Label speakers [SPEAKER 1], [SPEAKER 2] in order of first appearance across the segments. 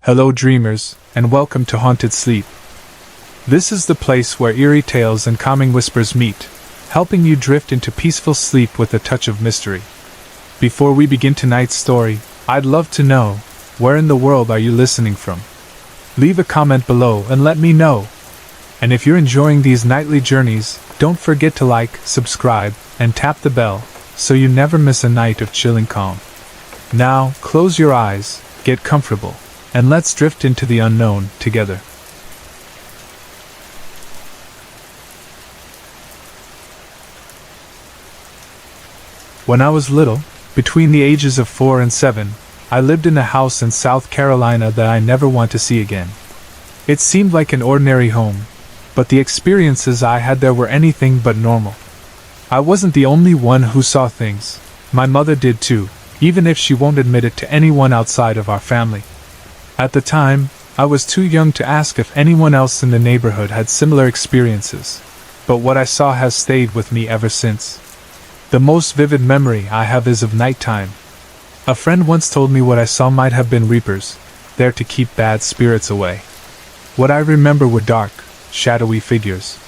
[SPEAKER 1] Hello dreamers, and welcome to Haunted Sleep. This is the place where eerie tales and calming whispers meet, helping you drift into peaceful sleep with a touch of mystery. Before we begin tonight's story, I'd love to know, where in the world are you listening from? Leave a comment below and let me know. And if you're enjoying these nightly journeys, don't forget to like, subscribe, and tap the bell, so you never miss a night of chilling calm. Now, close your eyes, get comfortable, and let's drift into the unknown together. When I was little, between the ages of 4 and 7, I lived in a house in South Carolina that I never want to see again. It seemed like an ordinary home, but the experiences I had there were anything but normal. I wasn't the only one who saw things. My mother did too, even if she won't admit it to anyone outside of our family. At the time, I was too young to ask if anyone else in the neighborhood had similar experiences, but what I saw has stayed with me ever since. The most vivid memory I have is of nighttime. A friend once told me what I saw might have been reapers, there to keep bad spirits away. What I remember were dark, shadowy figures.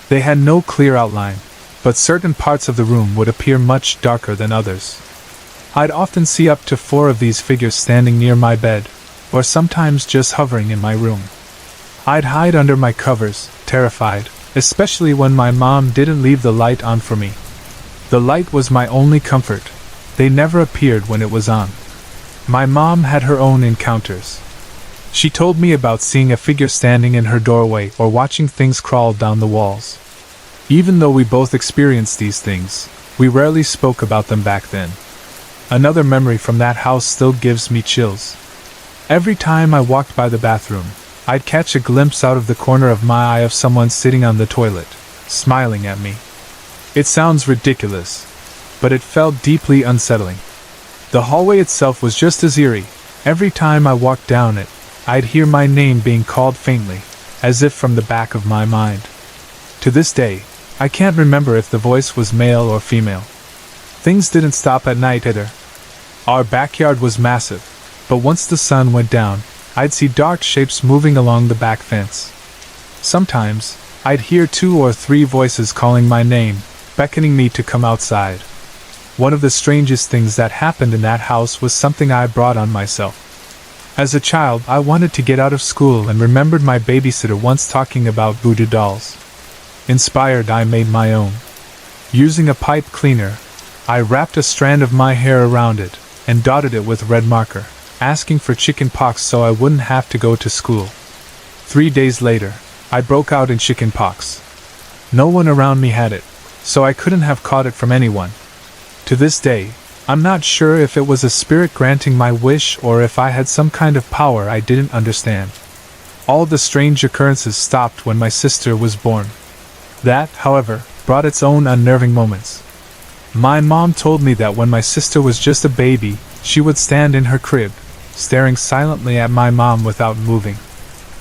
[SPEAKER 1] They had no clear outline, but certain parts of the room would appear much darker than others. I'd often see up to 4 of these figures standing near my bed, or sometimes just hovering in my room. I'd hide under my covers, terrified, especially when my mom didn't leave the light on for me. The light was my only comfort. They never appeared when it was on. My mom had her own encounters. She told me about seeing a figure standing in her doorway or watching things crawl down the walls. Even though we both experienced these things, we rarely spoke about them back then. Another memory from that house still gives me chills. Every time I walked by the bathroom, I'd catch a glimpse out of the corner of my eye of someone sitting on the toilet, smiling at me. It sounds ridiculous, but it felt deeply unsettling. The hallway itself was just as eerie. Every time I walked down it, I'd hear my name being called faintly, as if from the back of my mind. To this day, I can't remember if the voice was male or female. Things didn't stop at night either. Our backyard was massive, but once the sun went down, I'd see dark shapes moving along the back fence. Sometimes, I'd hear 2 or 3 voices calling my name, beckoning me to come outside. One of the strangest things that happened in that house was something I brought on myself. As a child, I wanted to get out of school and remembered my babysitter once talking about voodoo dolls. Inspired, I made my own. Using a pipe cleaner, I wrapped a strand of my hair around it and dotted it with red marker, asking for chicken pox so I wouldn't have to go to school. 3 days later, I broke out in chicken pox. No one around me had it, so I couldn't have caught it from anyone. To this day, I'm not sure if it was a spirit granting my wish or if I had some kind of power I didn't understand. All the strange occurrences stopped when my sister was born. That, however, brought its own unnerving moments. My mom told me that when my sister was just a baby, she would stand in her crib, staring silently at my mom without moving.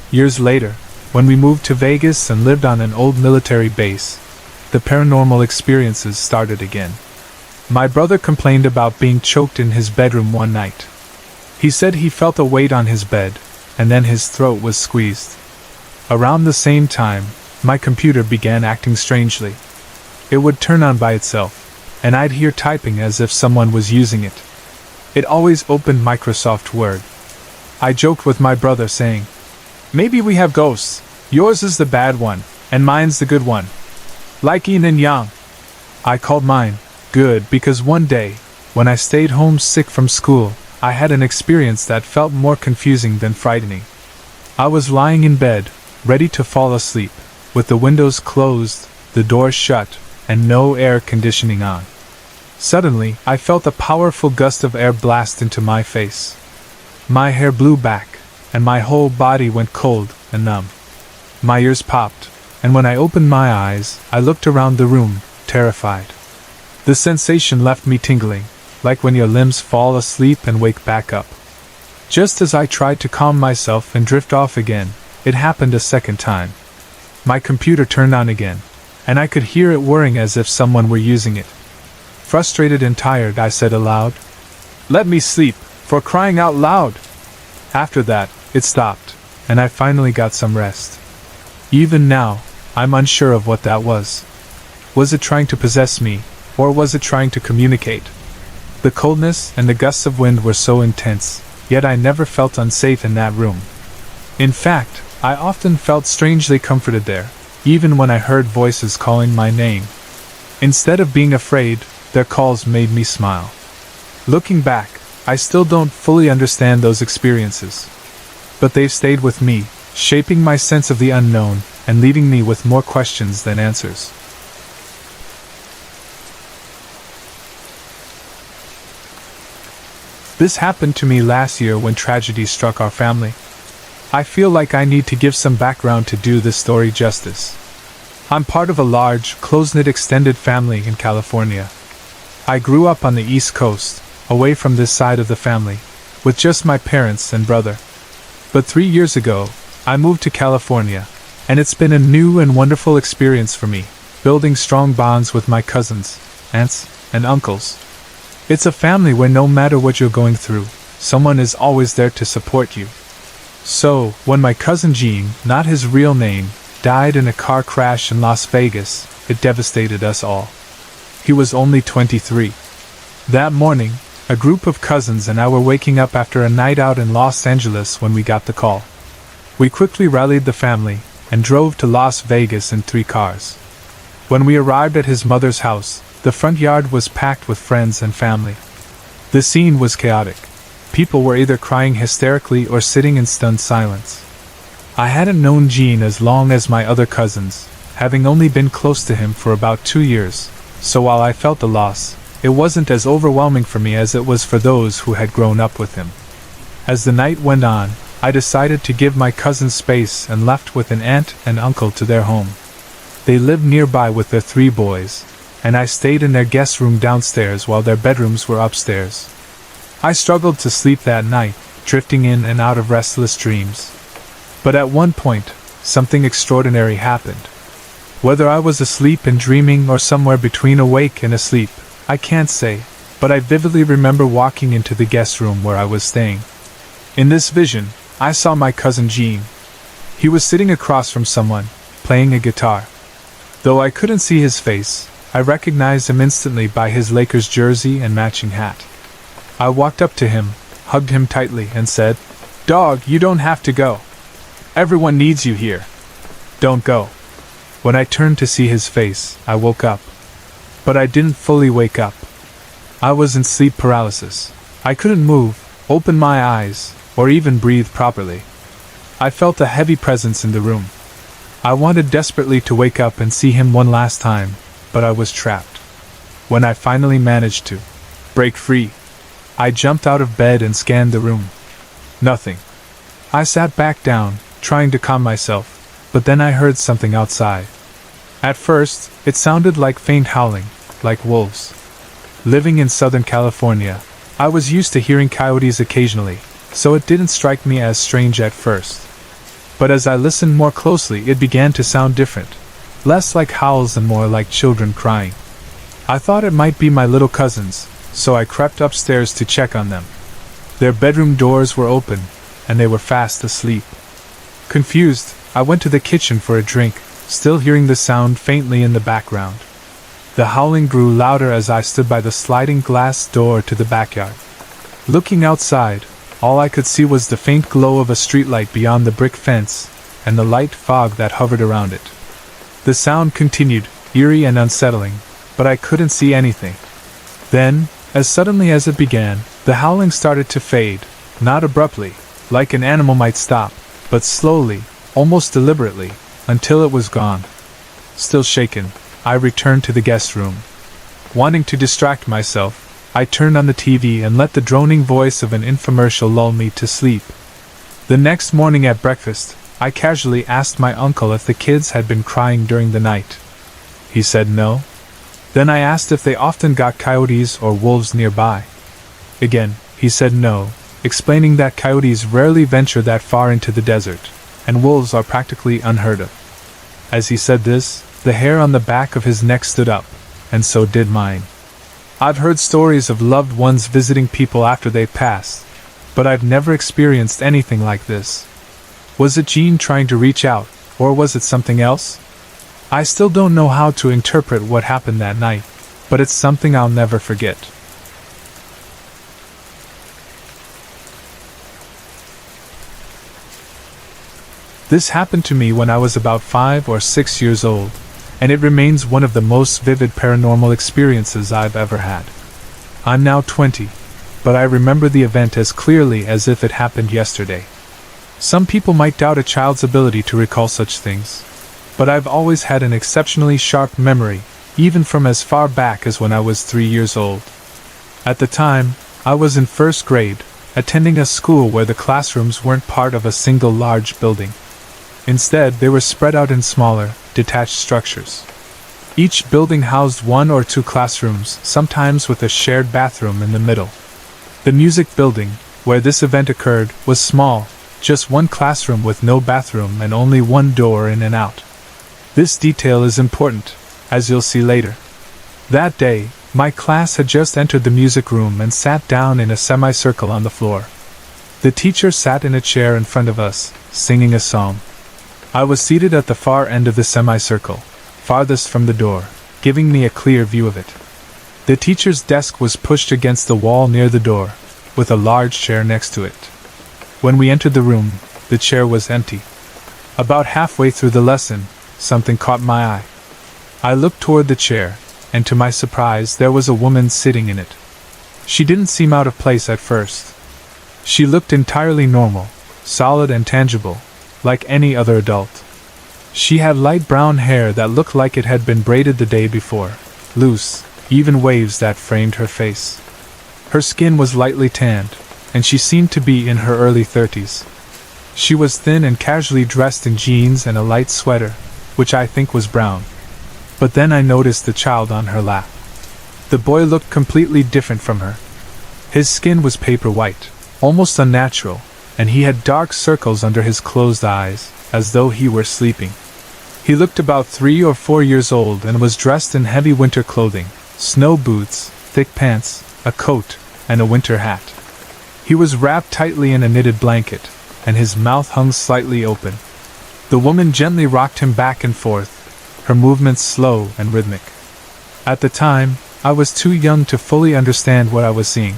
[SPEAKER 1] Years later, when we moved to Vegas and lived on an old military base, the paranormal experiences started again. My brother complained about being choked in his bedroom one night. He said he felt a weight on his bed, and then his throat was squeezed. Around the same time, my computer began acting strangely. It would turn on by itself, and I'd hear typing as if someone was using it. It always opened Microsoft Word. I joked with my brother saying, "Maybe we have ghosts. Yours is the bad one, and mine's the good one. Like yin and yang." I called mine good because one day, when I stayed home sick from school, I had an experience that felt more confusing than frightening. I was lying in bed, ready to fall asleep, with the windows closed, the doors shut, and no air conditioning on. Suddenly, I felt a powerful gust of air blast into my face. My hair blew back, and my whole body went cold and numb. My ears popped, and when I opened my eyes, I looked around the room, terrified. The sensation left me tingling, like when your limbs fall asleep and wake back up. Just as I tried to calm myself and drift off again, it happened a second time. My computer turned on again, and I could hear it whirring as if someone were using it. Frustrated and tired, I said aloud, "Let me sleep, for crying out loud!" After that, it stopped, and I finally got some rest. Even now, I'm unsure of what that was. Was it trying to possess me, or was it trying to communicate? The coldness and the gusts of wind were so intense, yet I never felt unsafe in that room. In fact, I often felt strangely comforted there, even when I heard voices calling my name. Instead of being afraid, their calls made me smile. Looking back, I still don't fully understand those experiences. But they've stayed with me, shaping my sense of the unknown and leaving me with more questions than answers. This happened to me last year when tragedy struck our family. I feel like I need to give some background to do this story justice. I'm part of a large, close-knit extended family in California. I grew up on the East Coast, away from this side of the family, with just my parents and brother. But 3 years ago, I moved to California, and it's been a new and wonderful experience for me, building strong bonds with my cousins, aunts, and uncles. It's a family where no matter what you're going through, someone is always there to support you. So, when my cousin Gene, not his real name, died in a car crash in Las Vegas, it devastated us all. He was only 23. That morning, a group of cousins and I were waking up after a night out in Los Angeles when we got the call. We quickly rallied the family and drove to Las Vegas in 3 cars. When we arrived at his mother's house, the front yard was packed with friends and family. The scene was chaotic. People were either crying hysterically or sitting in stunned silence. I hadn't known Gene as long as my other cousins, having only been close to him for about 2 years, so while I felt the loss, it wasn't as overwhelming for me as it was for those who had grown up with him. As the night went on, I decided to give my cousins space and left with an aunt and uncle to their home. They lived nearby with their 3 boys, and I stayed in their guest room downstairs while their bedrooms were upstairs. I struggled to sleep that night, drifting in and out of restless dreams. But at one point, something extraordinary happened. Whether I was asleep and dreaming or somewhere between awake and asleep, I can't say, but I vividly remember walking into the guest room where I was staying. In this vision, I saw my cousin Gene. He was sitting across from someone, playing a guitar. Though I couldn't see his face, I recognized him instantly by his Lakers jersey and matching hat. I walked up to him, hugged him tightly, and said, "Dog, you don't have to go. Everyone needs you here. Don't go." When I turned to see his face, I woke up. But I didn't fully wake up. I was in sleep paralysis. I couldn't move, open my eyes, or even breathe properly. I felt a heavy presence in the room. I wanted desperately to wake up and see him one last time, but I was trapped. When I finally managed to break free, I jumped out of bed and scanned the room. Nothing. I sat back down, trying to calm myself, but then I heard something outside. At first, it sounded like faint howling, like wolves. Living in Southern California, I was used to hearing coyotes occasionally, so it didn't strike me as strange at first. But as I listened more closely, it began to sound different, less like howls and more like children crying. I thought it might be my little cousins, so I crept upstairs to check on them. Their bedroom doors were open, and they were fast asleep. Confused, I went to the kitchen for a drink, still hearing the sound faintly in the background. The howling grew louder as I stood by the sliding glass door to the backyard. Looking outside, all I could see was the faint glow of a streetlight beyond the brick fence, and the light fog that hovered around it. The sound continued, eerie and unsettling, but I couldn't see anything. Then, as suddenly as it began, the howling started to fade, not abruptly, like an animal might stop, but slowly, almost deliberately, until it was gone. Still shaken, I returned to the guest room. Wanting to distract myself, I turned on the TV and let the droning voice of an infomercial lull me to sleep. The next morning at breakfast, I casually asked my uncle if the kids had been crying during the night. He said no. Then I asked if they often got coyotes or wolves nearby. Again, he said no, explaining that coyotes rarely venture that far into the desert, and wolves are practically unheard of. As he said this, the hair on the back of his neck stood up, and so did mine. I've heard stories of loved ones visiting people after they passed, but I've never experienced anything like this. Was it Jean trying to reach out, or was it something else? I still don't know how to interpret what happened that night, but it's something I'll never forget. This happened to me when I was about 5 or 6 years old, and it remains one of the most vivid paranormal experiences I've ever had. I'm now 20, but I remember the event as clearly as if it happened yesterday. Some people might doubt a child's ability to recall such things, but I've always had an exceptionally sharp memory, even from as far back as when I was 3 years old. At the time, I was in first grade, attending a school where the classrooms weren't part of a single large building. Instead, they were spread out in smaller, detached structures. Each building housed 1 or 2 classrooms, sometimes with a shared bathroom in the middle. The music building, where this event occurred, was small, just 1 classroom with no bathroom and only 1 door in and out. This detail is important, as you'll see later. That day, my class had just entered the music room and sat down in a semicircle on the floor. The teacher sat in a chair in front of us, singing a song. I was seated at the far end of the semicircle, farthest from the door, giving me a clear view of it. The teacher's desk was pushed against the wall near the door, with a large chair next to it. When we entered the room, the chair was empty. About halfway through the lesson, something caught my eye. I looked toward the chair, and to my surprise there was a woman sitting in it. She didn't seem out of place at first. She looked entirely normal, solid and tangible, like any other adult. She had light brown hair that looked like it had been braided the day before, loose, even waves that framed her face. Her skin was lightly tanned, and she seemed to be in her early 30s. She was thin and casually dressed in jeans and a light sweater, which I think was brown. But then I noticed the child on her lap. The boy looked completely different from her. His skin was paper white, almost unnatural, and he had dark circles under his closed eyes, as though he were sleeping. He looked about 3 or 4 years old and was dressed in heavy winter clothing, snow boots, thick pants, a coat, and a winter hat. He was wrapped tightly in a knitted blanket, and his mouth hung slightly open. The woman gently rocked him back and forth, her movements slow and rhythmic. At the time, I was too young to fully understand what I was seeing.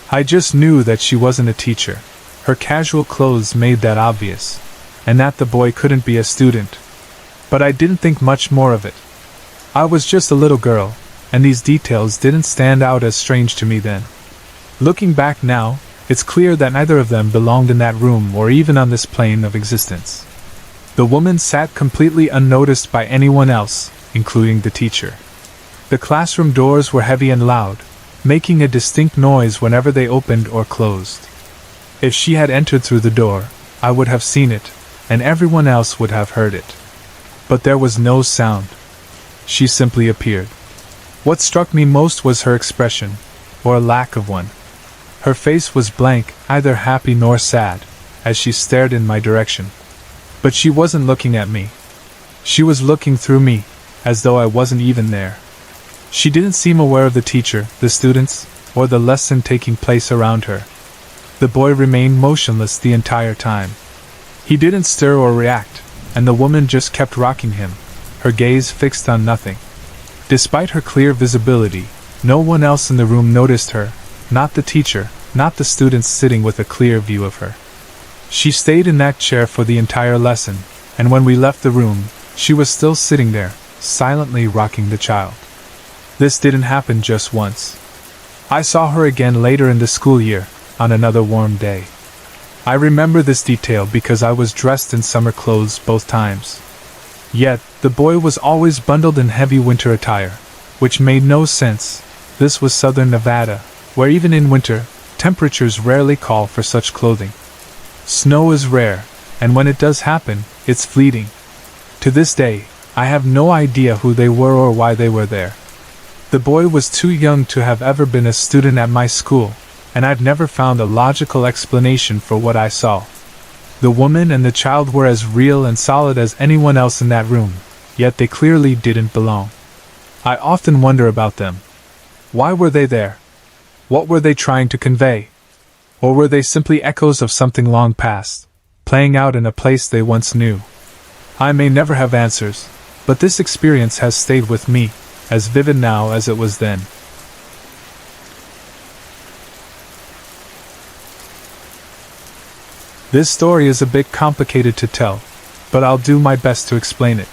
[SPEAKER 1] I just knew that she wasn't a teacher. Her casual clothes made that obvious, and that the boy couldn't be a student. But I didn't think much more of it. I was just a little girl, and these details didn't stand out as strange to me then. Looking back now, it's clear that neither of them belonged in that room or even on this plane of existence. The woman sat completely unnoticed by anyone else, including the teacher. The classroom doors were heavy and loud, making a distinct noise whenever they opened or closed. If she had entered through the door, I would have seen it, and everyone else would have heard it. But there was no sound. She simply appeared. What struck me most was her expression, or lack of one. Her face was blank, neither happy nor sad, as she stared in my direction. But she wasn't looking at me. She was looking through me, as though I wasn't even there. She didn't seem aware of the teacher, the students, or the lesson taking place around her. The boy remained motionless the entire time. He didn't stir or react, and the woman just kept rocking him, her gaze fixed on nothing. Despite her clear visibility, no one else in the room noticed her, not the teacher, not the students sitting with a clear view of her. She stayed in that chair for the entire lesson, and when we left the room, she was still sitting there, silently rocking the child. This didn't happen just once. I saw her again later in the school year, on another warm day. I remember this detail because I was dressed in summer clothes both times. Yet, the boy was always bundled in heavy winter attire, which made no sense. This was southern Nevada, where even in winter, temperatures rarely call for such clothing. Snow is rare, and when it does happen, it's fleeting. To this day, I have no idea who they were or why they were there. The boy was too young to have ever been a student at my school, and I've never found a logical explanation for what I saw. The woman and the child were as real and solid as anyone else in that room, yet they clearly didn't belong. I often wonder about them. Why were they there? What were they trying to convey? Or were they simply echoes of something long past, playing out in a place they once knew? I may never have answers, but this experience has stayed with me, as vivid now as it was then. This story is a bit complicated to tell, but I'll do my best to explain it.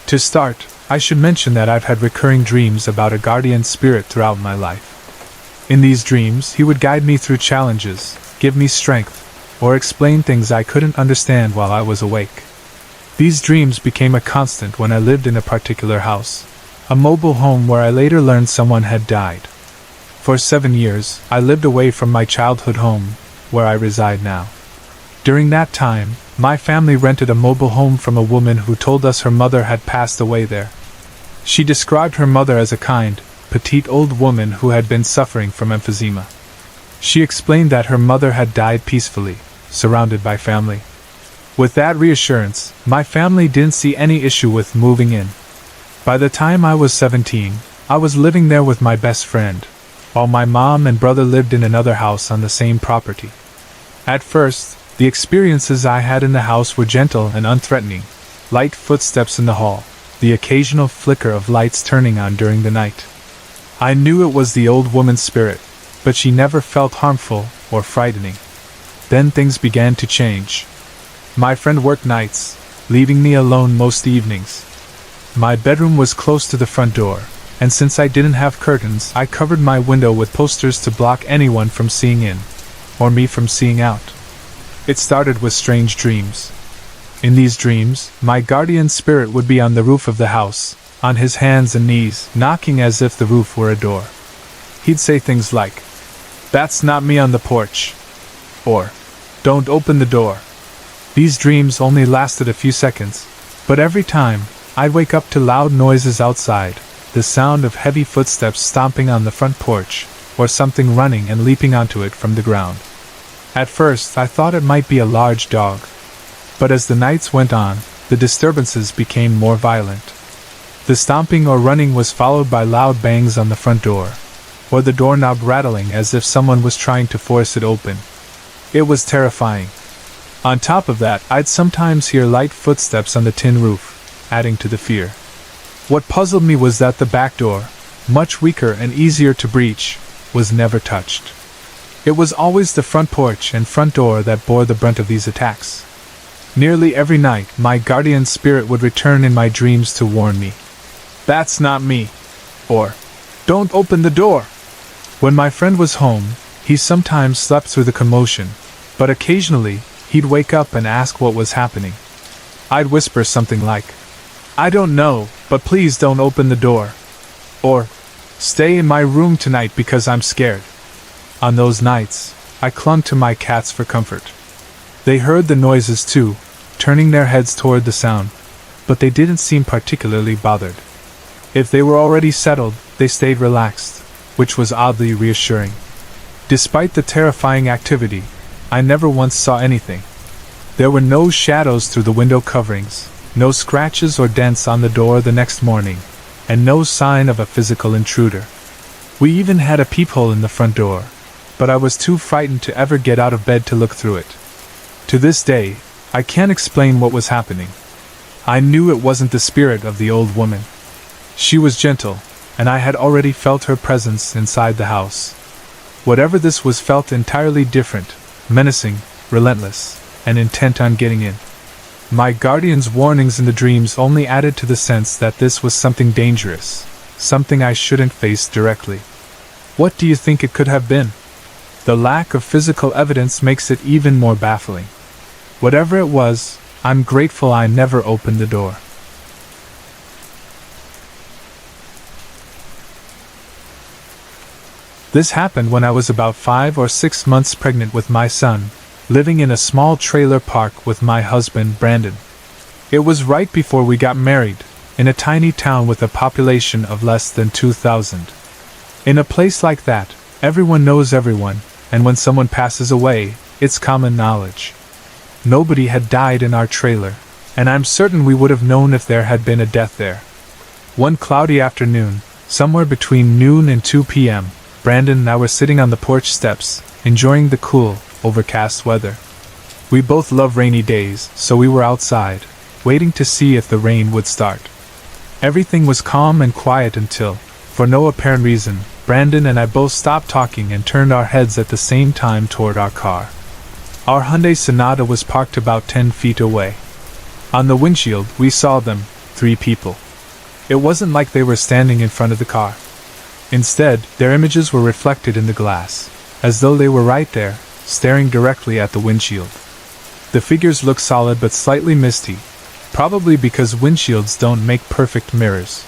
[SPEAKER 1] To start, I should mention that I've had recurring dreams about a guardian spirit throughout my life. In these dreams, he would guide me through challenges, give me strength, or explain things I couldn't understand while I was awake. These dreams became a constant when I lived in a particular house, a mobile home where I later learned someone had died. For 7 years, I lived away from my childhood home, where I reside now. During that time, my family rented a mobile home from a woman who told us her mother had passed away there. She described her mother as a kind, petite old woman who had been suffering from emphysema. She explained that her mother had died peacefully, surrounded by family. With that reassurance, my family didn't see any issue with moving in. By the time I was 17, I was living there with my best friend, while my mom and brother lived in another house on the same property. At first, the experiences I had in the house were gentle and unthreatening: light footsteps in the hall, the occasional flicker of lights turning on during the night. I knew it was the old woman's spirit, but she never felt harmful or frightening. Then things began to change. My friend worked nights, leaving me alone most evenings. My bedroom was close to the front door, and since I didn't have curtains, I covered my window with posters to block anyone from seeing in, or me from seeing out. It started with strange dreams. In these dreams, my guardian spirit would be on the roof of the house, on his hands and knees, knocking as if the roof were a door. He'd say things like, "That's not me on the porch," or, "Don't open the door." These dreams only lasted a few seconds, but every time, I'd wake up to loud noises outside, the sound of heavy footsteps stomping on the front porch, or something running and leaping onto it from the ground. At first, I thought it might be a large dog, but as the nights went on, the disturbances became more violent. The stomping or running was followed by loud bangs on the front door, or the doorknob rattling as if someone was trying to force it open. It was terrifying. On top of that, I'd sometimes hear light footsteps on the tin roof, adding to the fear. What puzzled me was that the back door, much weaker and easier to breach, was never touched. It was always the front porch and front door that bore the brunt of these attacks. Nearly every night, my guardian spirit would return in my dreams to warn me, "That's not me," or, "Don't open the door." When my friend was home, he sometimes slept through the commotion, but occasionally, he'd wake up and ask what was happening. I'd whisper something like, "I don't know, but please don't open the door," or, "Stay in my room tonight because I'm scared." On those nights, I clung to my cats for comfort. They heard the noises too, turning their heads toward the sound, but they didn't seem particularly bothered. If they were already settled, they stayed relaxed, which was oddly reassuring. Despite the terrifying activity, I never once saw anything. There were no shadows through the window coverings, no scratches or dents on the door the next morning, and no sign of a physical intruder. We even had a peephole in the front door, but I was too frightened to ever get out of bed to look through it. To this day, I can't explain what was happening. I knew it wasn't the spirit of the old woman. She was gentle, and I had already felt her presence inside the house. Whatever this was felt entirely different, menacing, relentless, and intent on getting in. My guardian's warnings in the dreams only added to the sense that this was something dangerous, something I shouldn't face directly. What do you think it could have been? The lack of physical evidence makes it even more baffling. Whatever it was, I'm grateful I never opened the door. This happened when I was about 5 or 6 months pregnant with my son, living in a small trailer park with my husband, Brandon. It was right before we got married, in a tiny town with a population of less than 2,000. In a place like that, everyone knows everyone, and when someone passes away, it's common knowledge. Nobody had died in our trailer, and I'm certain we would have known if there had been a death there. One cloudy afternoon, somewhere between noon and 2 p.m., Brandon and I were sitting on the porch steps, enjoying the cool, overcast weather. We both love rainy days, so we were outside, waiting to see if the rain would start. Everything was calm and quiet until, for no apparent reason, Brandon and I both stopped talking and turned our heads at the same time toward our car. Our Hyundai Sonata was parked about 10 feet away. On the windshield, we saw them, 3 people. It wasn't like they were standing in front of the car. Instead, their images were reflected in the glass, as though they were right there, staring directly at the windshield. The figures looked solid but slightly misty, probably because windshields don't make perfect mirrors.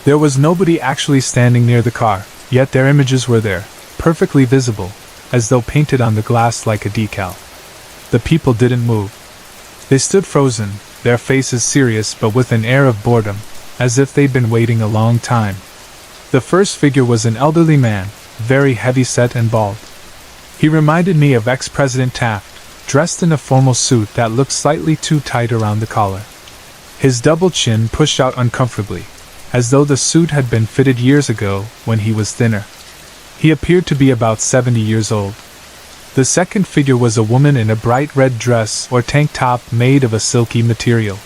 [SPEAKER 1] There was nobody actually standing near the car, yet their images were there, perfectly visible, as though painted on the glass like a decal. The people didn't move. They stood frozen, their faces serious but with an air of boredom, as if they'd been waiting a long time. The first figure was an elderly man, very heavy-set and bald. He reminded me of ex-President Taft, dressed in a formal suit that looked slightly too tight around the collar. His double chin pushed out uncomfortably, as though the suit had been fitted years ago when he was thinner. He appeared to be about 70 years old. The second figure was a woman in a bright red dress or tank top made of a silky material.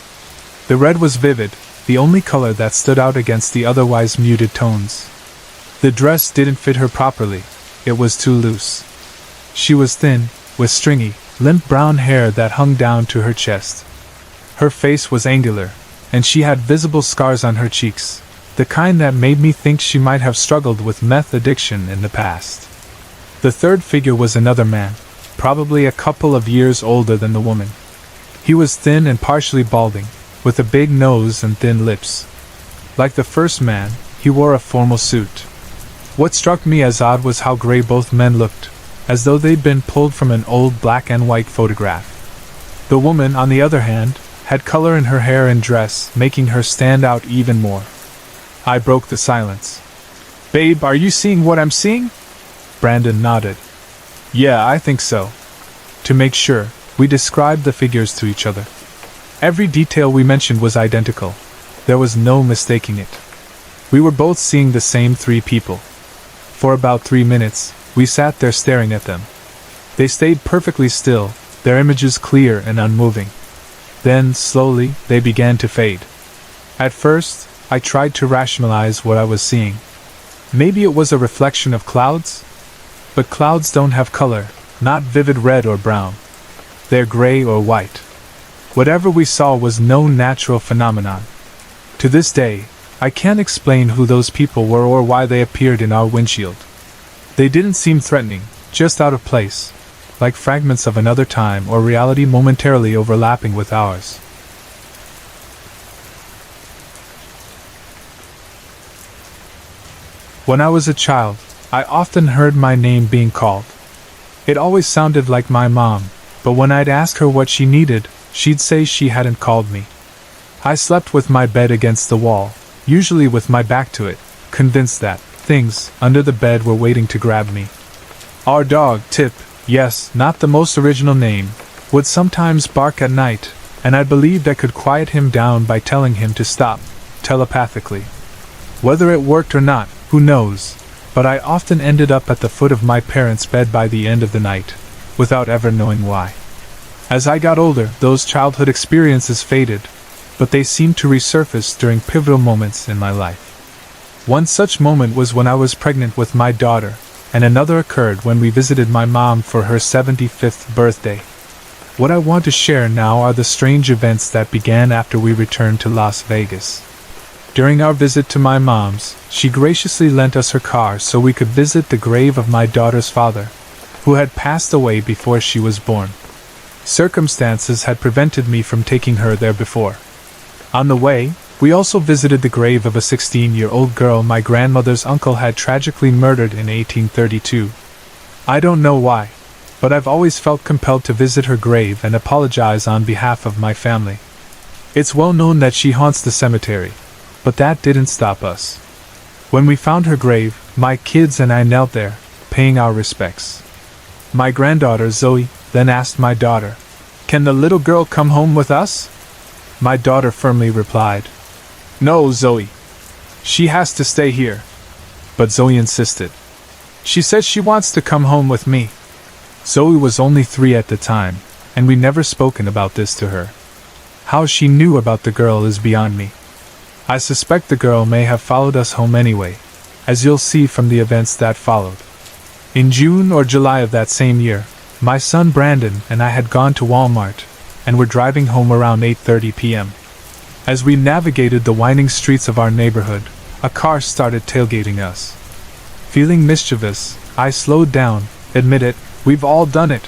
[SPEAKER 1] The red was vivid, the only color that stood out against the otherwise muted tones. The dress didn't fit her properly, it was too loose. She was thin, with stringy, limp brown hair that hung down to her chest. Her face was angular, and she had visible scars on her cheeks, the kind that made me think she might have struggled with meth addiction in the past. The third figure was another man, probably a couple of years older than the woman. He was thin and partially balding, with a big nose and thin lips. Like the first man, he wore a formal suit. What struck me as odd was how gray both men looked, as though they'd been pulled from an old black and white photograph. The woman, on the other hand, had color in her hair and dress, making her stand out even more. I broke the silence. "Babe, are you seeing what I'm seeing?" Brandon nodded. "Yeah, I think so." To make sure, we described the figures to each other. Every detail we mentioned was identical. There was no mistaking it. We were both seeing the same 3 people. For about 3 minutes, we sat there staring at them. They stayed perfectly still, their images clear and unmoving. Then, slowly, they began to fade. At first, I tried to rationalize what I was seeing. Maybe it was a reflection of clouds? But clouds don't have color, not vivid red or brown. They're gray or white. Whatever we saw was no natural phenomenon. To this day, I can't explain who those people were or why they appeared in our windshield. They didn't seem threatening, just out of place, like fragments of another time or reality momentarily overlapping with ours. When I was a child, I often heard my name being called. It always sounded like my mom, but when I'd ask her what she needed, she'd say she hadn't called me. I slept with my bed against the wall, usually with my back to it, convinced that things under the bed were waiting to grab me. Our dog, Tip, yes, not the most original name, would sometimes bark at night, and I believed I could quiet him down by telling him to stop, telepathically. Whether it worked or not, who knows, but I often ended up at the foot of my parents' bed by the end of the night, without ever knowing why. As I got older, those childhood experiences faded, but they seemed to resurface during pivotal moments in my life. One such moment was when I was pregnant with my daughter, and another occurred when we visited my mom for her 75th birthday. What I want to share now are the strange events that began after we returned to Las Vegas. During our visit to my mom's, she graciously lent us her car so we could visit the grave of my daughter's father, who had passed away before she was born. Circumstances had prevented me from taking her there before. On the way, we also visited the grave of a 16-year-old girl my grandmother's uncle had tragically murdered in 1832. I don't know why, but I've always felt compelled to visit her grave and apologize on behalf of my family. It's well known that she haunts the cemetery, but that didn't stop us. When we found her grave, my kids and I knelt there, paying our respects. My granddaughter Zoe then asked my daughter, "Can the little girl come home with us?" My daughter firmly replied, "No, Zoe. She has to stay here." But Zoe insisted. She says she wants to come home with me. Zoe was only 3 at the time, and we never spoken about this to her. How she knew about the girl is beyond me. I suspect the girl may have followed us home anyway, as you'll see from the events that followed. In June or July of that same year, my son Brandon and I had gone to Walmart, and were driving home around 8:30 p.m. As we navigated the winding streets of our neighborhood, a car started tailgating us. Feeling mischievous, I slowed down. Admit it, we've all done it.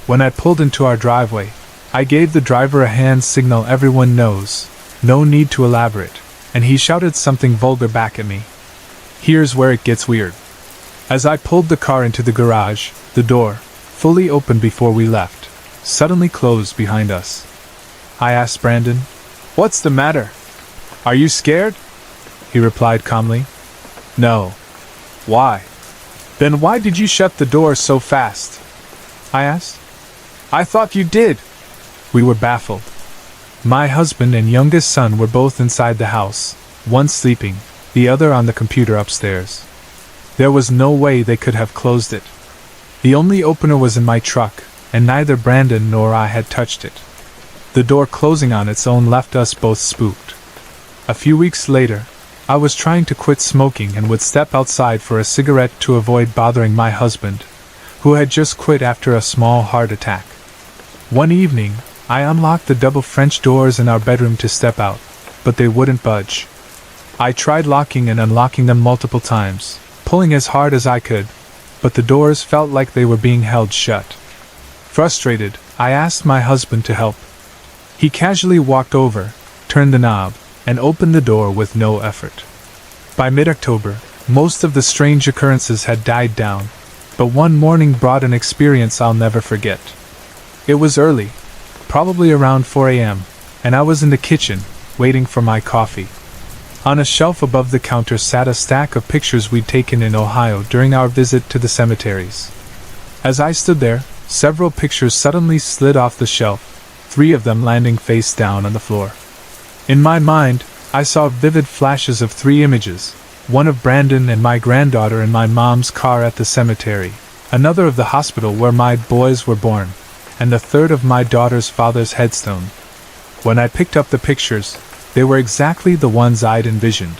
[SPEAKER 1] When I pulled into our driveway, I gave the driver a hand signal everyone knows, no need to elaborate, and he shouted something vulgar back at me. Here's where it gets weird. As I pulled the car into the garage, the door, fully open before we left, suddenly closed behind us. I asked Brandon, "What's the matter? Are you scared?" He replied calmly, "No." "Why? Then why did you shut the door so fast?" I asked. "I thought you did." We were baffled. My husband and youngest son were both inside the house, one sleeping, the other on the computer upstairs. There was no way they could have closed it. The only opener was in my truck, and neither Brandon nor I had touched it. The door closing on its own left us both spooked. A few weeks later, I was trying to quit smoking and would step outside for a cigarette to avoid bothering my husband, who had just quit after a small heart attack. One evening, I unlocked the double French doors in our bedroom to step out, but they wouldn't budge. I tried locking and unlocking them multiple times, pulling as hard as I could, but the doors felt like they were being held shut. Frustrated, I asked my husband to help. He casually walked over, turned the knob, and opened the door with no effort. By mid-October, most of the strange occurrences had died down, but one morning brought an experience I'll never forget. It was early, probably around 4 a.m., and I was in the kitchen, waiting for my coffee. On a shelf above the counter sat a stack of pictures we'd taken in Ohio during our visit to the cemeteries. As I stood there, several pictures suddenly slid off the shelf, 3 of them landing face down on the floor. In my mind, I saw vivid flashes of 3 images, one of Brandon and my granddaughter in my mom's car at the cemetery, another of the hospital where my boys were born, and the third of my daughter's father's headstone. When I picked up the pictures, they were exactly the ones I'd envisioned.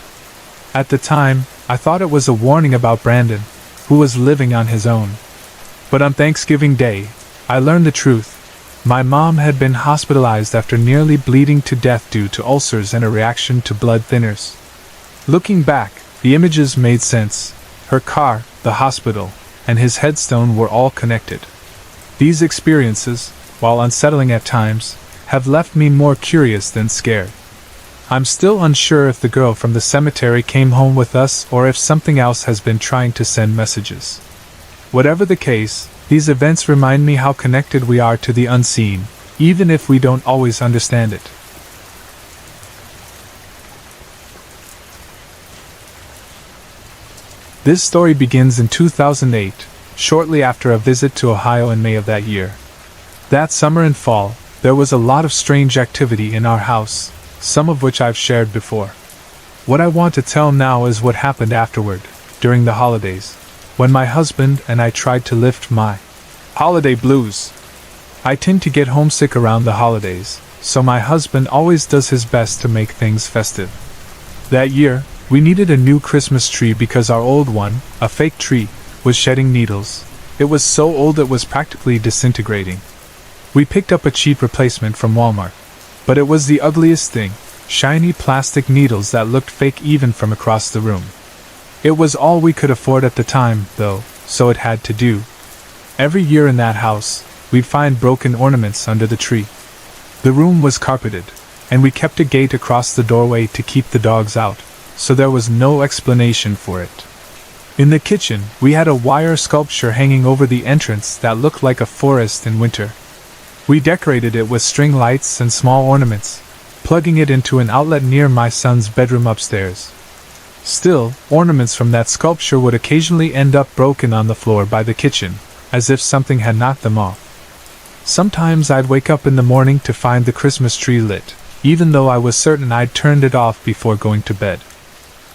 [SPEAKER 1] At the time, I thought it was a warning about Brandon, who was living on his own. But on Thanksgiving Day, I learned the truth. My mom had been hospitalized after nearly bleeding to death due to ulcers and a reaction to blood thinners. Looking back, the images made sense. Her car, the hospital, and his headstone were all connected. These experiences, while unsettling at times, have left me more curious than scared. I'm still unsure if the girl from the cemetery came home with us or if something else has been trying to send messages. Whatever the case, these events remind me how connected we are to the unseen, even if we don't always understand it. This story begins in 2008, shortly after a visit to Ohio in May of that year. That summer and fall, there was a lot of strange activity in our house, some of which I've shared before. What I want to tell now is what happened afterward, during the holidays, when my husband and I tried to lift my holiday blues. I tend to get homesick around the holidays, so my husband always does his best to make things festive. That year, we needed a new Christmas tree because our old one, a fake tree, was shedding needles. It was so old it was practically disintegrating. We picked up a cheap replacement from Walmart, but it was the ugliest thing, shiny plastic needles that looked fake even from across the room. It was all we could afford at the time, though, so it had to do. Every year in that house, we'd find broken ornaments under the tree. The room was carpeted, and we kept a gate across the doorway to keep the dogs out, so there was no explanation for it. In the kitchen, we had a wire sculpture hanging over the entrance that looked like a forest in winter. We decorated it with string lights and small ornaments, plugging it into an outlet near my son's bedroom upstairs. Still, ornaments from that sculpture would occasionally end up broken on the floor by the kitchen, as if something had knocked them off. Sometimes I'd wake up in the morning to find the Christmas tree lit, even though I was certain I'd turned it off before going to bed.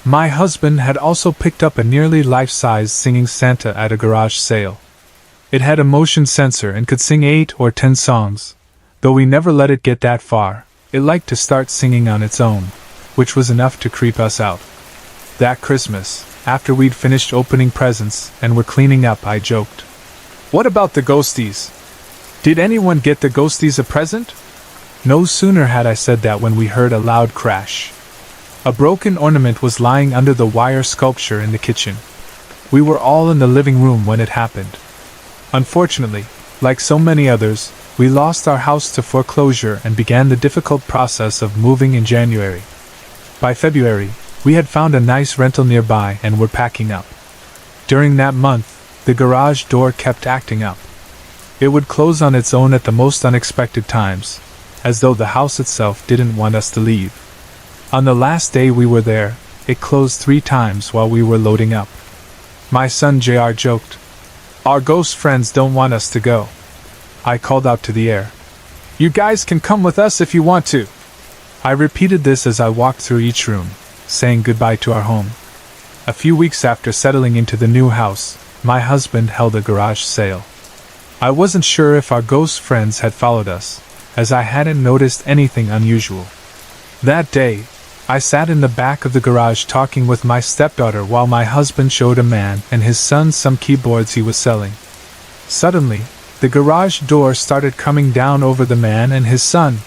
[SPEAKER 1] My husband had also picked up a nearly life-size singing Santa at a garage sale. It had a motion sensor and could sing 8 or 10 songs. Though we never let it get that far, it liked to start singing on its own, which was enough to creep us out. That Christmas, after we'd finished opening presents and were cleaning up, I joked, "What about the ghosties? Did anyone get the ghosties a present?" No sooner had I said that when we heard a loud crash. A broken ornament was lying under the wire sculpture in the kitchen. We were all in the living room when it happened. Unfortunately, like so many others, we lost our house to foreclosure and began the difficult process of moving in January. By February, we had found a nice rental nearby and were packing up. During that month, the garage door kept acting up. It would close on its own at the most unexpected times, as though the house itself didn't want us to leave. On the last day we were there, it closed 3 times while we were loading up. My son JR joked, "Our ghost friends don't want us to go." I called out to the air, "You guys can come with us if you want to." I repeated this as I walked through each room, saying goodbye to our home. A few weeks after settling into the new house, my husband held a garage sale. I wasn't sure if our ghost friends had followed us, as I hadn't noticed anything unusual. That day, I sat in the back of the garage talking with my stepdaughter while my husband showed a man and his son some keyboards he was selling. Suddenly, the garage door started coming down over the man and his son.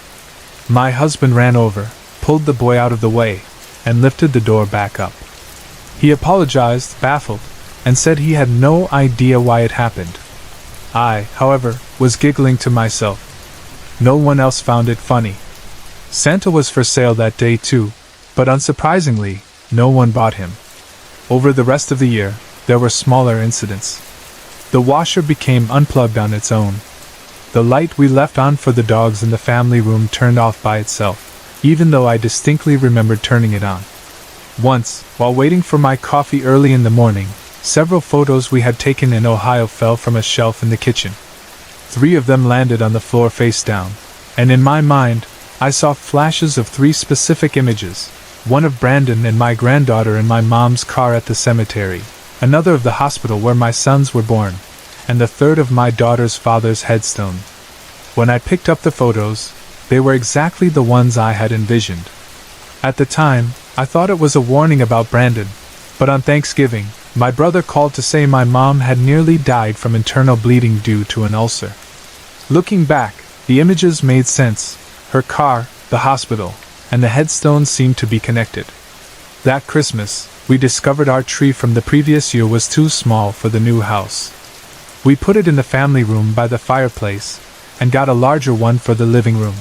[SPEAKER 1] My husband ran over, pulled the boy out of the way, and lifted the door back up. He apologized, baffled, and said he had no idea why it happened. I, however, was giggling to myself. No one else found it funny. Santa was for sale that day too, but unsurprisingly, no one bought him. Over the rest of the year, there were smaller incidents. The washer became unplugged on its own. The light we left on for the dogs in the family room turned off by itself, even though I distinctly remembered turning it on. Once, while waiting for my coffee early in the morning, several photos we had taken in Ohio fell from a shelf in the kitchen. 3 of them landed on the floor face down, and in my mind, I saw flashes of 3 specific images, one of Brandon and my granddaughter in my mom's car at the cemetery, another of the hospital where my sons were born, and the third of my daughter's father's headstone. When I picked up the photos, they were exactly the ones I had envisioned. At the time, I thought it was a warning about Brandon, but on Thanksgiving, my brother called to say my mom had nearly died from internal bleeding due to an ulcer. Looking back, the images made sense. Her car, the hospital, and the headstone seemed to be connected. That Christmas, we discovered our tree from the previous year was too small for the new house. We put it in the family room by the fireplace, and got a larger one for the living room.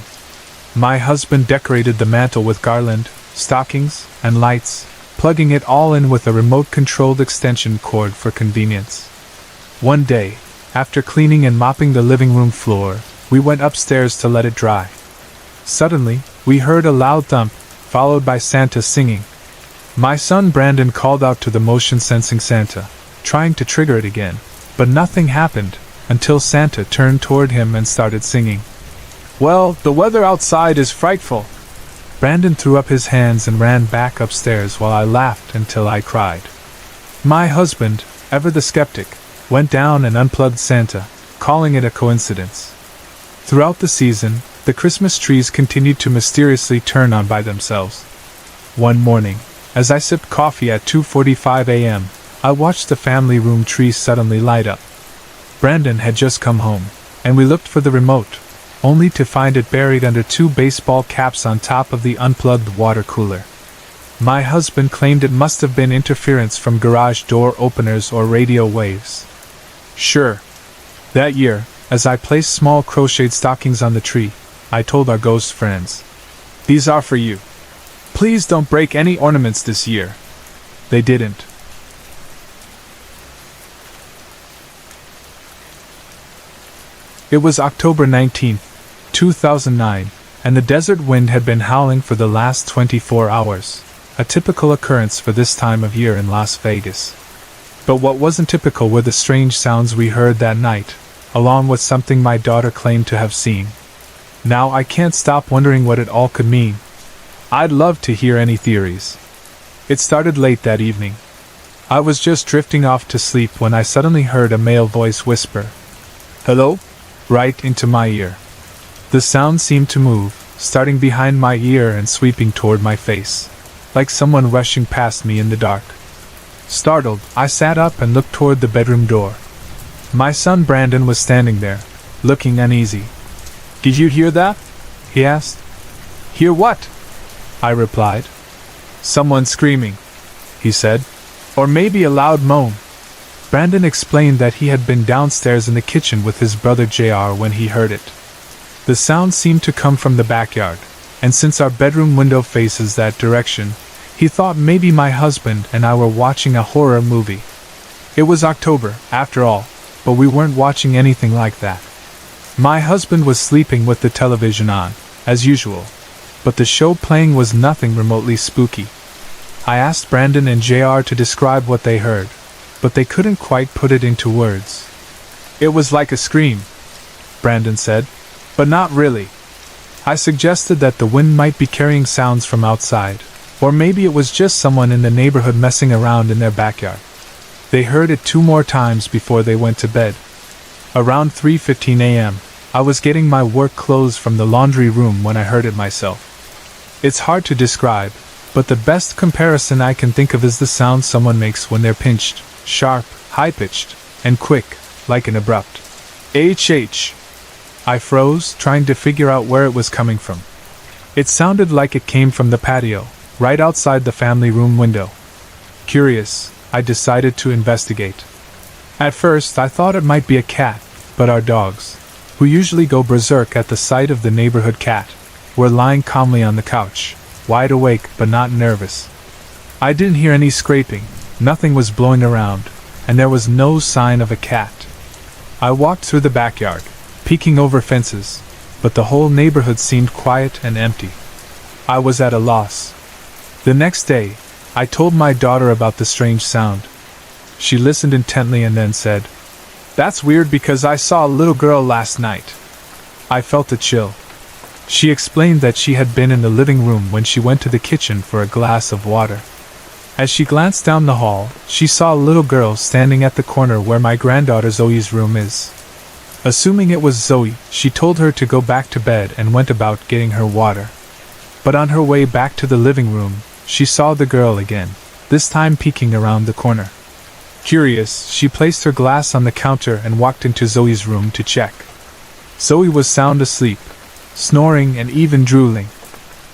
[SPEAKER 1] My husband decorated the mantel with garland, stockings, and lights, plugging it all in with a remote-controlled extension cord for convenience. One day, after cleaning and mopping the living room floor, we went upstairs to let it dry. Suddenly, we heard a loud thump, followed by Santa singing. My son Brandon called out to the motion-sensing Santa, trying to trigger it again, but nothing happened, until Santa turned toward him and started singing. "Well, the weather outside is frightful." Brandon threw up his hands and ran back upstairs while I laughed until I cried. My husband, ever the skeptic, went down and unplugged Santa, calling it a coincidence. Throughout the season, the Christmas trees continued to mysteriously turn on by themselves. One morning, as I sipped coffee at 2:45 a.m., I watched the family room tree suddenly light up. Brandon had just come home, and we looked for the remote, only to find it buried under 2 baseball caps on top of the unplugged water cooler. My husband claimed it must have been interference from garage door openers or radio waves. Sure. That year, as I placed small crocheted stockings on the tree, I told our ghost friends, "These are for you. Please don't break any ornaments this year." They didn't. It was October 19, 2009, and the desert wind had been howling for the last 24 hours, a typical occurrence for this time of year in Las Vegas. But what wasn't typical were the strange sounds we heard that night, along with something my daughter claimed to have seen. Now I can't stop wondering what it all could mean. I'd love to hear any theories. It started late that evening. I was just drifting off to sleep when I suddenly heard a male voice whisper, "Hello?" right into my ear. The sound seemed to move, starting behind my ear and sweeping toward my face, like someone rushing past me in the dark. Startled, I sat up and looked toward the bedroom door. My son Brandon was standing there, looking uneasy. "Did you hear that?" he asked. "Hear what?" I replied. "Someone screaming," he said. "Or maybe a loud moan." Brandon explained that he had been downstairs in the kitchen with his brother JR when he heard it. The sound seemed to come from the backyard, and since our bedroom window faces that direction, he thought maybe my husband and I were watching a horror movie. It was October, after all, but we weren't watching anything like that. My husband was sleeping with the television on, as usual, but the show playing was nothing remotely spooky. I asked Brandon and JR to describe what they heard, but they couldn't quite put it into words. "It was like a scream," Brandon said, "but not really." I suggested that the wind might be carrying sounds from outside, or maybe it was just someone in the neighborhood messing around in their backyard. They heard it 2 more times before they went to bed. Around 3:15 a.m., I was getting my work clothes from the laundry room when I heard it myself. It's hard to describe, but the best comparison I can think of is the sound someone makes when they're pinched, sharp, high-pitched, and quick, like an abrupt HH. I froze, trying to figure out where it was coming from. It sounded like it came from the patio, right outside the family room window. Curious, I decided to investigate. At first, I thought it might be a cat, but our dogs, who usually go berserk at the sight of the neighborhood cat, were lying calmly on the couch, wide awake but not nervous. I didn't hear any scraping, nothing was blowing around, and there was no sign of a cat. I walked through the backyard, peeking over fences, but the whole neighborhood seemed quiet and empty. I was at a loss. The next day, I told my daughter about the strange sound. She listened intently and then said, "That's weird because I saw a little girl last night." I felt a chill. She explained that she had been in the living room when she went to the kitchen for a glass of water. As she glanced down the hall, she saw a little girl standing at the corner where my granddaughter Zoe's room is. Assuming it was Zoe, she told her to go back to bed and went about getting her water. But on her way back to the living room, she saw the girl again, this time peeking around the corner. Curious, she placed her glass on the counter and walked into Zoe's room to check. Zoe was sound asleep, snoring and even drooling.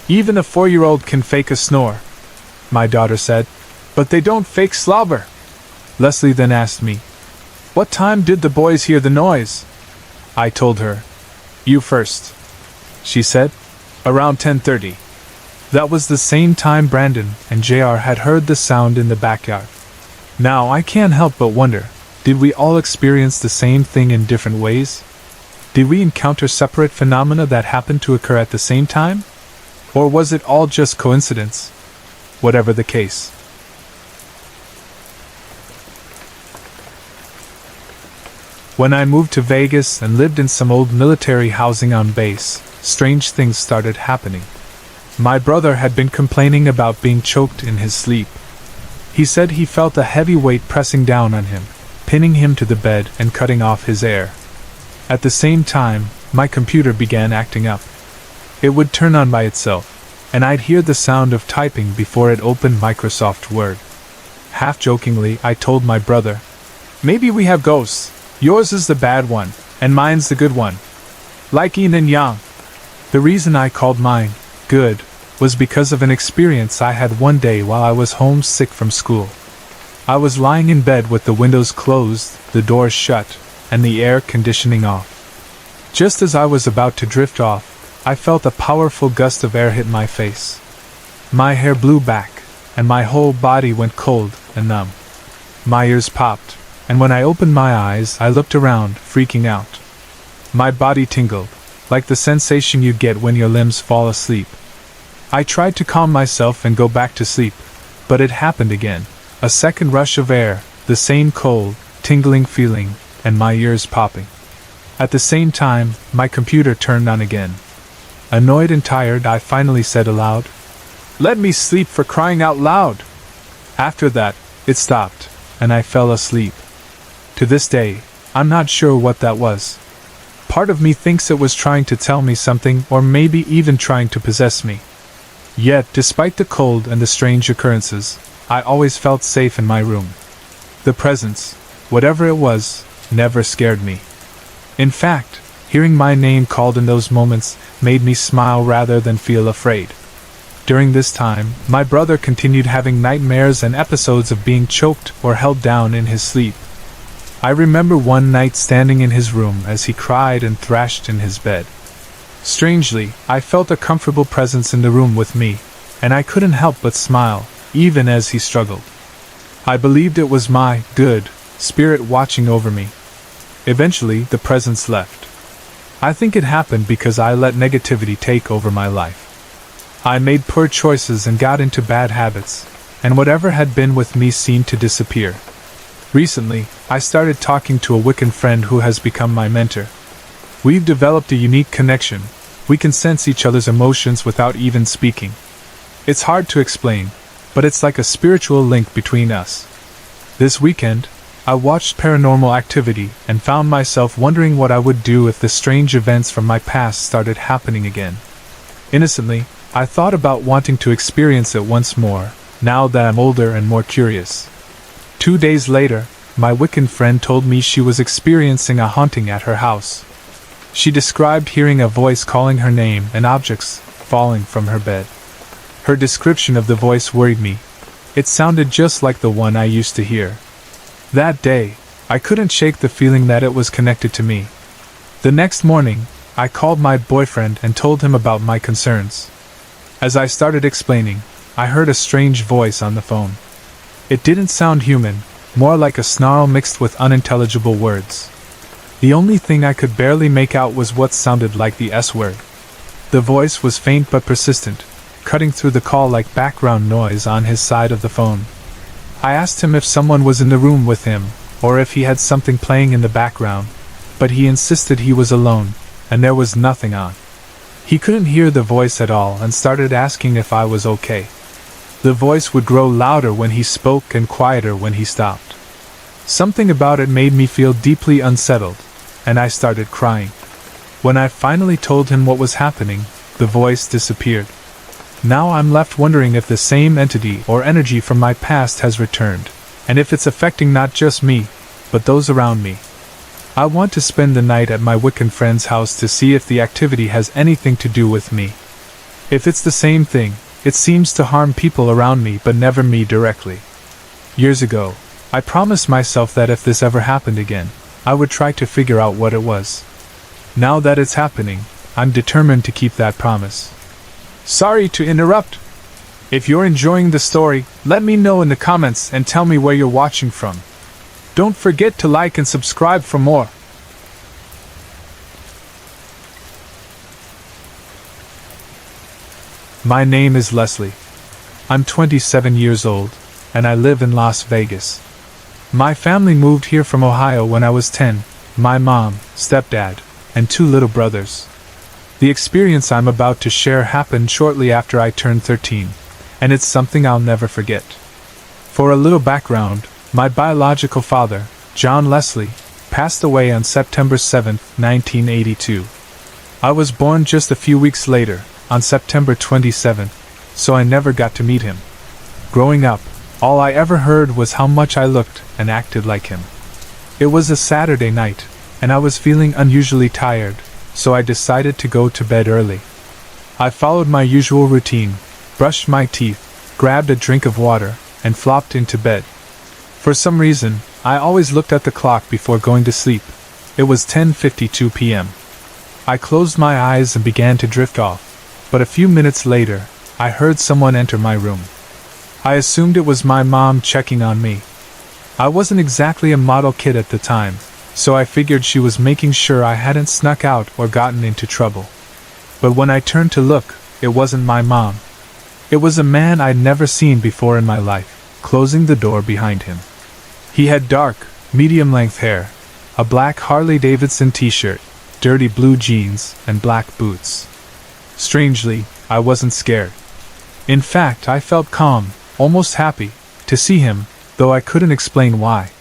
[SPEAKER 1] "Even a 4-year-old can fake a snore," my daughter said, "but they don't fake slobber." Leslie then asked me, "What time did the boys hear the noise?" I told her. "You first," she said. "Around 10:30. That was the same time Brandon and JR had heard the sound in the backyard. Now I can't help but wonder, did we all experience the same thing in different ways? Did we encounter separate phenomena that happened to occur at the same time? Or was it all just coincidence? Whatever the case. When I moved to Vegas and lived in some old military housing on base, strange things started happening. My brother had been complaining about being choked in his sleep. He said he felt a heavy weight pressing down on him, pinning him to the bed and cutting off his air. At the same time, my computer began acting up. It would turn on by itself, and I'd hear the sound of typing before it opened Microsoft Word. Half-jokingly, I told my brother, "Maybe we have ghosts. Yours is the bad one, and mine's the good one. Like yin and yang." The reason I called mine good was because of an experience I had one day while I was homesick from school. I was lying in bed with the windows closed, the doors shut, and the air conditioning off. Just as I was about to drift off, I felt a powerful gust of air hit my face. My hair blew back, and my whole body went cold and numb. My ears popped, and when I opened my eyes, I looked around, freaking out. My body tingled, like the sensation you get when your limbs fall asleep. I tried to calm myself and go back to sleep, but it happened again. A second rush of air, the same cold, tingling feeling, and my ears popping. At the same time, my computer turned on again. Annoyed and tired, I finally said aloud, "Let me sleep, for crying out loud!" After that, it stopped, and I fell asleep. To this day, I'm not sure what that was. Part of me thinks it was trying to tell me something, or maybe even trying to possess me. Yet, despite the cold and the strange occurrences, I always felt safe in my room. The presence, whatever it was, never scared me. In fact, hearing my name called in those moments made me smile rather than feel afraid. During this time, my brother continued having nightmares and episodes of being choked or held down in his sleep. I remember one night standing in his room as he cried and thrashed in his bed. Strangely, I felt a comfortable presence in the room with me, and I couldn't help but smile, even as he struggled. I believed it was my good spirit watching over me. Eventually, the presence left. I think it happened because I let negativity take over my life. I made poor choices and got into bad habits, and whatever had been with me seemed to disappear. Recently, I started talking to a Wiccan friend who has become my mentor. We've developed a unique connection. We can sense each other's emotions without even speaking. It's hard to explain, but it's like a spiritual link between us. This weekend, I watched Paranormal Activity and found myself wondering what I would do if the strange events from my past started happening again. Innocently, I thought about wanting to experience it once more, now that I'm older and more curious. 2 days later, my Wiccan friend told me she was experiencing a haunting at her house. She described hearing a voice calling her name and objects falling from her bed. Her description of the voice worried me. It sounded just like the one I used to hear. That day, I couldn't shake the feeling that it was connected to me. The next morning, I called my boyfriend and told him about my concerns. As I started explaining, I heard a strange voice on the phone. It didn't sound human, more like a snarl mixed with unintelligible words. The only thing I could barely make out was what sounded like the S word. The voice was faint but persistent, cutting through the call like background noise on his side of the phone. I asked him if someone was in the room with him, or if he had something playing in the background, but he insisted he was alone, and there was nothing on. He couldn't hear the voice at all and started asking if I was okay. The voice would grow louder when he spoke and quieter when he stopped. Something about it made me feel deeply unsettled, and I started crying. When I finally told him what was happening, the voice disappeared. Now I'm left wondering if the same entity or energy from my past has returned, and if it's affecting not just me, but those around me. I want to spend the night at my Wiccan friend's house to see if the activity has anything to do with me. If it's the same thing, it seems to harm people around me but never me directly. Years ago, I promised myself that if this ever happened again, I would try to figure out what it was. Now that it's happening, I'm determined to keep that promise. Sorry to interrupt. If you're enjoying the story, let me know in the comments and tell me where you're watching from. Don't forget to like and subscribe for more. My name is Leslie. I'm 27 years old, and I live in Las Vegas. My family moved here from Ohio when I was 10, my mom, stepdad, and 2 little brothers. The experience I'm about to share happened shortly after I turned 13, and it's something I'll never forget. For a little background, my biological father, John Leslie, passed away on September 7, 1982. I was born just a few weeks later, on September 27, so I never got to meet him. Growing up, all I ever heard was how much I looked and acted like him. It was a Saturday night, and I was feeling unusually tired, so I decided to go to bed early. I followed my usual routine, brushed my teeth, grabbed a drink of water, and flopped into bed. For some reason, I always looked at the clock before going to sleep. It was 10:52 p.m. I closed my eyes and began to drift off, but a few minutes later, I heard someone enter my room. I assumed it was my mom checking on me. I wasn't exactly a model kid at the time, so I figured she was making sure I hadn't snuck out or gotten into trouble. But when I turned to look, it wasn't my mom. It was a man I'd never seen before in my life, closing the door behind him. He had dark, medium-length hair, a black Harley-Davidson t-shirt, dirty blue jeans, and black boots. Strangely, I wasn't scared. In fact, I felt calm, almost happy, to see him, though I couldn't explain why.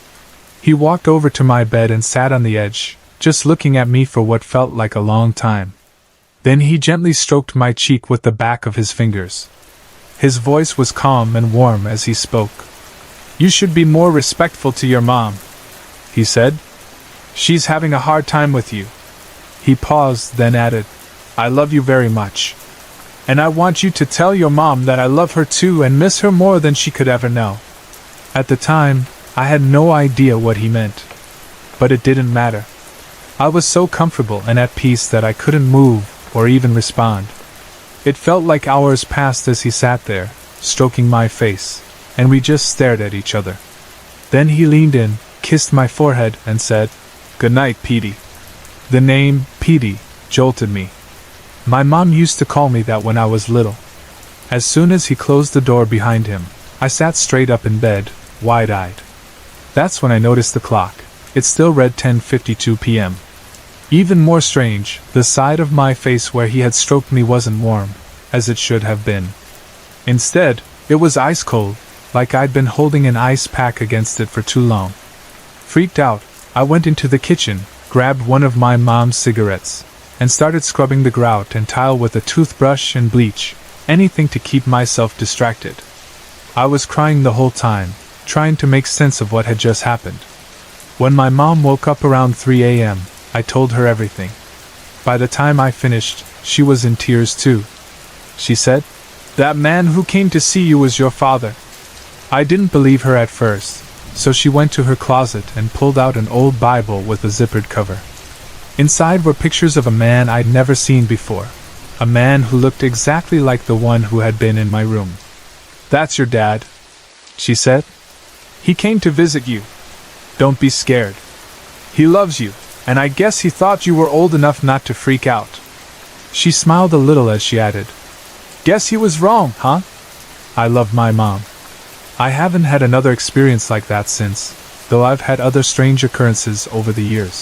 [SPEAKER 1] He walked over to my bed and sat on the edge, just looking at me for what felt like a long time. Then he gently stroked my cheek with the back of his fingers. His voice was calm and warm as he spoke. "You should be more respectful to your mom," he said. "She's having a hard time with you." He paused, then added, "I love you very much. And I want you to tell your mom that I love her too and miss her more than she could ever know." At the time, I had no idea what he meant. But it didn't matter. I was so comfortable and at peace that I couldn't move or even respond. It felt like hours passed as he sat there, stroking my face, and we just stared at each other. Then he leaned in, kissed my forehead, and said, "Good night, Petey." The name, Petey, jolted me. My mom used to call me that when I was little. As soon as he closed the door behind him, I sat straight up in bed, wide-eyed. That's when I noticed the clock. It still read 10:52 p.m. Even more strange, the side of my face where he had stroked me wasn't warm, as it should have been. Instead, it was ice cold, like I'd been holding an ice pack against it for too long. Freaked out, I went into the kitchen, grabbed one of my mom's cigarettes, and started scrubbing the grout and tile with a toothbrush and bleach, anything to keep myself distracted. I was crying the whole time, trying to make sense of what had just happened. When my mom woke up around 3 a.m., I told her everything. By the time I finished, she was in tears too. She said, "That man who came to see you was your father." I didn't believe her at first, so she went to her closet and pulled out an old Bible with a zippered cover. Inside were pictures of a man I'd never seen before, a man who looked exactly like the one who had been in my room. "That's your dad," she said. "He came to visit you. Don't be scared. He loves you, and I guess he thought you were old enough not to freak out." She smiled a little as she added, "Guess he was wrong, huh?" I love my mom. I haven't had another experience like that since, though I've had other strange occurrences over the years.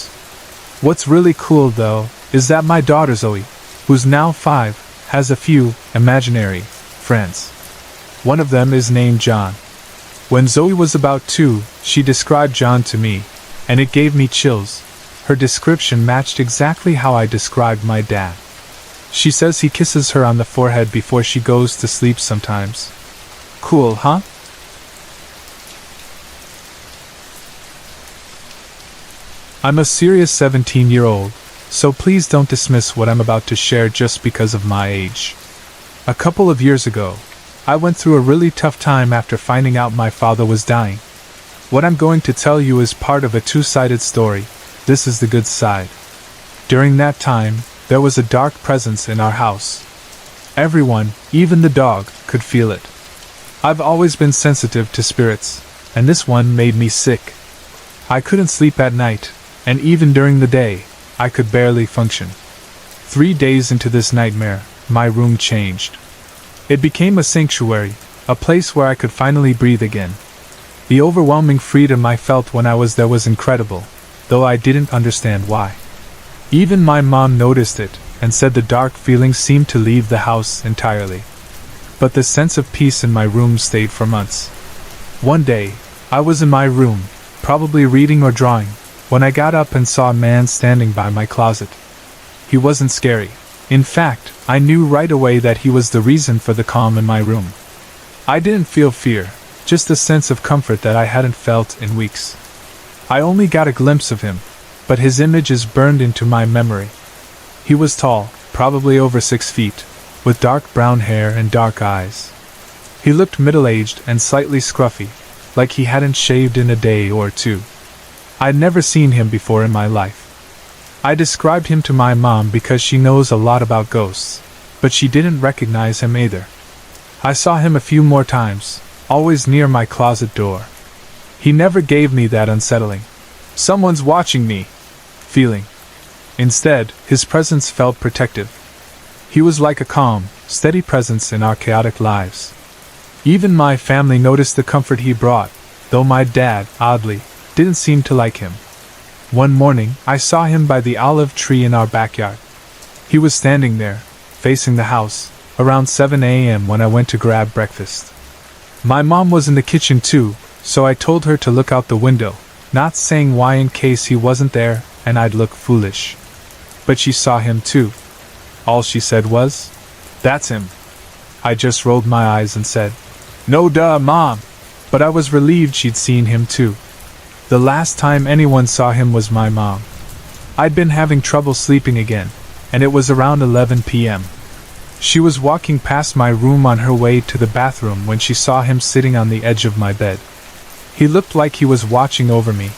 [SPEAKER 1] What's really cool, though, is that my daughter Zoe, who's now 5, has a few imaginary friends. One of them is named John. When Zoe was about 2, she described John to me, and it gave me chills. Her description matched exactly how I described my dad. She says he kisses her on the forehead before she goes to sleep sometimes. Cool, huh? I'm a serious 17-year-old, so please don't dismiss what I'm about to share just because of my age. A couple of years ago, I went through a really tough time after finding out my father was dying. What I'm going to tell you is part of a two-sided story. This is the good side. During that time, there was a dark presence in our house. Everyone, even the dog, could feel it. I've always been sensitive to spirits, and this one made me sick. I couldn't sleep at night, and even during the day, I could barely function. 3 days into this nightmare, my room changed. It became a sanctuary, a place where I could finally breathe again. The overwhelming freedom I felt when I was there was incredible, though I didn't understand why. Even my mom noticed it, and said the dark feelings seemed to leave the house entirely. But the sense of peace in my room stayed for months. One day, I was in my room, probably reading or drawing, when I got up and saw a man standing by my closet. He wasn't scary. In fact, I knew right away that he was the reason for the calm in my room. I didn't feel fear, just a sense of comfort that I hadn't felt in weeks. I only got a glimpse of him, but his image is burned into my memory. He was tall, probably over 6 feet, with dark brown hair and dark eyes. He looked middle-aged and slightly scruffy, like he hadn't shaved in a day or two. I'd never seen him before in my life. I described him to my mom because she knows a lot about ghosts, but she didn't recognize him either. I saw him a few more times, always near my closet door. He never gave me that unsettling, "someone's watching me" feeling. Instead, his presence felt protective. He was like a calm, steady presence in our chaotic lives. Even my family noticed the comfort he brought, though my dad, oddly, didn't seem to like him. One morning, I saw him by the olive tree in our backyard. He was standing there, facing the house, around 7 a.m. when I went to grab breakfast. My mom was in the kitchen too, so I told her to look out the window, not saying why in case he wasn't there and I'd look foolish. But she saw him too. All she said was, "That's him." I just rolled my eyes and said, "No duh, Mom." But I was relieved she'd seen him too. The last time anyone saw him was my mom. I'd been having trouble sleeping again, and it was around 11 p.m. She was walking past my room on her way to the bathroom when she saw him sitting on the edge of my bed. He looked like he was watching over me.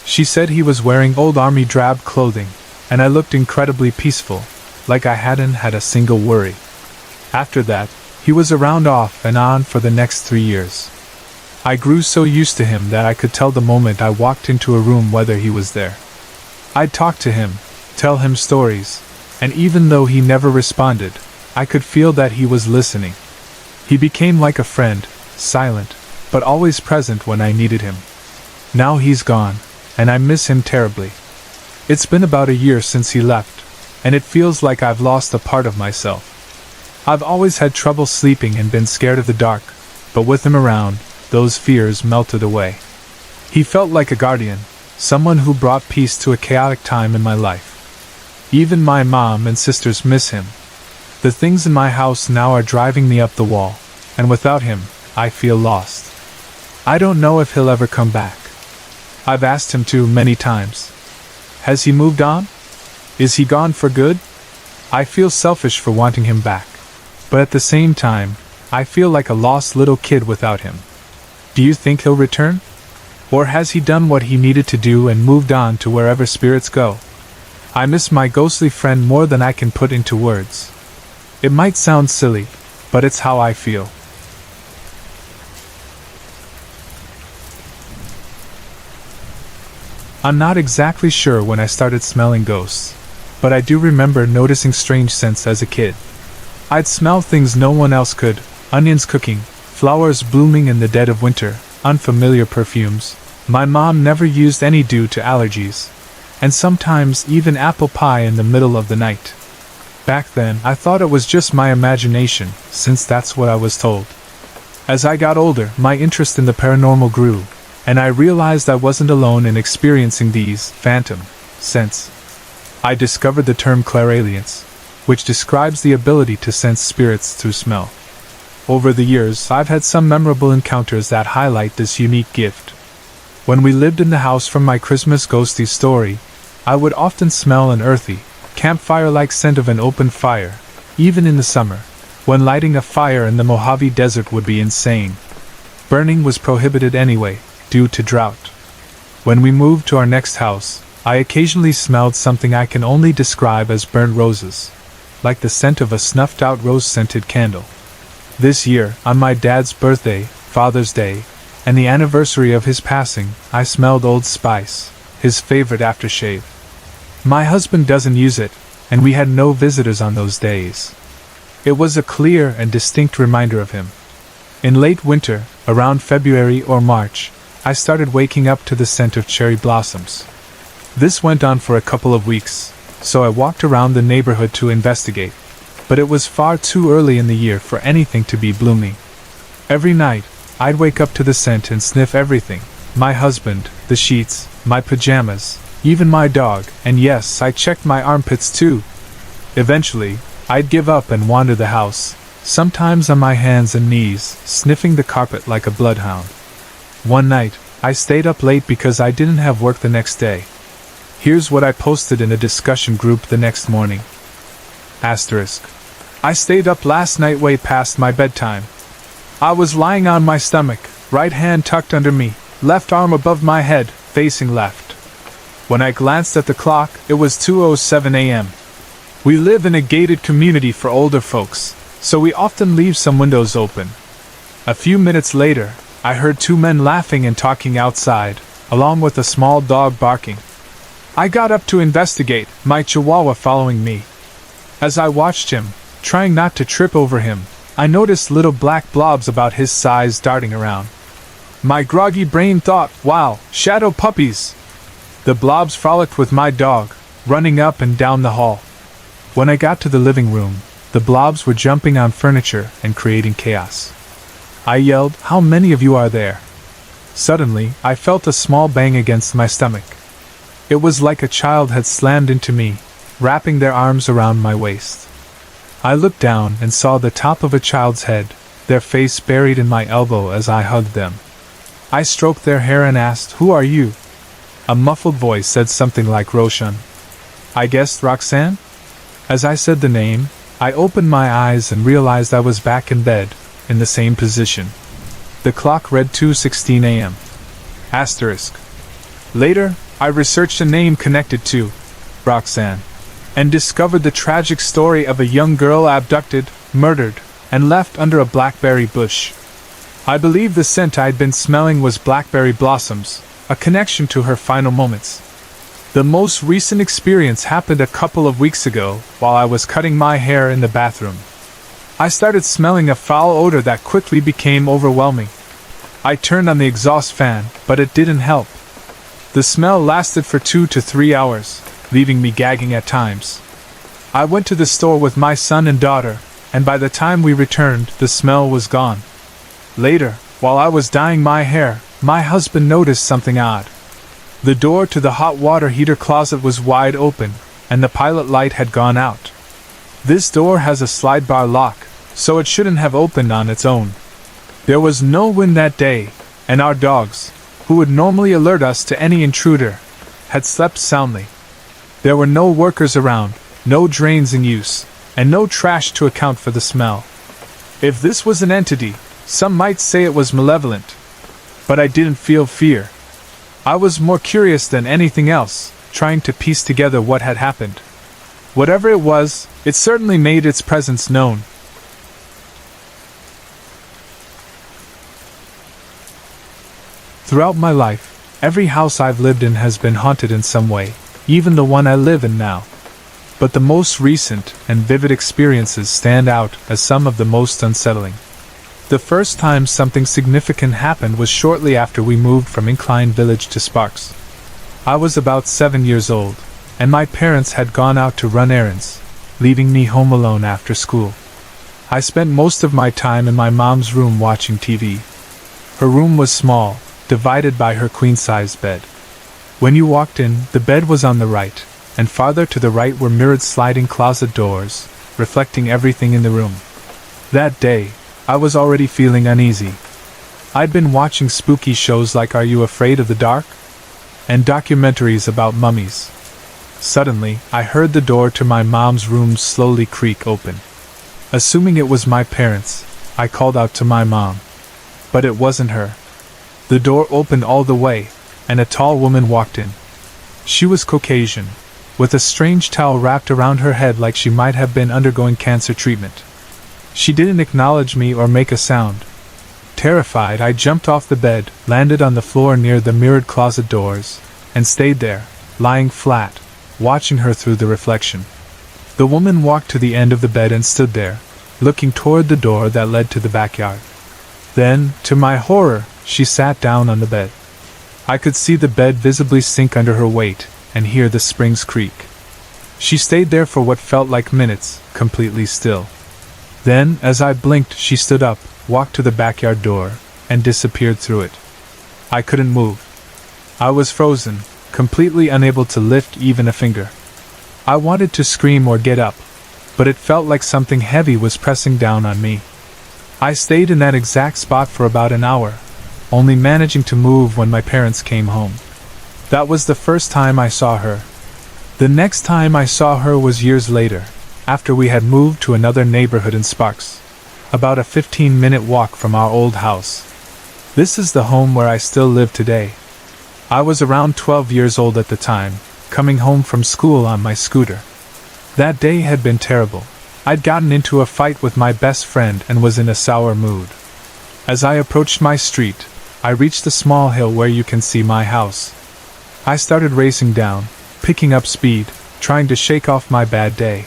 [SPEAKER 1] She said he was wearing old army drab clothing, and I looked incredibly peaceful, like I hadn't had a single worry. After that, he was around off and on for the next 3 years. I grew so used to him that I could tell the moment I walked into a room whether he was there. I'd talk to him, tell him stories, and even though he never responded, I could feel that he was listening. He became like a friend, silent, but always present when I needed him. Now he's gone, and I miss him terribly. It's been about a year since he left, and it feels like I've lost a part of myself. I've always had trouble sleeping and been scared of the dark, but with him around, those fears melted away. He felt like a guardian, someone who brought peace to a chaotic time in my life. Even my mom and sisters miss him. The things in my house now are driving me up the wall, and without him, I feel lost. I don't know if he'll ever come back. I've asked him to many times. Has he moved on? Is he gone for good? I feel selfish for wanting him back, but at the same time, I feel like a lost little kid without him. Do you think he'll return? Or has he done what he needed to do and moved on to wherever spirits go? I miss my ghostly friend more than I can put into words. It might sound silly, but it's how I feel. I'm not exactly sure when I started smelling ghosts, but I do remember noticing strange scents as a kid. I'd smell things no one else could: onions cooking, flowers blooming in the dead of winter, unfamiliar perfumes. My mom never used any due to allergies, and sometimes even apple pie in the middle of the night. Back then, I thought it was just my imagination, since that's what I was told. As I got older, my interest in the paranormal grew, and I realized I wasn't alone in experiencing these phantom scents. I discovered the term clairalience, which describes the ability to sense spirits through smell. Over the years, I've had some memorable encounters that highlight this unique gift. When we lived in the house from my Christmas ghosty story, I would often smell an earthy, campfire-like scent of an open fire, even in the summer, when lighting a fire in the Mojave Desert would be insane. Burning was prohibited anyway, due to drought. When we moved to our next house, I occasionally smelled something I can only describe as burnt roses, like the scent of a snuffed-out rose-scented candle. This year, on my dad's birthday, Father's Day, and the anniversary of his passing, I smelled Old Spice, his favorite aftershave. My husband doesn't use it, and we had no visitors on those days. It was a clear and distinct reminder of him. In late winter, around February or March, I started waking up to the scent of cherry blossoms. This went on for a couple of weeks, so I walked around the neighborhood to investigate, but it was far too early in the year for anything to be blooming. Every night, I'd wake up to the scent and sniff everything: my husband, the sheets, my pajamas, even my dog, and yes, I checked my armpits too. Eventually, I'd give up and wander the house, sometimes on my hands and knees, sniffing the carpet like a bloodhound. One night, I stayed up late because I didn't have work the next day. Here's what I posted in a discussion group the next morning. Asterisk. I stayed up last night way past my bedtime. I was lying on my stomach, right hand tucked under me, left arm above my head, facing left. When I glanced at the clock, it was 2:07 a.m. We live in a gated community for older folks, so we often leave some windows open. A few minutes later, I heard two men laughing and talking outside, along with a small dog barking. I got up to investigate, my chihuahua following me. As I watched him, trying not to trip over him, I noticed little black blobs about his size darting around. My groggy brain thought, wow, shadow puppies! The blobs frolicked with my dog, running up and down the hall. When I got to the living room, the blobs were jumping on furniture and creating chaos. I yelled, "How many of you are there?" Suddenly, I felt a small bang against my stomach. It was like a child had slammed into me, wrapping their arms around my waist. I looked down and saw the top of a child's head, their face buried in my elbow as I hugged them. I stroked their hair and asked, "Who are you?" A muffled voice said something like Roshan. I guessed Roxanne? As I said the name, I opened my eyes and realized I was back in bed, in the same position. The clock read 2:16 a.m. Asterisk. Later, I researched a name connected to Roxanne, and discovered the tragic story of a young girl abducted, murdered, and left under a blackberry bush. I believe the scent I'd been smelling was blackberry blossoms, a connection to her final moments. The most recent experience happened a couple of weeks ago while I was cutting my hair in the bathroom. I started smelling a foul odor that quickly became overwhelming. I turned on the exhaust fan, but it didn't help. The smell lasted for 2 to 3 hours, leaving me gagging at times. I went to the store with my son and daughter, and by the time we returned, the smell was gone. Later, while I was dyeing my hair, my husband noticed something odd. The door to the hot water heater closet was wide open, and the pilot light had gone out. This door has a slide bar lock, so it shouldn't have opened on its own. There was no wind that day, and our dogs, who would normally alert us to any intruder, had slept soundly. There were no workers around, no drains in use, and no trash to account for the smell. If this was an entity, some might say it was malevolent. But I didn't feel fear. I was more curious than anything else, trying to piece together what had happened. Whatever it was, it certainly made its presence known. Throughout my life, every house I've lived in has been haunted in some way, even the one I live in now. But the most recent and vivid experiences stand out as some of the most unsettling. The first time something significant happened was shortly after we moved from Incline Village to Sparks. I was about 7 years old, and my parents had gone out to run errands, leaving me home alone after school. I spent most of my time in my mom's room watching TV. Her room was small, divided by her queen-size bed. When you walked in, the bed was on the right, and farther to the right were mirrored sliding closet doors, reflecting everything in the room. That day, I was already feeling uneasy. I'd been watching spooky shows like Are You Afraid of the Dark? And documentaries about mummies. Suddenly, I heard the door to my mom's room slowly creak open. Assuming it was my parents, I called out to my mom. But it wasn't her. The door opened all the way, and a tall woman walked in. She was Caucasian, with a strange towel wrapped around her head like she might have been undergoing cancer treatment. She didn't acknowledge me or make a sound. Terrified, I jumped off the bed, landed on the floor near the mirrored closet doors, and stayed there, lying flat, watching her through the reflection. The woman walked to the end of the bed and stood there, looking toward the door that led to the backyard. Then, to my horror, she sat down on the bed. I could see the bed visibly sink under her weight, and hear the springs creak. She stayed there for what felt like minutes, completely still. Then, as I blinked, she stood up, walked to the backyard door, and disappeared through it. I couldn't move. I was frozen, completely unable to lift even a finger. I wanted to scream or get up, but it felt like something heavy was pressing down on me. I stayed in that exact spot for about an hour, only managing to move when my parents came home. That was the first time I saw her. The next time I saw her was years later, after we had moved to another neighborhood in Sparks, about a 15-minute walk from our old house. This is the home where I still live today. I was around 12 years old at the time, coming home from school on my scooter. That day had been terrible. I'd gotten into a fight with my best friend and was in a sour mood. As I approached my street, I reached the small hill where you can see my house. I started racing down, picking up speed, trying to shake off my bad day.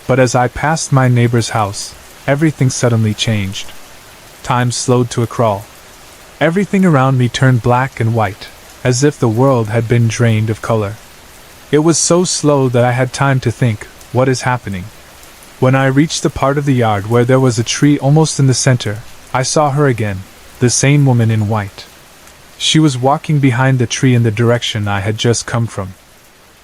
[SPEAKER 1] But as I passed my neighbor's house, everything suddenly changed. Time slowed to a crawl. Everything around me turned black and white, as if the world had been drained of color. It was so slow that I had time to think, what is happening? When I reached the part of the yard where there was a tree almost in the center, I saw her again, the same woman in white. She was walking behind the tree in the direction I had just come from.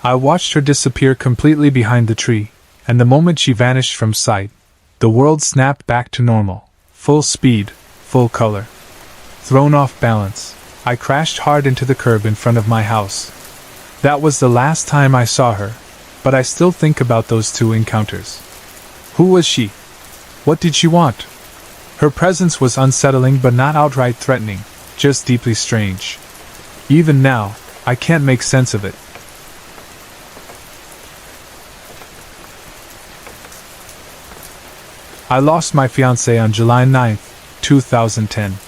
[SPEAKER 1] I watched her disappear completely behind the tree, and the moment she vanished from sight, the world snapped back to normal, full speed, full color. Thrown off balance, I crashed hard into the curb in front of my house. That was the last time I saw her, but I still think about those two encounters. Who was she? What did she want? Her presence was unsettling but not outright threatening, just deeply strange. Even now, I can't make sense of it. I lost my fiancé on July 9, 2010.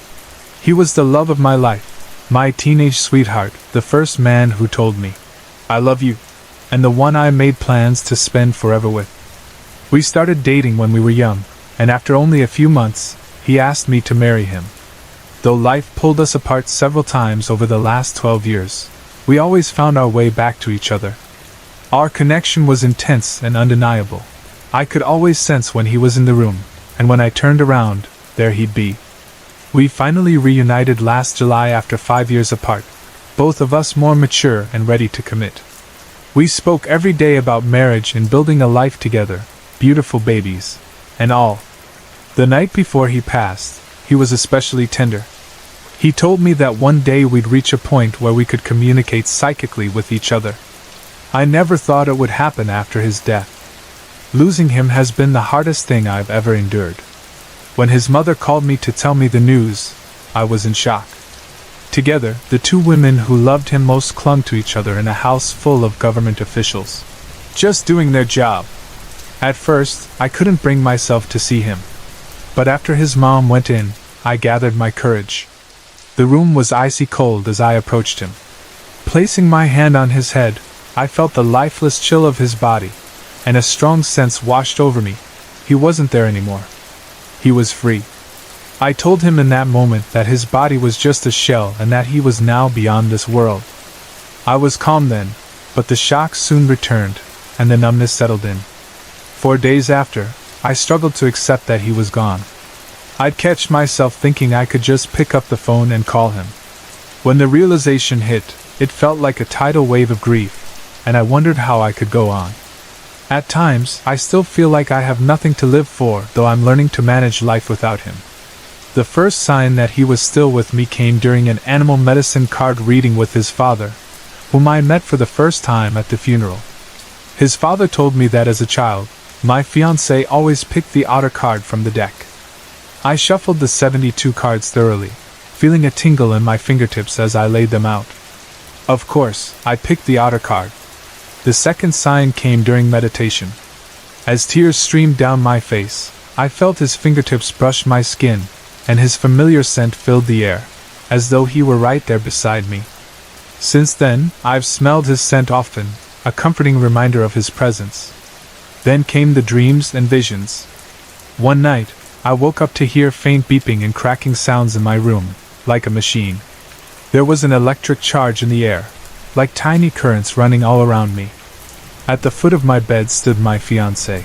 [SPEAKER 1] He was the love of my life, my teenage sweetheart, the first man who told me, "I love you," and the one I made plans to spend forever with. We started dating when we were young, and after only a few months, he asked me to marry him. Though life pulled us apart several times over the last 12 years, we always found our way back to each other. Our connection was intense and undeniable. I could always sense when he was in the room, and when I turned around, there he'd be. We finally reunited last July after 5 years apart, both of us more mature and ready to commit. We spoke every day about marriage and building a life together, beautiful babies, and all. The night before he passed, he was especially tender. He told me that one day we'd reach a point where we could communicate psychically with each other. I never thought it would happen after his death. Losing him has been the hardest thing I've ever endured. When his mother called me to tell me the news, I was in shock. Together, the two women who loved him most clung to each other in a house full of government officials, just doing their job. At first, I couldn't bring myself to see him. But after his mom went in, I gathered my courage. The room was icy cold as I approached him. Placing my hand on his head, I felt the lifeless chill of his body, and a strong sense washed over me. He wasn't there anymore. He was free. I told him in that moment that his body was just a shell and that he was now beyond this world. I was calm then, but the shock soon returned, and the numbness settled in. 4 days after, I struggled to accept that he was gone. I'd catch myself thinking I could just pick up the phone and call him. When the realization hit, it felt like a tidal wave of grief, and I wondered how I could go on. At times, I still feel like I have nothing to live for, though I'm learning to manage life without him. The first sign that he was still with me came during an animal medicine card reading with his father, whom I met for the first time at the funeral. His father told me that as a child, my fiancé always picked the otter card from the deck. I shuffled the 72 cards thoroughly, feeling a tingle in my fingertips as I laid them out. Of course, I picked the otter card. The second sign came during meditation. As tears streamed down my face, I felt his fingertips brush my skin, and his familiar scent filled the air, as though he were right there beside me. Since then, I've smelled his scent often, a comforting reminder of his presence. Then came the dreams and visions. One night, I woke up to hear faint beeping and cracking sounds in my room, like a machine. There was an electric charge in the air, like tiny currents running all around me. At the foot of my bed stood my fiancé.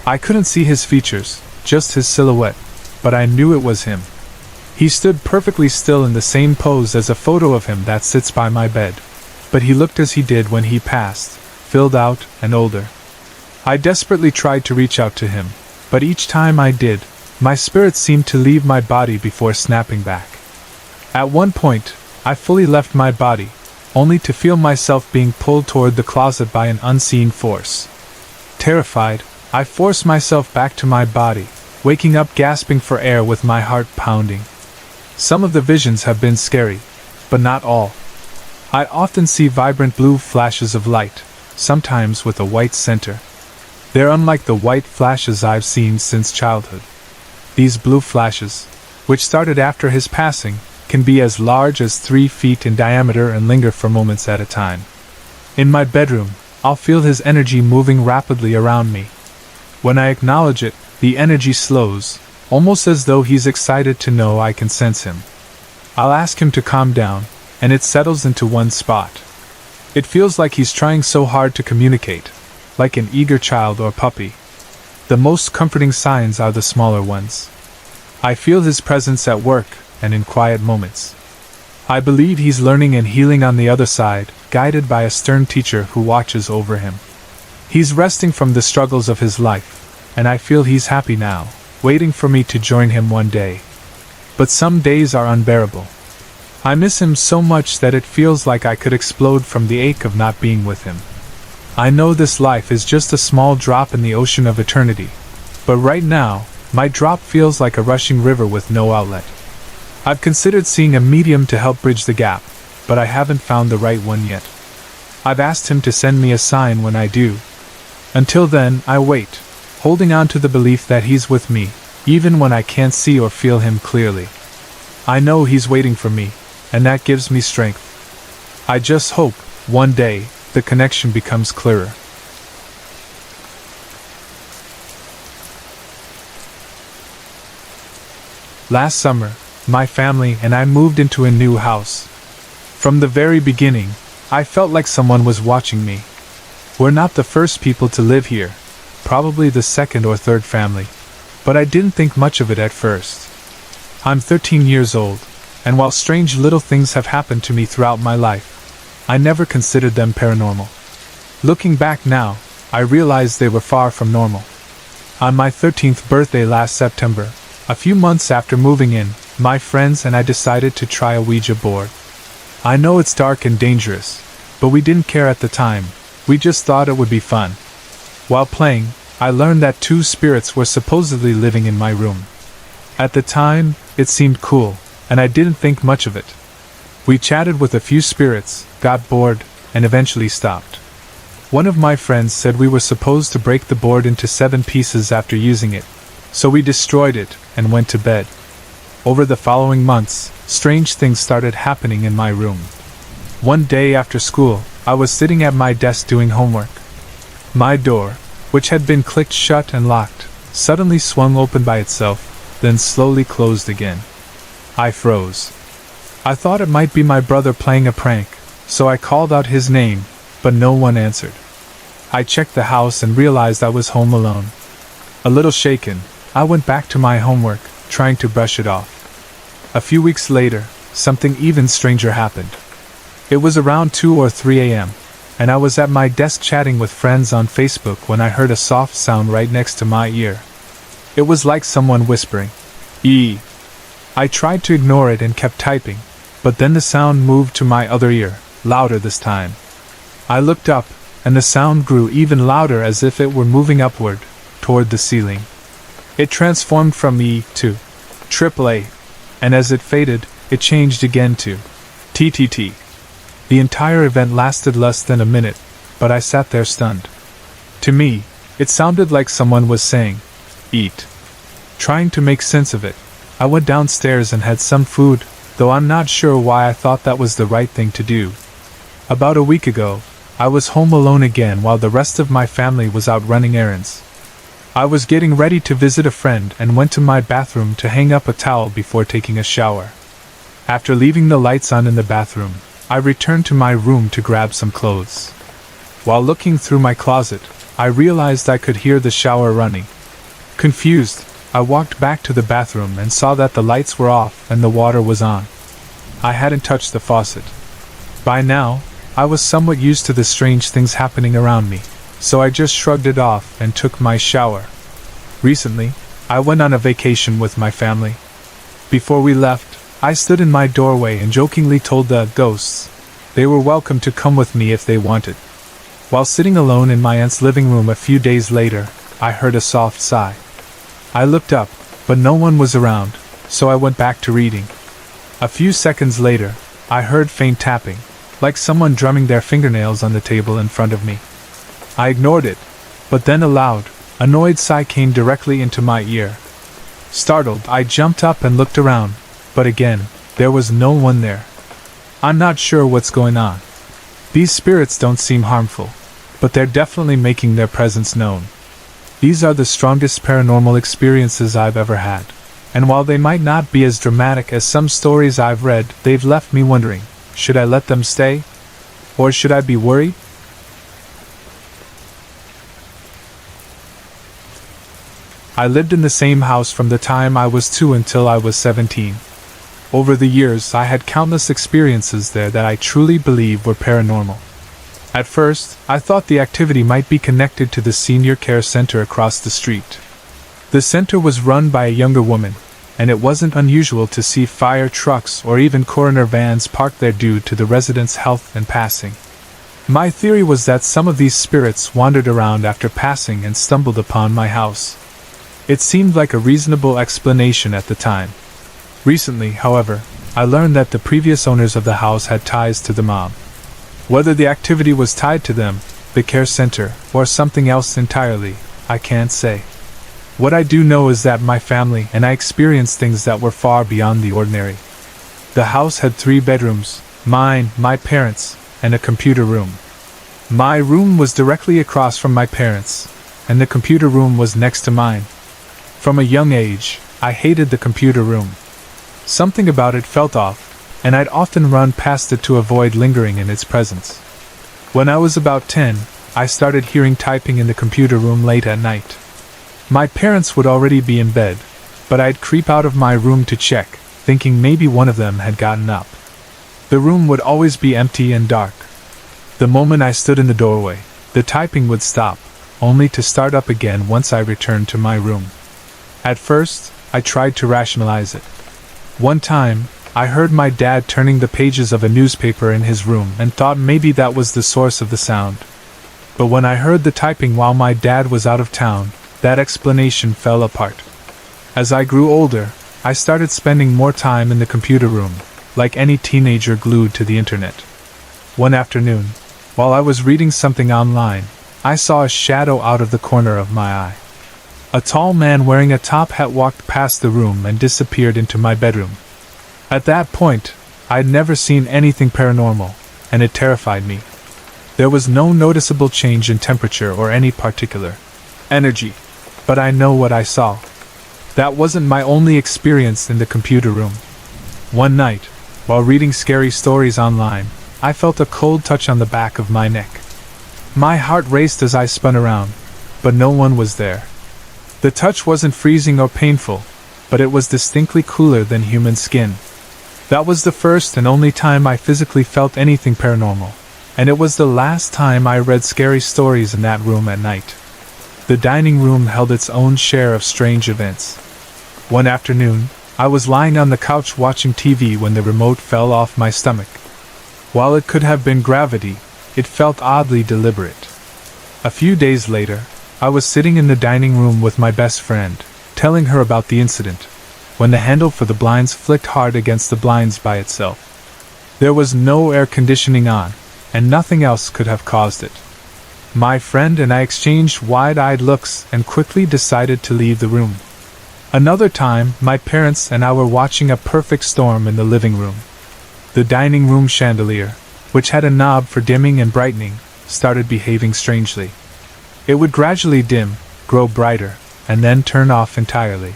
[SPEAKER 1] I couldn't see his features, just his silhouette, but I knew it was him. He stood perfectly still in the same pose as a photo of him that sits by my bed, but he looked as he did when he passed, filled out and older. I desperately tried to reach out to him, but each time I did, my spirit seemed to leave my body before snapping back. At one point, I fully left my body, only to feel myself being pulled toward the closet by an unseen force. Terrified, I forced myself back to my body, waking up gasping for air with my heart pounding. Some of the visions have been scary, but not all. I often see vibrant blue flashes of light, sometimes with a white center. They're unlike the white flashes I've seen since childhood. These blue flashes, which started after his passing, can be as large as 3 feet in diameter and linger for moments at a time. In my bedroom, I'll feel his energy moving rapidly around me. When I acknowledge it, the energy slows, almost as though he's excited to know I can sense him. I'll ask him to calm down, and it settles into one spot. It feels like he's trying so hard to communicate, like an eager child or puppy. The most comforting signs are the smaller ones. I feel his presence at work and in quiet moments. I believe he's learning and healing on the other side, guided by a stern teacher who watches over him. He's resting from the struggles of his life, and I feel he's happy now, waiting for me to join him one day. But some days are unbearable. I miss him so much that it feels like I could explode from the ache of not being with him. I know this life is just a small drop in the ocean of eternity, but right now, my drop feels like a rushing river with no outlet. I've considered seeing a medium to help bridge the gap, but I haven't found the right one yet. I've asked him to send me a sign when I do. Until then, I wait, holding on to the belief that he's with me, even when I can't see or feel him clearly. I know he's waiting for me, and that gives me strength. I just hope, one day, the connection becomes clearer. Last summer, my family and I moved into a new house. From the very beginning, I felt like someone was watching me. We're not the first people to live here, probably the second or third family, but I didn't think much of it at first. I'm 13 years old, and while strange little things have happened to me throughout my life, I never considered them paranormal. Looking back now, I realize they were far from normal. On my 13th birthday last September, a few months after moving in, my friends and I decided to try a Ouija board. I know it's dark and dangerous, but we didn't care at the time. We just thought it would be fun. While playing, I learned that 2 spirits were supposedly living in my room. At the time, it seemed cool, and I didn't think much of it. We chatted with a few spirits, got bored, and eventually stopped. One of my friends said we were supposed to break the board into 7 pieces after using it, so we destroyed it and went to bed. Over the following months, strange things started happening in my room. One day after school, I was sitting at my desk doing homework. My door, which had been clicked shut and locked, suddenly swung open by itself, then slowly closed again. I froze. I thought it might be my brother playing a prank, so I called out his name, but no one answered. I checked the house and realized I was home alone. A little shaken, I went back to my homework, trying to brush it off. A few weeks later, something even stranger happened. It was around 2 or 3 a.m., and I was at my desk chatting with friends on Facebook when I heard a soft sound right next to my ear. It was like someone whispering, "E." I tried to ignore it and kept typing, but then the sound moved to my other ear, louder this time. I looked up, and the sound grew even louder as if it were moving upward, toward the ceiling. It transformed from E to AAA, and as it faded, it changed again to TTT. The entire event lasted less than a minute, but I sat there stunned. To me, it sounded like someone was saying, "Eat." Trying to make sense of it, I went downstairs and had some food, though I'm not sure why I thought that was the right thing to do. About a week ago, I was home alone again while the rest of my family was out running errands. I was getting ready to visit a friend and went to my bathroom to hang up a towel before taking a shower. After leaving the lights on in the bathroom, I returned to my room to grab some clothes. While looking through my closet, I realized I could hear the shower running. Confused, I walked back to the bathroom and saw that the lights were off and the water was on. I hadn't touched the faucet. By now, I was somewhat used to the strange things happening around me, so I just shrugged it off and took my shower. Recently, I went on a vacation with my family. Before we left, I stood in my doorway and jokingly told the ghosts they were welcome to come with me if they wanted. While sitting alone in my aunt's living room a few days later, I heard a soft sigh. I looked up, but no one was around, so I went back to reading. A few seconds later, I heard faint tapping, like someone drumming their fingernails on the table in front of me. I ignored it, but then a loud, annoyed sigh came directly into my ear. Startled, I jumped up and looked around, but again, there was no one there. I'm not sure what's going on. These spirits don't seem harmful, but they're definitely making their presence known. These are the strongest paranormal experiences I've ever had, and while they might not be as dramatic as some stories I've read, they've left me wondering, should I let them stay? Or should I be worried? I lived in the same house from the time I was 2 until I was 17. Over the years, I had countless experiences there that I truly believe were paranormal. At first, I thought the activity might be connected to the senior care center across the street. The center was run by a younger woman, and it wasn't unusual to see fire trucks or even coroner vans parked there due to the residents' health and passing. My theory was that some of these spirits wandered around after passing and stumbled upon my house. It seemed like a reasonable explanation at the time. Recently, however, I learned that the previous owners of the house had ties to the mob. Whether the activity was tied to them, the care center, or something else entirely, I can't say. What I do know is that my family and I experienced things that were far beyond the ordinary. The house had 3 bedrooms, mine, my parents', and a computer room. My room was directly across from my parents', and the computer room was next to mine. From a young age, I hated the computer room. Something about it felt off, and I'd often run past it to avoid lingering in its presence. When I was about 10, I started hearing typing in the computer room late at night. My parents would already be in bed, but I'd creep out of my room to check, thinking maybe one of them had gotten up. The room would always be empty and dark. The moment I stood in the doorway, the typing would stop, only to start up again once I returned to my room. At first, I tried to rationalize it. One time, I heard my dad turning the pages of a newspaper in his room and thought maybe that was the source of the sound. But when I heard the typing while my dad was out of town, that explanation fell apart. As I grew older, I started spending more time in the computer room, like any teenager glued to the internet. One afternoon, while I was reading something online, I saw a shadow out of the corner of my eye. A tall man wearing a top hat walked past the room and disappeared into my bedroom. At that point, I'd never seen anything paranormal, and it terrified me. There was no noticeable change in temperature or any particular energy, but I know what I saw. That wasn't my only experience in the computer room. One night, while reading scary stories online, I felt a cold touch on the back of my neck. My heart raced as I spun around, but no one was there. The touch wasn't freezing or painful, but it was distinctly cooler than human skin. That was the first and only time I physically felt anything paranormal, and it was the last time I read scary stories in that room at night. The dining room held its own share of strange events. One afternoon, I was lying on the couch watching TV when the remote fell off my stomach. While it could have been gravity, it felt oddly deliberate. A few days later, I was sitting in the dining room with my best friend, telling her about the incident, when the handle for the blinds flicked hard against the blinds by itself. There was no air conditioning on, and nothing else could have caused it. My friend and I exchanged wide-eyed looks and quickly decided to leave the room. Another time, my parents and I were watching a perfect storm in the living room. The dining room chandelier, which had a knob for dimming and brightening, started behaving strangely. It would gradually dim, grow brighter, and then turn off entirely.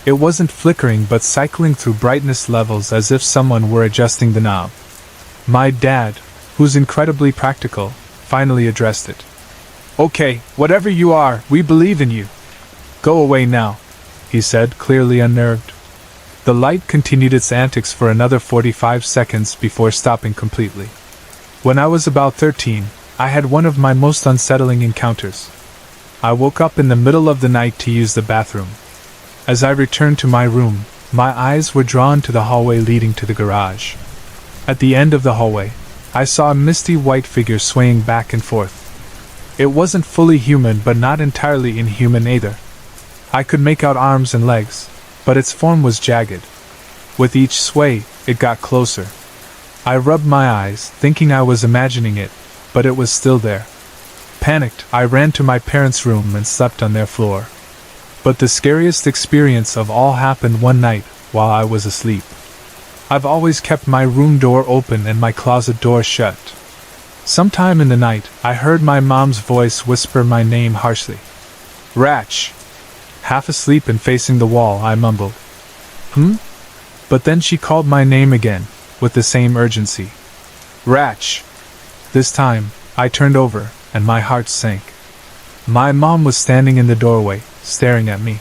[SPEAKER 1] It wasn't flickering but cycling through brightness levels as if someone were adjusting the knob. My dad, who's incredibly practical, finally addressed it. "Okay, whatever you are, we believe in you. Go away now," he said, clearly unnerved. The light continued its antics for another 45 seconds before stopping completely. When I was about 13, I had one of my most unsettling encounters. I woke up in the middle of the night to use the bathroom. As I returned to my room, my eyes were drawn to the hallway leading to the garage. At the end of the hallway, I saw a misty white figure swaying back and forth. It wasn't fully human but not entirely inhuman either. I could make out arms and legs, but its form was jagged. With each sway, it got closer. I rubbed my eyes, thinking I was imagining it, but it was still there. Panicked, I ran to my parents' room and slept on their floor. But the scariest experience of all happened one night while I was asleep. I've always kept my room door open and my closet door shut. Sometime in the night, I heard my mom's voice whisper my name harshly. "Ratch!" Half asleep and facing the wall, I mumbled, "Hmm?" But then she called my name again, with the same urgency. "Ratch!" This time, I turned over, and my heart sank. My mom was standing in the doorway, staring at me.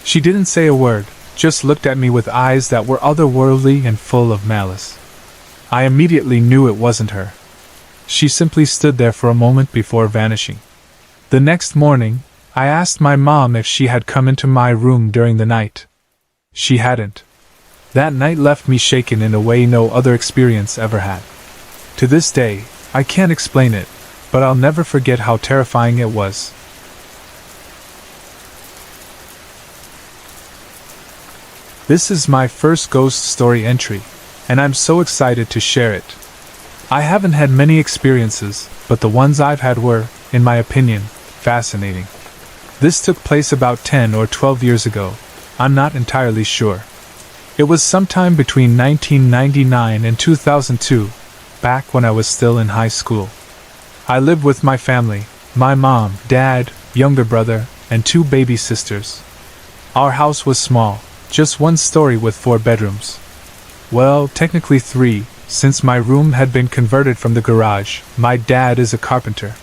[SPEAKER 1] She didn't say a word, just looked at me with eyes that were otherworldly and full of malice. I immediately knew it wasn't her. She simply stood there for a moment before vanishing. The next morning, I asked my mom if she had come into my room during the night. She hadn't. That night left me shaken in a way no other experience ever had. To this day, I can't explain it, but I'll never forget how terrifying it was. This is my first ghost story entry, and I'm so excited to share it. I haven't had many experiences, but the ones I've had were, in my opinion, fascinating. This took place about 10 or 12 years ago. I'm not entirely sure. It was sometime between 1999 and 2002, back when I was still in high school. I lived with my family, my mom, dad, younger brother, and 2 baby sisters. Our house was small, just 1 story with 4 bedrooms. Well, technically 3, since my room had been converted from the garage. My dad is a carpenter.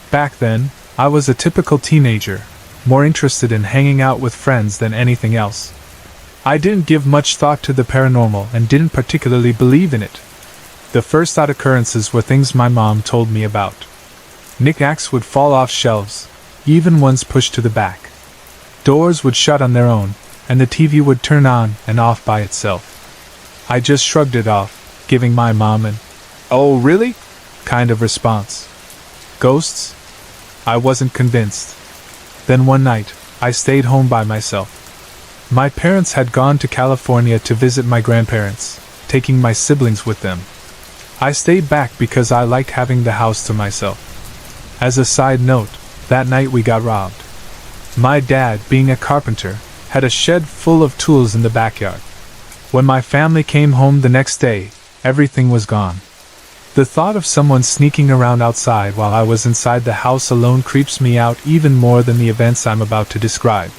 [SPEAKER 1] Back then, I was a typical teenager, more interested in hanging out with friends than anything else. I didn't give much thought to the paranormal and didn't particularly believe in it. The first odd occurrences were things my mom told me about. Knickknacks would fall off shelves, even ones pushed to the back. Doors would shut on their own, and the TV would turn on and off by itself. I just shrugged it off, giving my mom an "Oh, really?" kind of response. Ghosts? I wasn't convinced. Then one night, I stayed home by myself. My parents had gone to California to visit my grandparents, taking my siblings with them. I stayed back because I liked having the house to myself. As a side note, that night we got robbed. My dad, being a carpenter, had a shed full of tools in the backyard. When my family came home the next day, everything was gone. The thought of someone sneaking around outside while I was inside the house alone creeps me out even more than the events I'm about to describe.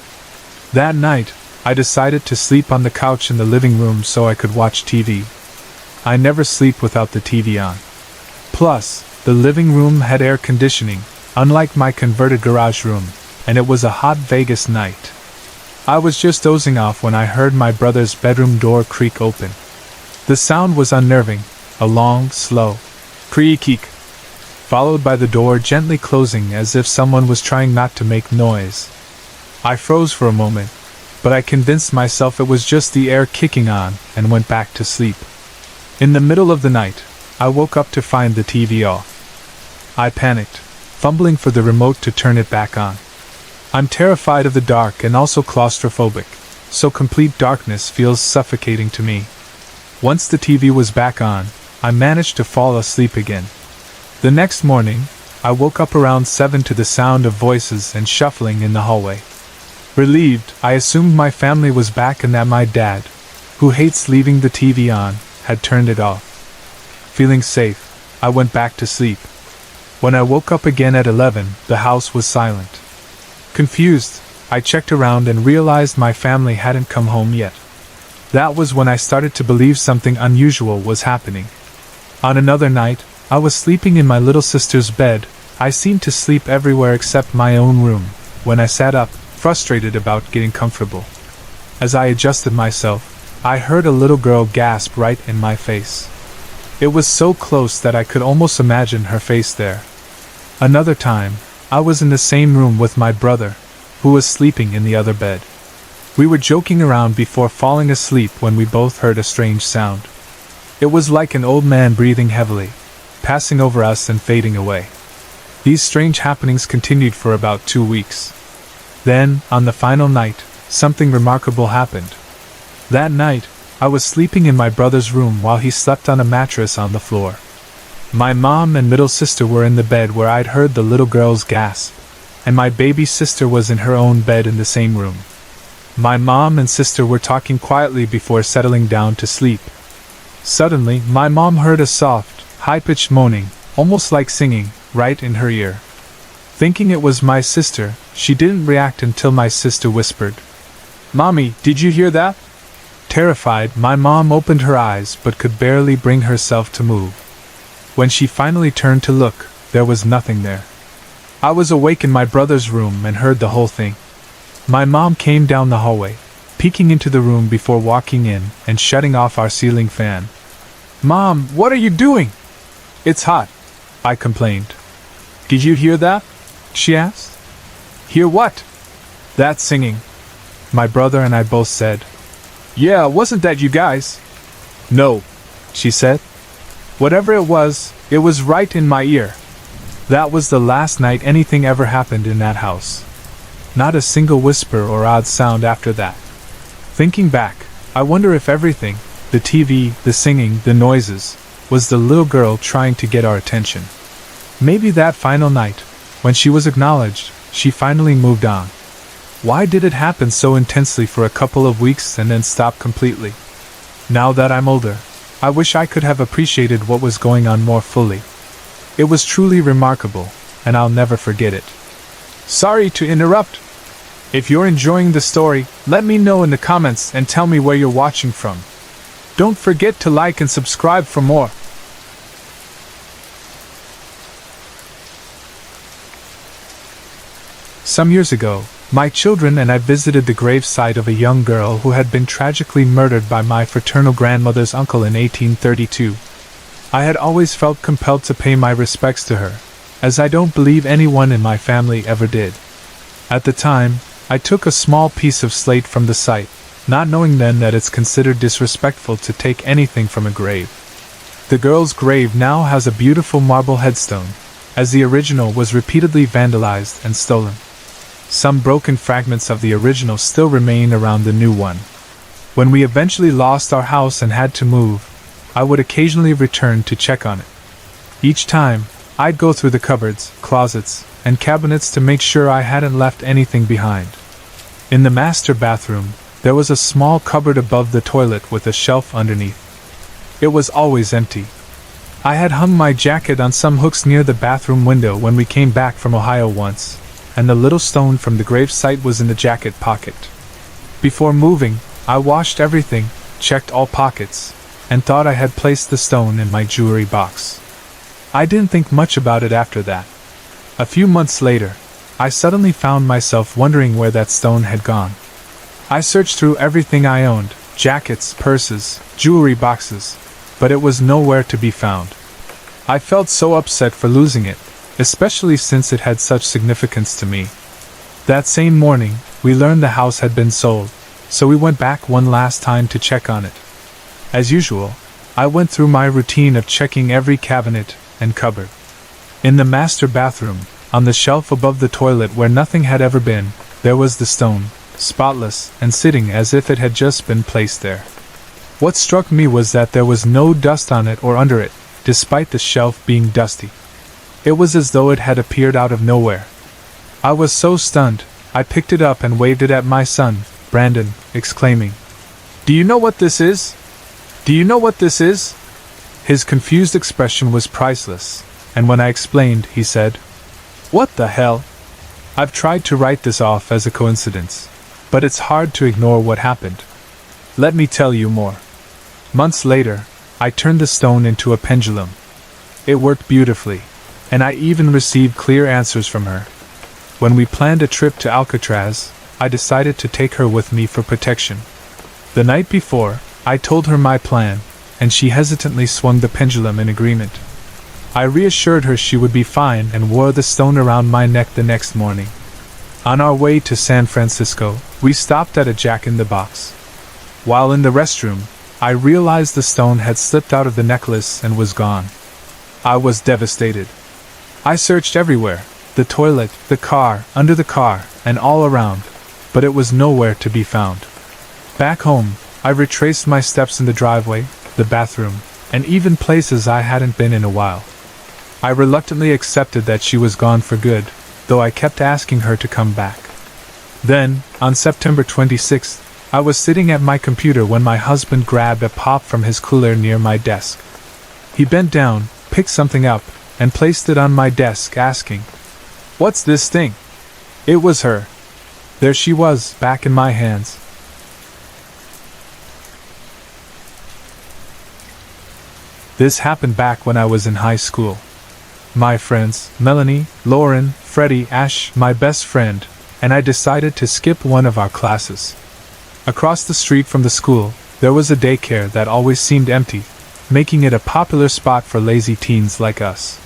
[SPEAKER 1] That night, I decided to sleep on the couch in the living room so I could watch TV. I never sleep without the TV on. Plus, the living room had air conditioning, unlike my converted garage room, and it was a hot Vegas night. I was just dozing off when I heard my brother's bedroom door creak open. The sound was unnerving, a long, slow creak, followed by the door gently closing as if someone was trying not to make noise. I froze for a moment, but I convinced myself it was just the air kicking on and went back to sleep. In the middle of the night, I woke up to find the TV off. I panicked, fumbling for the remote to turn it back on. I'm terrified of the dark and also claustrophobic, so complete darkness feels suffocating to me. Once the TV was back on, I managed to fall asleep again. The next morning, I woke up around 7 to the sound of voices and shuffling in the hallway. Relieved, I assumed my family was back and that my dad, who hates leaving the TV on, had turned it off. Feeling safe, I went back to sleep. When I woke up again at 11, the house was silent. Confused, I checked around and realized my family hadn't come home yet. That was when I started to believe something unusual was happening. On another night, I was sleeping in my little sister's bed. I seemed to sleep everywhere except my own room. When I sat up, frustrated about getting comfortable. As I adjusted myself, I heard a little girl gasp right in my face. It was so close that I could almost imagine her face there. Another time, I was in the same room with my brother, who was sleeping in the other bed. We were joking around before falling asleep when we both heard a strange sound. It was like an old man breathing heavily, passing over us and fading away. These strange happenings continued for about 2 weeks. Then, on the final night, something remarkable happened. That night, I was sleeping in my brother's room while he slept on a mattress on the floor. My mom and middle sister were in the bed where I'd heard the little girl's gasp, and my baby sister was in her own bed in the same room. My mom and sister were talking quietly before settling down to sleep. Suddenly, my mom heard a soft, high-pitched moaning, almost like singing, right in her ear. Thinking it was my sister, she didn't react until my sister whispered, "Mommy, did you hear that?" Terrified, my mom opened her eyes but could barely bring herself to move. When she finally turned to look, there was nothing there. I was awake in my brother's room and heard the whole thing. My mom came down the hallway, peeking into the room before walking in and shutting off our ceiling fan. "Mom, what are you doing?" "It's hot," I complained. "Did you hear that?" she asked. "Hear what?" "That singing," my brother and I both said. "Yeah, wasn't that you guys?" "No," she said. "Whatever it was right in my ear." That was the last night anything ever happened in that house. Not a single whisper or odd sound after that. Thinking back, I wonder if everything, the TV, the singing, the noises, was the little girl trying to get our attention. Maybe that final night, when she was acknowledged, she finally moved on. Why did it happen so intensely for a couple of weeks and then stop completely? Now that I'm older, I wish I could have appreciated what was going on more fully. It was truly remarkable, and I'll never forget it. Sorry to interrupt. If you're enjoying the story, let me know in the comments and tell me where you're watching from. Don't forget to like and subscribe for more. Some years ago, my children and I visited the gravesite of a young girl who had been tragically murdered by my fraternal grandmother's uncle in 1832. I had always felt compelled to pay my respects to her, as I don't believe anyone in my family ever did. At the time, I took a small piece of slate from the site, not knowing then that it's considered disrespectful to take anything from a grave. The girl's grave now has a beautiful marble headstone, as the original was repeatedly vandalized and stolen. Some broken fragments of the original still remain around the new one. When we eventually lost our house and had to move, I would occasionally return to check on it. Each time, I'd go through the cupboards, closets, and cabinets to make sure I hadn't left anything behind. In the master bathroom, there was a small cupboard above the toilet with a shelf underneath. It was always empty. I had hung my jacket on some hooks near the bathroom window when we came back from Ohio once, and the little stone from the gravesite was in the jacket pocket. Before moving, I washed everything, checked all pockets, and thought I had placed the stone in my jewelry box. I didn't think much about it after that. A few months later, I suddenly found myself wondering where that stone had gone. I searched through everything I owned, jackets, purses, jewelry boxes, but it was nowhere to be found. I felt so upset for losing it, especially since it had such significance to me. That same morning, we learned the house had been sold, so we went back one last time to check on it. As usual, I went through my routine of checking every cabinet and cupboard. In the master bathroom, on the shelf above the toilet where nothing had ever been, there was the stone, spotless and sitting as if it had just been placed there. What struck me was that there was no dust on it or under it, despite the shelf being dusty. It was as though it had appeared out of nowhere. I was so stunned, I picked it up and waved it at my son, Brandon, exclaiming, "Do you know what this is? Do you know what this is?" His confused expression was priceless, and when I explained, he said, "What the hell?" I've tried to write this off as a coincidence, but it's hard to ignore what happened. Let me tell you more. Months later, I turned the stone into a pendulum. It worked beautifully, and I even received clear answers from her. When we planned a trip to Alcatraz, I decided to take her with me for protection. The night before, I told her my plan, and she hesitantly swung the pendulum in agreement. I reassured her she would be fine and wore the stone around my neck the next morning. On our way to San Francisco, we stopped at a Jack-in-the-Box. While in the restroom, I realized the stone had slipped out of the necklace and was gone. I was devastated. I searched everywhere, the toilet, the car, under the car, and all around, but it was nowhere to be found. Back home, I retraced my steps in the driveway, the bathroom, and even places I hadn't been in a while. I reluctantly accepted that she was gone for good, though I kept asking her to come back. Then, on September 26th, I was sitting at my computer when my husband grabbed a pop from his cooler near my desk. He bent down, picked something up, and placed it on my desk, asking, "What's this thing?" It was her. There she was, back in my hands. This happened back when I was in high school. My friends, Melanie, Lauren, Freddie, Ash, my best friend, and I decided to skip one of our classes. Across the street from the school, there was a daycare that always seemed empty, making it a popular spot for lazy teens like us.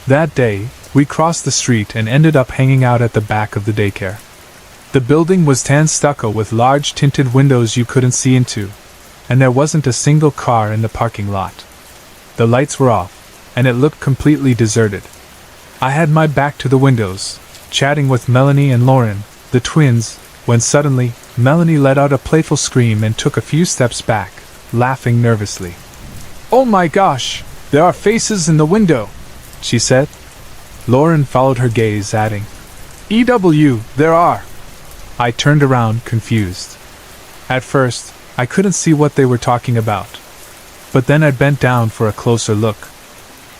[SPEAKER 1] That day, we crossed the street and ended up hanging out at the back of the daycare. The building was tan stucco with large tinted windows you couldn't see into, and there wasn't a single car in the parking lot. The lights were off, and it looked completely deserted. I had my back to the windows, chatting with Melanie and Lauren, the twins, when suddenly, Melanie let out a playful scream and took a few steps back, laughing nervously. "Oh my gosh, there are faces in the window," she said. Lauren followed her gaze, adding, "EW, there are." I turned around, confused. At first, I couldn't see what they were talking about. But then I bent down for a closer look.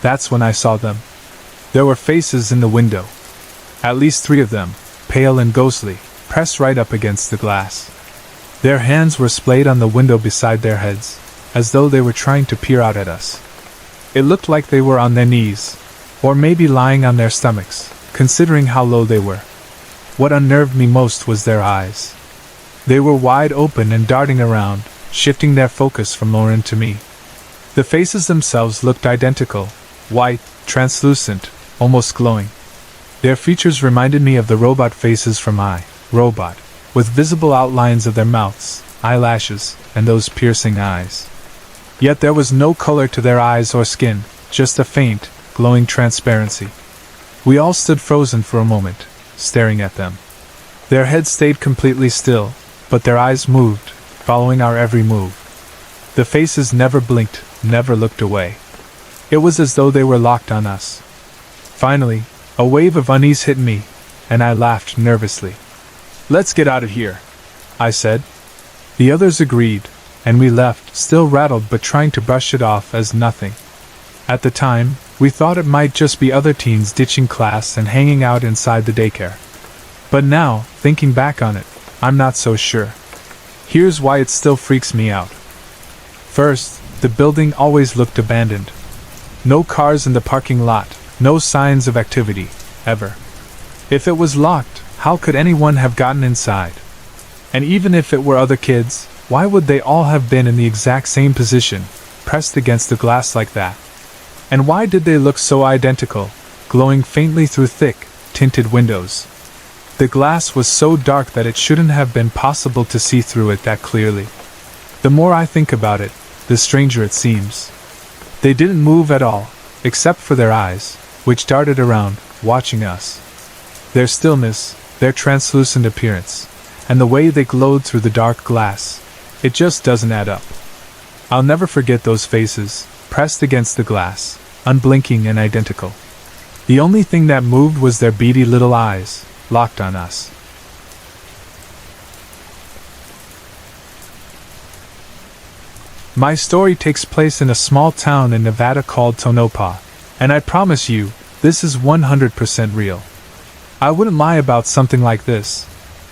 [SPEAKER 1] That's when I saw them. There were faces in the window. At least 3 of them, pale and ghostly, pressed right up against the glass. Their hands were splayed on the window beside their heads, as though they were trying to peer out at us. It looked like they were on their knees, or maybe lying on their stomachs, considering how low they were. What unnerved me most was their eyes. They were wide open and darting around, shifting their focus from Lauren to me. The faces themselves looked identical, white, translucent, almost glowing. Their features reminded me of the robot faces from I, Robot, with visible outlines of their mouths, eyelashes, and those piercing eyes. Yet there was no color to their eyes or skin, just a faint, glowing transparency. We all stood frozen for a moment, staring at them. Their heads stayed completely still, but their eyes moved, following our every move. The faces never blinked, never looked away. It was as though they were locked on us. Finally, a wave of unease hit me, and I laughed nervously. "Let's get out of here," I said. The others agreed, and we left, still rattled but trying to brush it off as nothing. At the time, we thought it might just be other teens ditching class and hanging out inside the daycare. But now, thinking back on it, I'm not so sure. Here's why it still freaks me out. First, the building always looked abandoned. No cars in the parking lot, no signs of activity, ever. If it was locked, how could anyone have gotten inside? And even if it were other kids, why would they all have been in the exact same position, pressed against the glass like that? And why did they look so identical, glowing faintly through thick, tinted windows? The glass was so dark that it shouldn't have been possible to see through it that clearly. The more I think about it, the stranger it seems. They didn't move at all, except for their eyes, which darted around, watching us. Their stillness, their translucent appearance, and the way they glowed through the dark glass, it just doesn't add up. I'll never forget those faces, pressed against the glass, unblinking and identical. The only thing that moved was their beady little eyes, locked on us. My story takes place in a small town in Nevada called Tonopah, and I promise you, this is 100% real. I wouldn't lie about something like this,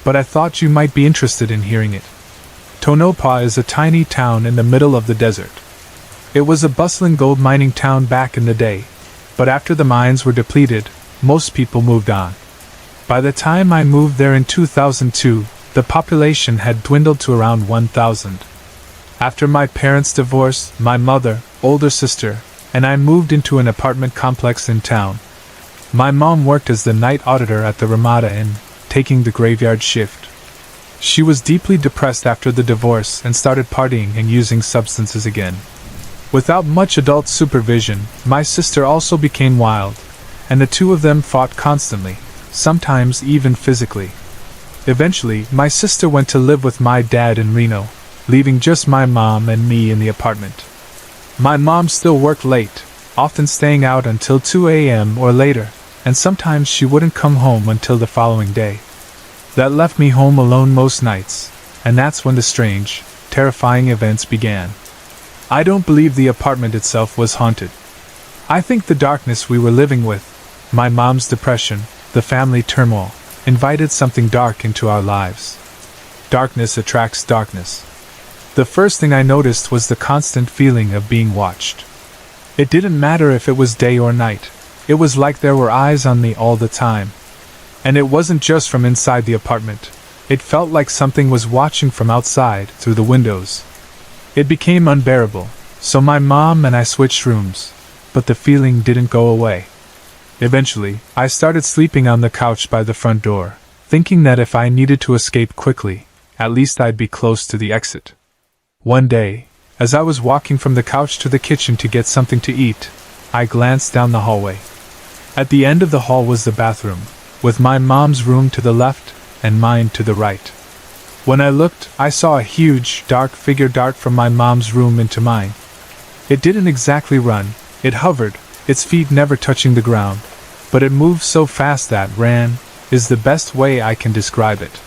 [SPEAKER 1] but I thought you might be interested in hearing it. Tonopah is a tiny town in the middle of the desert. It was a bustling gold mining town back in the day, but after the mines were depleted, most people moved on. By the time I moved there in 2002, the population had dwindled to around 1,000. After my parents' divorce, my mother, older sister, and I moved into an apartment complex in town. My mom worked as the night auditor at the Ramada Inn, taking the graveyard shift. She was deeply depressed after the divorce and started partying and using substances again. Without much adult supervision, my sister also became wild, and the two of them fought constantly, sometimes even physically. Eventually, my sister went to live with my dad in Reno, leaving just my mom and me in the apartment. My mom still worked late, often staying out until 2 a.m. or later, and sometimes she wouldn't come home until the following day. That left me home alone most nights, and that's when the strange, terrifying events began. I don't believe the apartment itself was haunted. I think the darkness we were living with, my mom's depression, the family turmoil, invited something dark into our lives. Darkness attracts darkness. The first thing I noticed was the constant feeling of being watched. It didn't matter if it was day or night, it was like there were eyes on me all the time. And it wasn't just from inside the apartment. It felt like something was watching from outside, through the windows. It became unbearable, so my mom and I switched rooms, but the feeling didn't go away. Eventually, I started sleeping on the couch by the front door, thinking that if I needed to escape quickly, at least I'd be close to the exit. One day, as I was walking from the couch to the kitchen to get something to eat, I glanced down the hallway. At the end of the hall was the bathroom, with my mom's room to the left and mine to the right. When I looked, I saw a huge, dark figure dart from my mom's room into mine. It didn't exactly run, it hovered, its feet never touching the ground, but it moved so fast that ran is the best way I can describe it.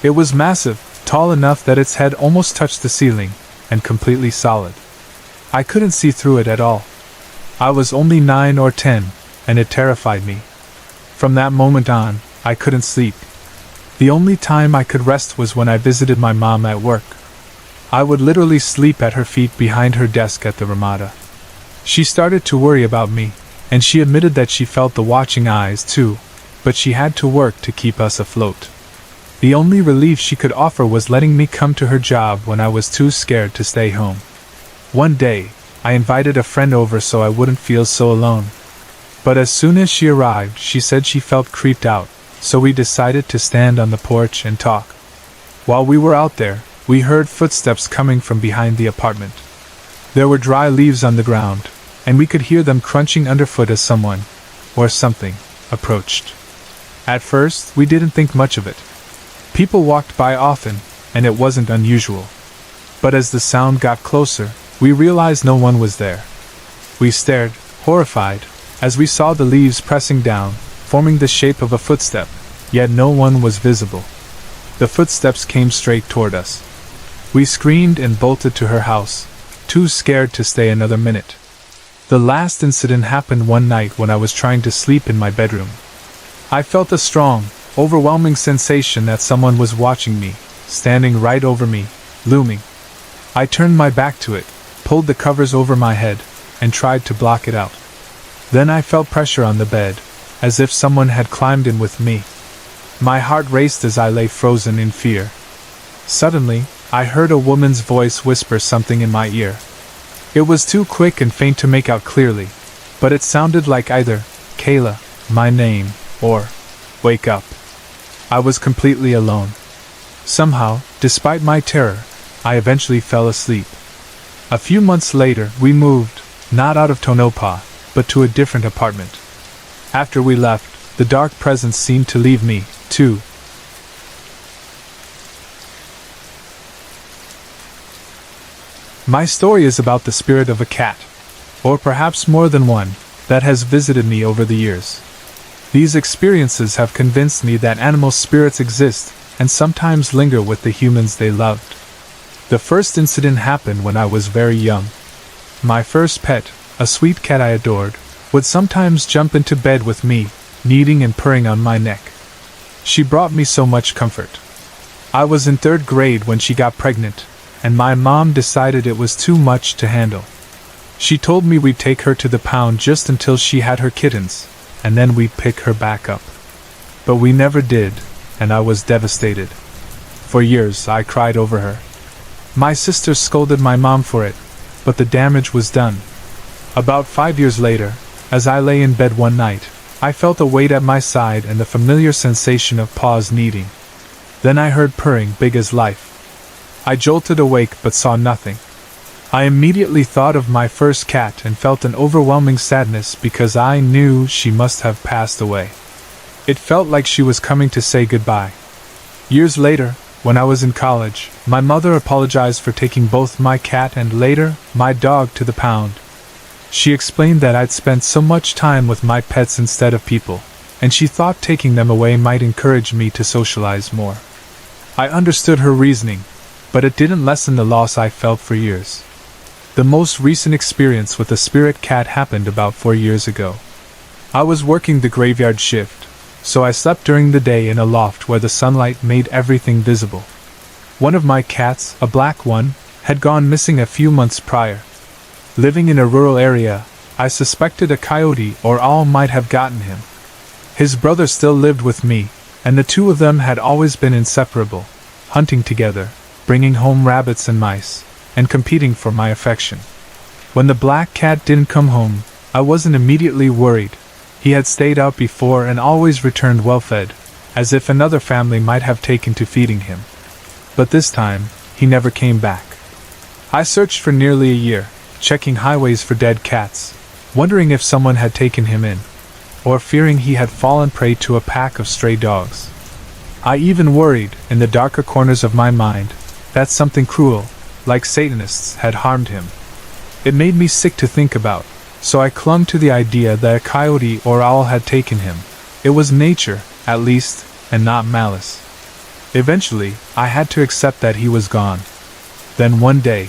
[SPEAKER 1] It was massive, tall enough that its head almost touched the ceiling, and completely solid. I couldn't see through it at all. I was only 9 or 10, and it terrified me. From that moment on, I couldn't sleep. The only time I could rest was when I visited my mom at work. I would literally sleep at her feet behind her desk at the Ramada. She started to worry about me, and she admitted that she felt the watching eyes too, but she had to work to keep us afloat. The only relief she could offer was letting me come to her job when I was too scared to stay home. One day, I invited a friend over so I wouldn't feel so alone. But as soon as she arrived, she said she felt creeped out, so we decided to stand on the porch and talk. While we were out there, we heard footsteps coming from behind the apartment. There were dry leaves on the ground, and we could hear them crunching underfoot as someone, or something, approached. At first, we didn't think much of it. People walked by often, and it wasn't unusual. But as the sound got closer, we realized no one was there. We stared, horrified, as we saw the leaves pressing down, forming the shape of a footstep, yet no one was visible. The footsteps came straight toward us. We screamed and bolted to her house, too scared to stay another minute. The last incident happened one night when I was trying to sleep in my bedroom. I felt a strong, overwhelming sensation that someone was watching me, standing right over me, looming. I turned my back to it, pulled the covers over my head, and tried to block it out. Then I felt pressure on the bed, as if someone had climbed in with me. My heart raced as I lay frozen in fear. Suddenly, I heard a woman's voice whisper something in my ear. It was too quick and faint to make out clearly, but it sounded like either, "Kayla," my name, or, "Wake up." I was completely alone. Somehow, despite my terror, I eventually fell asleep. A few months later, we moved, not out of Tonopah, but to a different apartment. After we left, the dark presence seemed to leave me, too. My story is about the spirit of a cat, or perhaps more than one, that has visited me over the years. These experiences have convinced me that animal spirits exist and sometimes linger with the humans they loved. The first incident happened when I was very young. My first pet, a sweet cat I adored, would sometimes jump into bed with me, kneading and purring on my neck. She brought me so much comfort. I was in 3rd grade when she got pregnant, and my mom decided it was too much to handle. She told me we'd take her to the pound just until she had her kittens, and then we'd pick her back up. But we never did, and I was devastated. For years I cried over her. My sister scolded my mom for it, but the damage was done. About 5 years later, as I lay in bed one night, I felt a weight at my side and the familiar sensation of paws kneading. Then I heard purring big as life. I jolted awake but saw nothing. I immediately thought of my first cat and felt an overwhelming sadness because I knew she must have passed away. It felt like she was coming to say goodbye. Years later, when I was in college, my mother apologized for taking both my cat and later, my dog to the pound. She explained that I'd spent so much time with my pets instead of people, and she thought taking them away might encourage me to socialize more. I understood her reasoning, but it didn't lessen the loss I felt for years. The most recent experience with a spirit cat happened about 4 years ago. I was working the graveyard shift, so I slept during the day in a loft where the sunlight made everything visible. One of my cats, a black one, had gone missing a few months prior. Living in a rural area, I suspected a coyote or owl might have gotten him. His brother still lived with me, and the two of them had always been inseparable, hunting together, bringing home rabbits and mice, and competing for my affection. When the black cat didn't come home, I wasn't immediately worried. He had stayed out before and always returned well-fed, as if another family might have taken to feeding him. But this time, he never came back. I searched for nearly a year, checking highways for dead cats, wondering if someone had taken him in, or fearing he had fallen prey to a pack of stray dogs. I even worried, in the darker corners of my mind, that something cruel, like Satanists, had harmed him. It made me sick to think about, so I clung to the idea that a coyote or owl had taken him. It was nature, at least, and not malice. Eventually, I had to accept that he was gone. Then one day,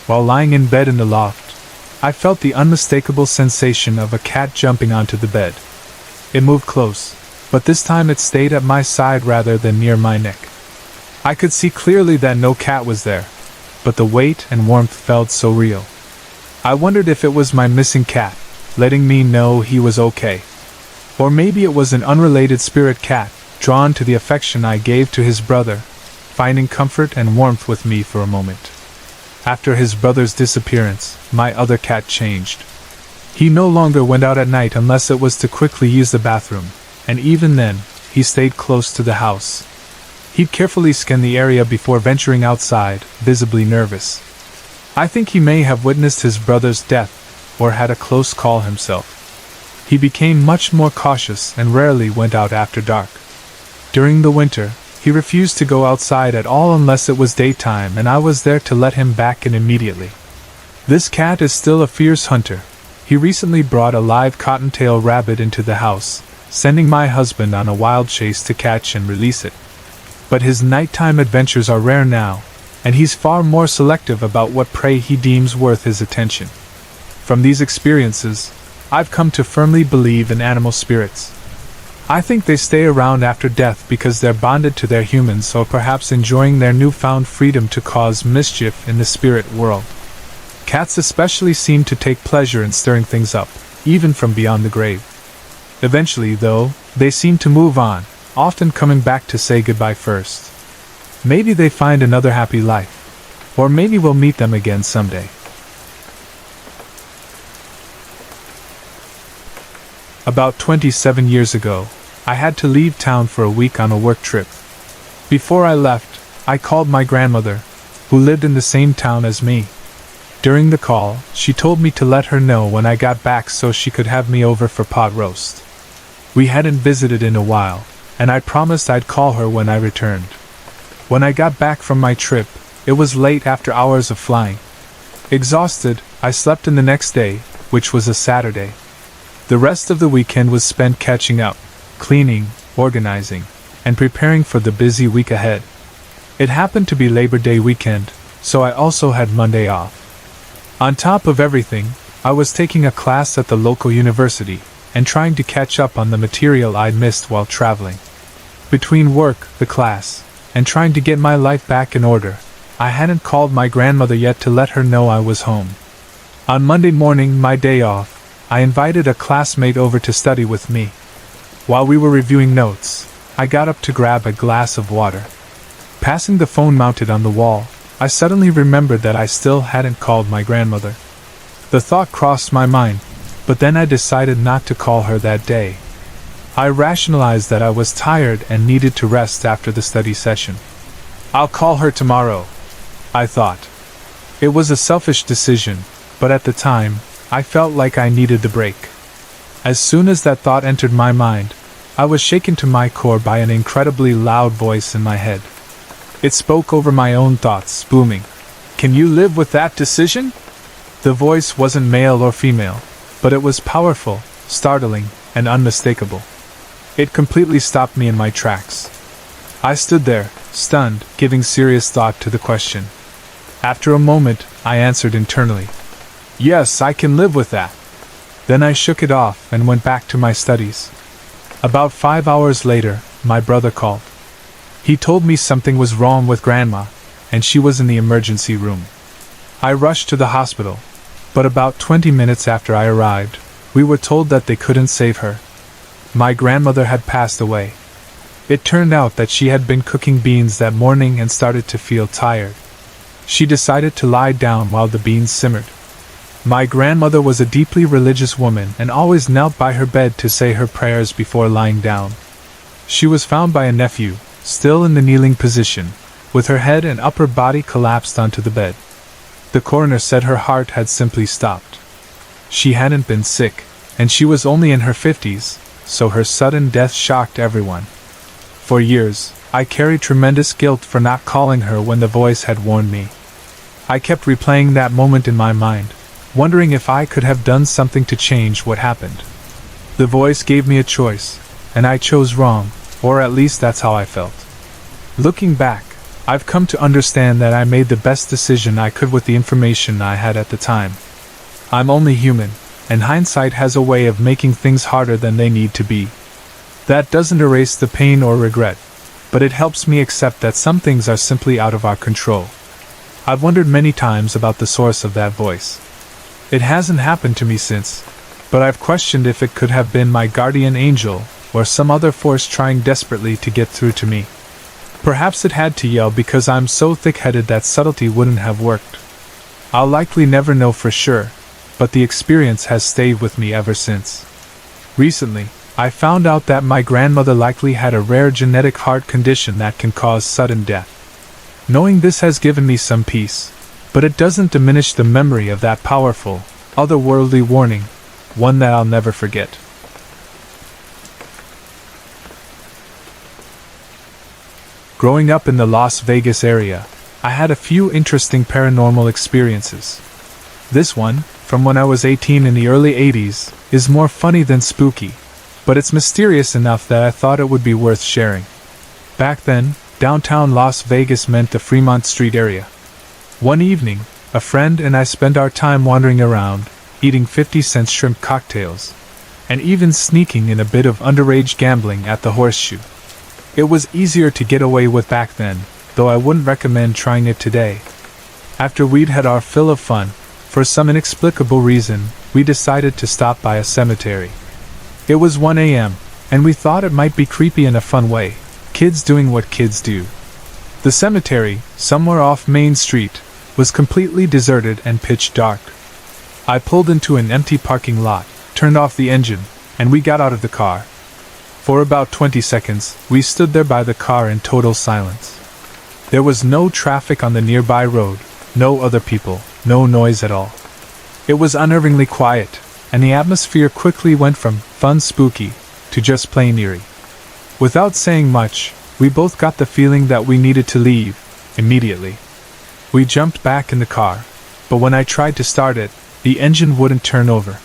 [SPEAKER 1] while lying in bed in the loft, I felt the unmistakable sensation of a cat jumping onto the bed. It moved close, but this time it stayed at my side rather than near my neck. I could see clearly that no cat was there, but the weight and warmth felt so real. I wondered if it was my missing cat, letting me know he was okay. Or maybe it was an unrelated spirit cat, drawn to the affection I gave to his brother, finding comfort and warmth with me for a moment. After his brother's disappearance, my other cat changed. He no longer went out at night unless it was to quickly use the bathroom, and even then, he stayed close to the house. He'd carefully scan the area before venturing outside, visibly nervous. I think he may have witnessed his brother's death, or had a close call himself. He became much more cautious and rarely went out after dark. During the winter, he refused to go outside at all unless it was daytime, and I was there to let him back in immediately. This cat is still a fierce hunter. He recently brought a live cottontail rabbit into the house, sending my husband on a wild chase to catch and release it. But his nighttime adventures are rare now, and he's far more selective about what prey he deems worth his attention. From these experiences, I've come to firmly believe in animal spirits. I think they stay around after death because they're bonded to their humans, or perhaps enjoying their newfound freedom to cause mischief in the spirit world. Cats especially seem to take pleasure in stirring things up, even from beyond the grave. Eventually, though, they seem to move on, often coming back to say goodbye first. Maybe they find another happy life. Or maybe we'll meet them again someday. About 27 years ago, I had to leave town for a week on a work trip. Before I left, I called my grandmother, who lived in the same town as me. During the call, she told me to let her know when I got back so she could have me over for pot roast. We hadn't visited in a while, and I promised I'd call her when I returned. When I got back from my trip, it was late after hours of flying. Exhausted, I slept in the next day, which was a Saturday. The rest of the weekend was spent catching up, cleaning, organizing, and preparing for the busy week ahead. It happened to be Labor Day weekend, so I also had Monday off. On top of everything, I was taking a class at the local university, and trying to catch up on the material I'd missed while traveling. Between work, the class, and trying to get my life back in order, I hadn't called my grandmother yet to let her know I was home. On Monday morning, my day off, I invited a classmate over to study with me. While we were reviewing notes, I got up to grab a glass of water. Passing the phone mounted on the wall, I suddenly remembered that I still hadn't called my grandmother. The thought crossed my mind, but then I decided not to call her that day. I rationalized that I was tired and needed to rest after the study session. I'll call her tomorrow, I thought. It was a selfish decision, but at the time, I felt like I needed the break. As soon as that thought entered my mind, I was shaken to my core by an incredibly loud voice in my head. It spoke over my own thoughts, booming, "Can you live with that decision?" The voice wasn't male or female, but it was powerful, startling, and unmistakable. It completely stopped me in my tracks. I stood there, stunned, giving serious thought to the question. After a moment, I answered internally, "Yes, I can live with that." Then I shook it off and went back to my studies. About 5 hours later, my brother called. He told me something was wrong with Grandma, and she was in the emergency room. I rushed to the hospital, but about 20 minutes after I arrived, we were told that they couldn't save her. My grandmother had passed away. It turned out that she had been cooking beans that morning and started to feel tired. She decided to lie down while the beans simmered. My grandmother was a deeply religious woman and always knelt by her bed to say her prayers before lying down. She was found by a nephew, still in the kneeling position, with her head and upper body collapsed onto the bed. The coroner said her heart had simply stopped. She hadn't been sick, and she was only in her 50s, so her sudden death shocked everyone. For years, I carried tremendous guilt for not calling her when the voice had warned me. I kept replaying that moment in my mind, wondering if I could have done something to change what happened. The voice gave me a choice, and I chose wrong, or at least that's how I felt. Looking back, I've come to understand that I made the best decision I could with the information I had at the time. I'm only human, and hindsight has a way of making things harder than they need to be. That doesn't erase the pain or regret, but it helps me accept that some things are simply out of our control. I've wondered many times about the source of that voice. It hasn't happened to me since, but I've questioned if it could have been my guardian angel or some other force trying desperately to get through to me. Perhaps it had to yell because I'm so thick-headed that subtlety wouldn't have worked. I'll likely never know for sure, but the experience has stayed with me ever since. Recently, I found out that my grandmother likely had a rare genetic heart condition that can cause sudden death. Knowing this has given me some peace, but it doesn't diminish the memory of that powerful, otherworldly warning, one that I'll never forget. Growing up in the Las Vegas area, I had a few interesting paranormal experiences. This one, from when I was 18 in the early 80s, is more funny than spooky, but it's mysterious enough that I thought it would be worth sharing. Back then, downtown Las Vegas meant the Fremont Street area. One evening, a friend and I spent our time wandering around, eating 50-cent shrimp cocktails, and even sneaking in a bit of underage gambling at the Horseshoe. It was easier to get away with back then, though I wouldn't recommend trying it today. After we'd had our fill of fun, for some inexplicable reason, we decided to stop by a cemetery. It was 1 a.m., and we thought it might be creepy in a fun way, kids doing what kids do. The cemetery, somewhere off Main Street, was completely deserted and pitch dark. I pulled into an empty parking lot, turned off the engine, and we got out of the car. For about 20 seconds, we stood there by the car in total silence. There was no traffic on the nearby road, no other people, no noise at all. It was unnervingly quiet, and the atmosphere quickly went from fun spooky to just plain eerie. Without saying much, we both got the feeling that we needed to leave, immediately. We jumped back in the car, but when I tried to start it, the engine wouldn't turn over.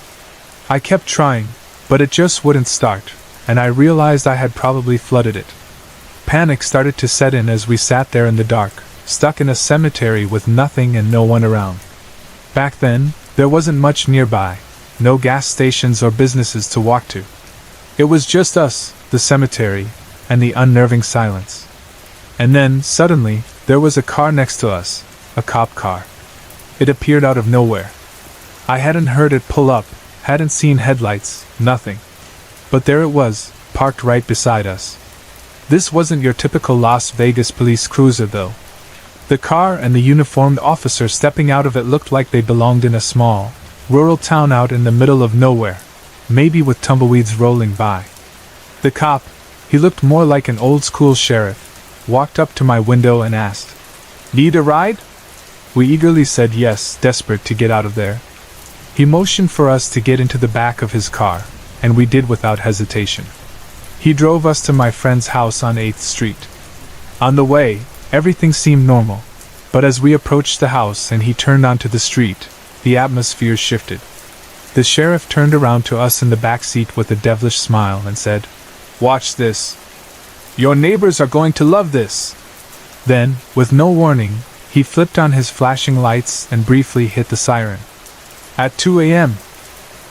[SPEAKER 1] I kept trying, but it just wouldn't start, and I realized I had probably flooded it. Panic started to set in as we sat there in the dark, stuck in a cemetery with nothing and no one around. Back then, there wasn't much nearby, no gas stations or businesses to walk to. It was just us, the cemetery, and the unnerving silence. And then, suddenly, there was a car next to us, a cop car. It appeared out of nowhere. I hadn't heard it pull up, hadn't seen headlights, nothing. But there it was, parked right beside us. This wasn't your typical Las Vegas police cruiser though. The car and the uniformed officer stepping out of it looked like they belonged in a small, rural town out in the middle of nowhere, maybe with tumbleweeds rolling by. The cop, he looked more like an old-school sheriff, walked up to my window and asked, "Need a ride?" We eagerly said yes, desperate to get out of there. He motioned for us to get into the back of his car, and we did without hesitation. He drove us to my friend's house on 8th Street. On the way, everything seemed normal, but as we approached the house and he turned onto the street, the atmosphere shifted. The sheriff turned around to us in the back seat with a devilish smile and said, "Watch this. Your neighbors are going to love this." Then, with no warning, he flipped on his flashing lights and briefly hit the siren. At 2 a.m.,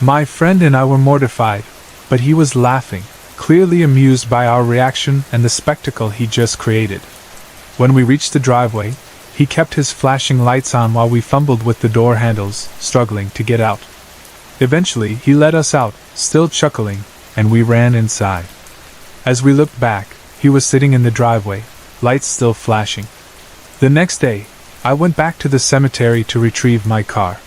[SPEAKER 1] my friend and I were mortified, but he was laughing, clearly amused by our reaction and the spectacle he just created. When we reached the driveway, he kept his flashing lights on while we fumbled with the door handles, struggling to get out. Eventually, he let us out, still chuckling, and we ran inside. As we looked back, he was sitting in the driveway, lights still flashing. The next day, I went back to the cemetery to retrieve my car.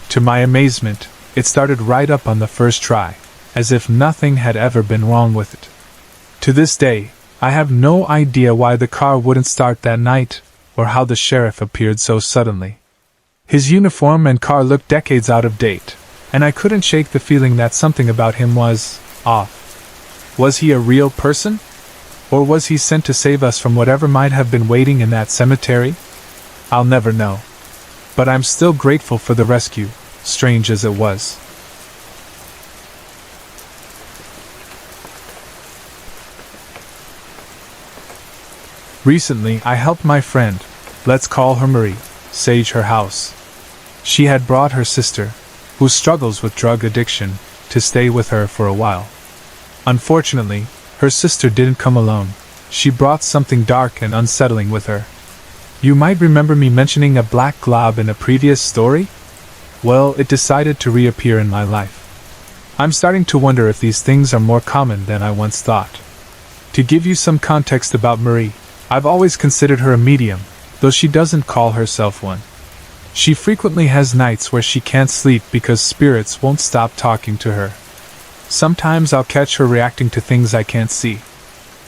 [SPEAKER 1] To my amazement, it started right up on the first try, as if nothing had ever been wrong with it. To this day, I have no idea why the car wouldn't start that night, or how the sheriff appeared so suddenly. His uniform and car looked decades out of date, and I couldn't shake the feeling that something about him was off. Was he a real person? Or was he sent to save us from whatever might have been waiting in that cemetery? I'll never know. But I'm still grateful for the rescue, strange as it was. Recently, I helped my friend, let's call her Marie, sage her house. She had brought her sister, who struggles with drug addiction, to stay with her for a while. Unfortunately, her sister didn't come alone. She brought something dark and unsettling with her. You might remember me mentioning a black glob in a previous story? Well, it decided to reappear in my life. I'm starting to wonder if these things are more common than I once thought. To give you some context about Marie, I've always considered her a medium, though she doesn't call herself one. She frequently has nights where she can't sleep because spirits won't stop talking to her. Sometimes I'll catch her reacting to things I can't see.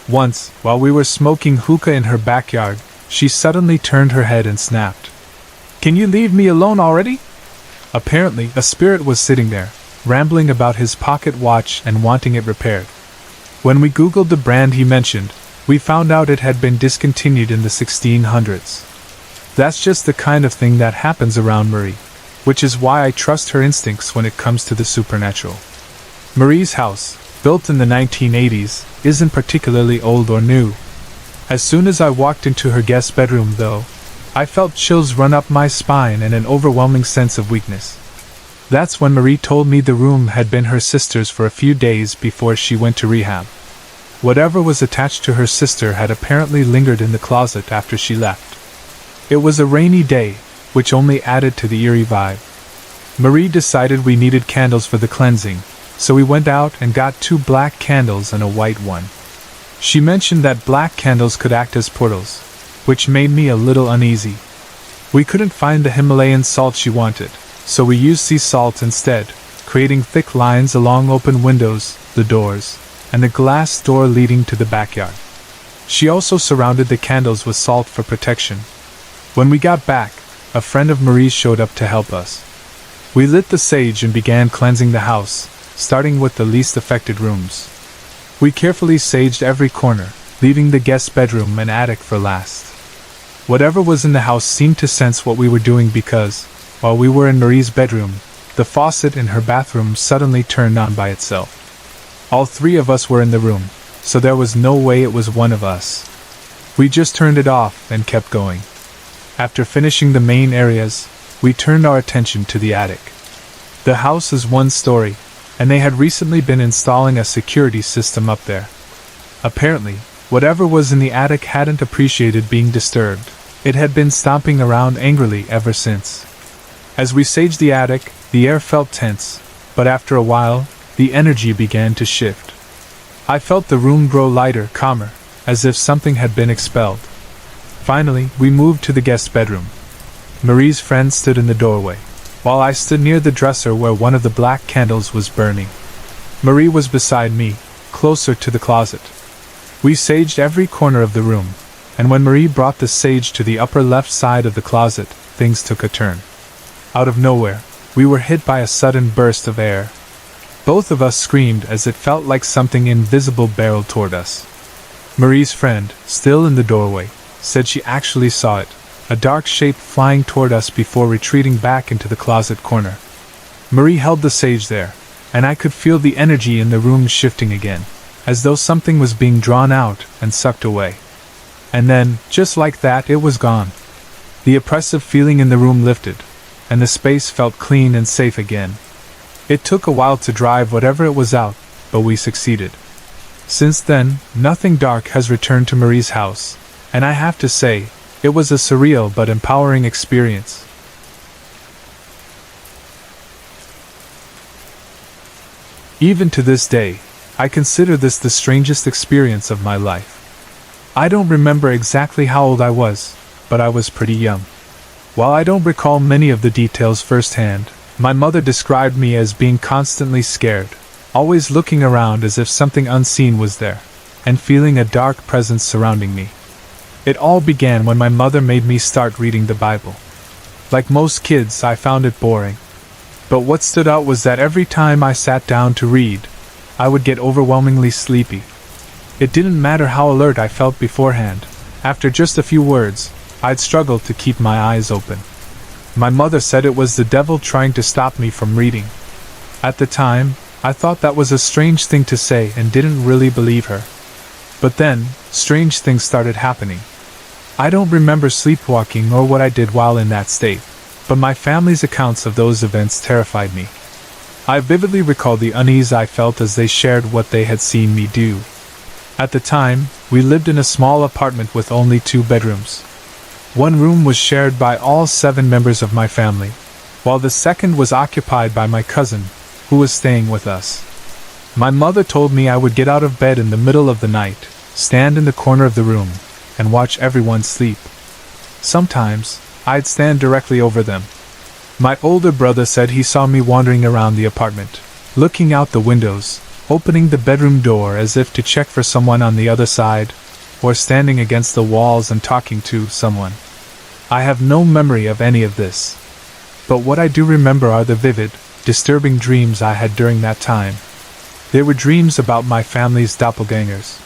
[SPEAKER 1] Once, while we were smoking hookah in her backyard, she suddenly turned her head and snapped. "Can you leave me alone already?" Apparently, a spirit was sitting there, rambling about his pocket watch and wanting it repaired. When we Googled the brand he mentioned, we found out it had been discontinued in the 1600s. That's just the kind of thing that happens around Marie, which is why I trust her instincts when it comes to the supernatural. Marie's house, built in the 1980s, isn't particularly old or new. As soon as I walked into her guest bedroom, though, I felt chills run up my spine and an overwhelming sense of weakness. That's when Marie told me the room had been her sister's for a few days before she went to rehab. Whatever was attached to her sister had apparently lingered in the closet after she left. It was a rainy day, which only added to the eerie vibe. Marie decided we needed candles for the cleansing, so we went out and got 2 black candles and a white one. She mentioned that black candles could act as portals, which made me a little uneasy. We couldn't find the Himalayan salt she wanted, so we used sea salt instead, creating thick lines along open windows, the doors, and the glass door leading to the backyard. She also surrounded the candles with salt for protection. When we got back, a friend of Marie's showed up to help us. We lit the sage and began cleansing the house, starting with the least affected rooms. We carefully saged every corner, leaving the guest bedroom and attic for last. Whatever was in the house seemed to sense what we were doing because, while we were in Marie's bedroom, the faucet in her bathroom suddenly turned on by itself. All 3 of us were in the room, so there was no way it was one of us. We just turned it off and kept going. After finishing the main areas, we turned our attention to the attic. The house is 1 story, and they had recently been installing a security system up there. Apparently, whatever was in the attic hadn't appreciated being disturbed. It had been stomping around angrily ever since. As we saged the attic, the air felt tense, but after a while, the energy began to shift. I felt the room grow lighter, calmer, as if something had been expelled. Finally, we moved to the guest bedroom. Marie's friend stood in the doorway, while I stood near the dresser where one of the black candles was burning. Marie was beside me, closer to the closet. We saged every corner of the room, and when Marie brought the sage to the upper left side of the closet, things took a turn. Out of nowhere, we were hit by a sudden burst of air. Both of us screamed as it felt like something invisible barreled toward us. Marie's friend, still in the doorway, said she actually saw it, a dark shape flying toward us before retreating back into the closet corner. Marie held the sage there, and I could feel the energy in the room shifting again, as though something was being drawn out and sucked away. And then, just like that, it was gone. The oppressive feeling in the room lifted, and the space felt clean and safe again. It took a while to drive whatever it was out, but we succeeded. Since then, nothing dark has returned to Marie's house, and I have to say, it was a surreal but empowering experience. Even to this day, I consider this the strangest experience of my life. I don't remember exactly how old I was, but I was pretty young. While I don't recall many of the details firsthand, my mother described me as being constantly scared, always looking around as if something unseen was there, and feeling a dark presence surrounding me. It all began when my mother made me start reading the Bible. Like most kids, I found it boring. But what stood out was that every time I sat down to read, I would get overwhelmingly sleepy. It didn't matter how alert I felt beforehand. After just a few words, I'd struggle to keep my eyes open. My mother said it was the devil trying to stop me from reading. At the time, I thought that was a strange thing to say and didn't really believe her. But then, strange things started happening. I don't remember sleepwalking or what I did while in that state, but my family's accounts of those events terrified me. I vividly recall the unease I felt as they shared what they had seen me do. At the time, we lived in a small apartment with only 2 bedrooms. One room was shared by all 7 members of my family, while the second was occupied by my cousin, who was staying with us. My mother told me I would get out of bed in the middle of the night, stand in the corner of the room, and watch everyone sleep. Sometimes, I'd stand directly over them. My older brother said he saw me wandering around the apartment, looking out the windows, opening the bedroom door as if to check for someone on the other side, or standing against the walls and talking to someone. I have no memory of any of this. But what I do remember are the vivid, disturbing dreams I had during that time. They were dreams about my family's doppelgangers.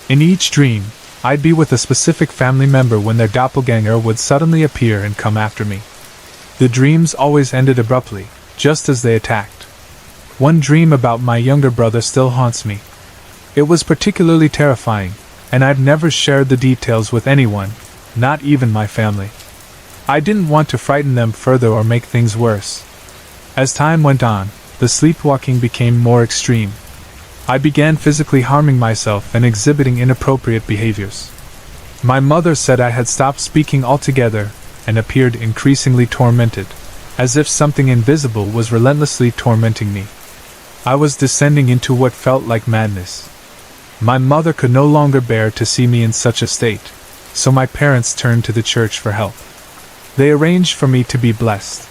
[SPEAKER 1] In each dream, I'd be with a specific family member when their doppelganger would suddenly appear and come after me. The dreams always ended abruptly, just as they attacked. One dream about my younger brother still haunts me. It was particularly terrifying, and I've never shared the details with anyone, not even my family. I didn't want to frighten them further or make things worse. As time went on, the sleepwalking became more extreme. I began physically harming myself and exhibiting inappropriate behaviors. My mother said I had stopped speaking altogether and appeared increasingly tormented, as if something invisible was relentlessly tormenting me. I was descending into what felt like madness. My mother could no longer bear to see me in such a state, so my parents turned to the church for help. They arranged for me to be blessed.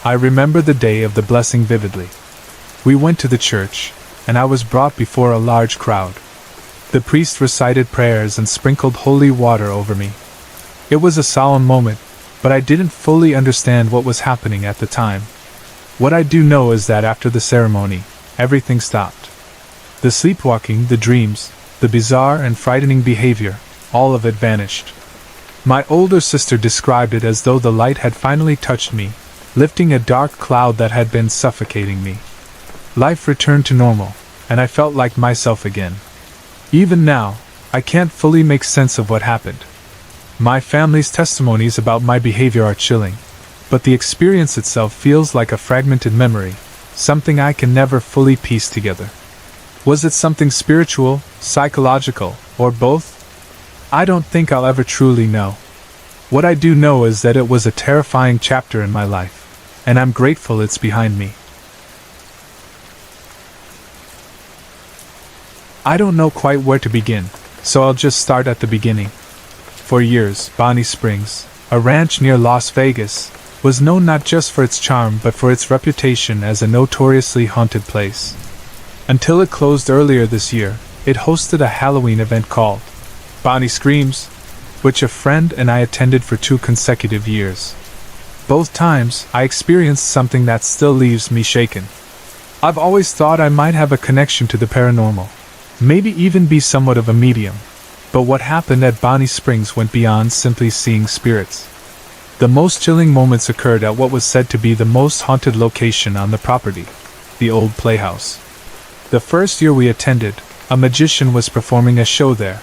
[SPEAKER 1] I remember the day of the blessing vividly. We went to the church, and I was brought before a large crowd. The priest recited prayers and sprinkled holy water over me. It was a solemn moment, but I didn't fully understand what was happening at the time. What I do know is that after the ceremony, everything stopped. The sleepwalking, the dreams, the bizarre and frightening behavior, all of it vanished. My older sister described it as though the light had finally touched me, lifting a dark cloud that had been suffocating me. Life returned to normal, and I felt like myself again. Even now, I can't fully make sense of what happened. My family's testimonies about my behavior are chilling, but the experience itself feels like a fragmented memory, something I can never fully piece together. Was it something spiritual, psychological, or both? I don't think I'll ever truly know. What I do know is that it was a terrifying chapter in my life, and I'm grateful it's behind me. I don't know quite where to begin, so I'll just start at the beginning. For years, Bonnie Springs, a ranch near Las Vegas, was known not just for its charm but for its reputation as a notoriously haunted place. Until it closed earlier this year, it hosted a Halloween event called Bonnie Screams, which a friend and I attended for 2 consecutive years. Both times, I experienced something that still leaves me shaken. I've always thought I might have a connection to the paranormal, maybe even be somewhat of a medium, but what happened at Bonnie Springs went beyond simply seeing spirits. The most chilling moments occurred at what was said to be the most haunted location on the property, the old playhouse. The first year we attended, a magician was performing a show there.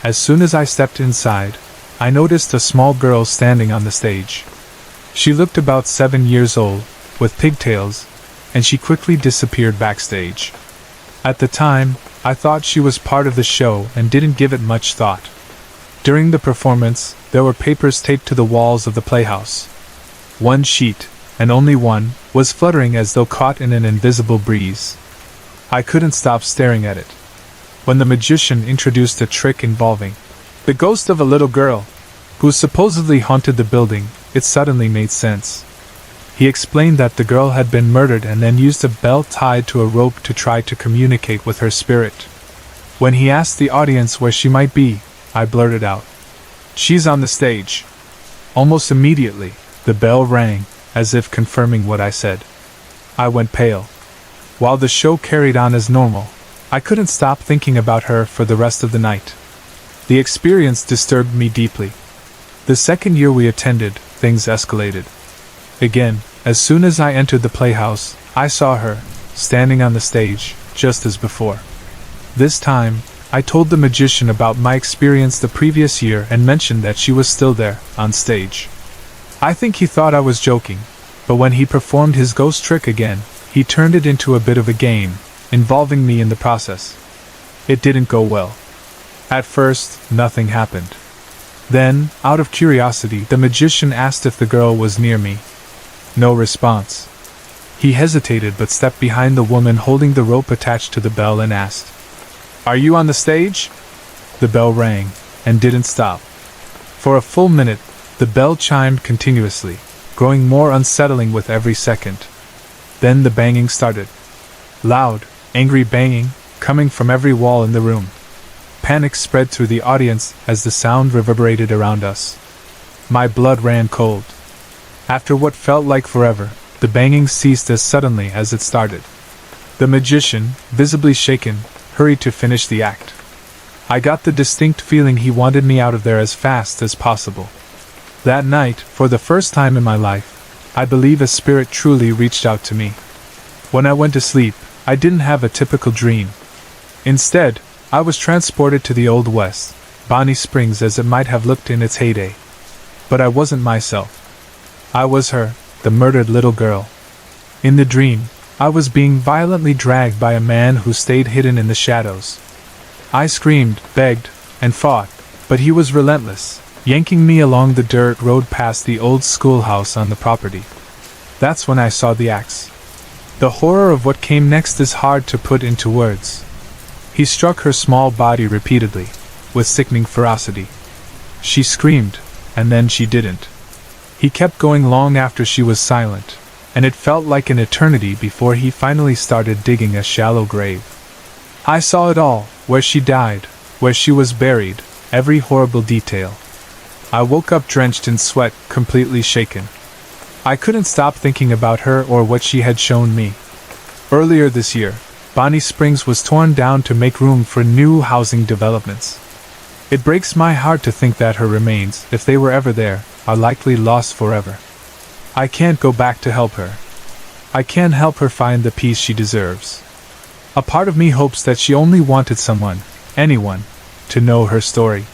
[SPEAKER 1] As soon as I stepped inside, I noticed a small girl standing on the stage. She looked about 7 years old, with pigtails, and she quickly disappeared backstage. At the time, I thought she was part of the show and didn't give it much thought. During the performance, there were papers taped to the walls of the playhouse. One sheet, and only one, was fluttering as though caught in an invisible breeze. I couldn't stop staring at it. When the magician introduced a trick involving the ghost of a little girl who supposedly haunted the building, it suddenly made sense. He explained that the girl had been murdered and then used a bell tied to a rope to try to communicate with her spirit. When he asked the audience where she might be, I blurted out, "She's on the stage." Almost immediately, the bell rang, as if confirming what I said. I went pale. While the show carried on as normal, I couldn't stop thinking about her for the rest of the night. The experience disturbed me deeply. The second year we attended, things escalated. Again, as soon as I entered the playhouse, I saw her, standing on the stage, just as before. This time, I told the magician about my experience the previous year and mentioned that she was still there, on stage. I think he thought I was joking, but when he performed his ghost trick again, he turned it into a bit of a game, involving me in the process. It didn't go well. At first, nothing happened. Then, out of curiosity, the magician asked if the girl was near me. No response. He hesitated but stepped behind the woman holding the rope attached to the bell and asked, "Are you on the stage?" The bell rang, and didn't stop. For a full minute, the bell chimed continuously, growing more unsettling with every second. Then the banging started. Loud, angry banging, coming from every wall in the room. Panic spread through the audience as the sound reverberated around us. My blood ran cold. After what felt like forever, the banging ceased as suddenly as it started. The magician, visibly shaken, hurried to finish the act. I got the distinct feeling he wanted me out of there as fast as possible. That night, for the first time in my life, I believe a spirit truly reached out to me. When I went to sleep, I didn't have a typical dream. Instead, I was transported to the Old West, Bonnie Springs as it might have looked in its heyday. But I wasn't myself. I was her, the murdered little girl. In the dream, I was being violently dragged by a man who stayed hidden in the shadows. I screamed, begged, and fought, but he was relentless, yanking me along the dirt road past the old schoolhouse on the property. That's when I saw the axe. The horror of what came next is hard to put into words. He struck her small body repeatedly, with sickening ferocity. She screamed, and then she didn't. He kept going long after she was silent, and it felt like an eternity before he finally started digging a shallow grave. I saw it all, where she died, where she was buried, every horrible detail. I woke up drenched in sweat, completely shaken. I couldn't stop thinking about her or what she had shown me. Earlier this year, Bonnie Springs was torn down to make room for new housing developments. It breaks my heart to think that her remains, if they were ever there, are likely lost forever. I can't go back to help her. I can't help her find the peace she deserves. A part of me hopes that she only wanted someone, anyone, to know her story.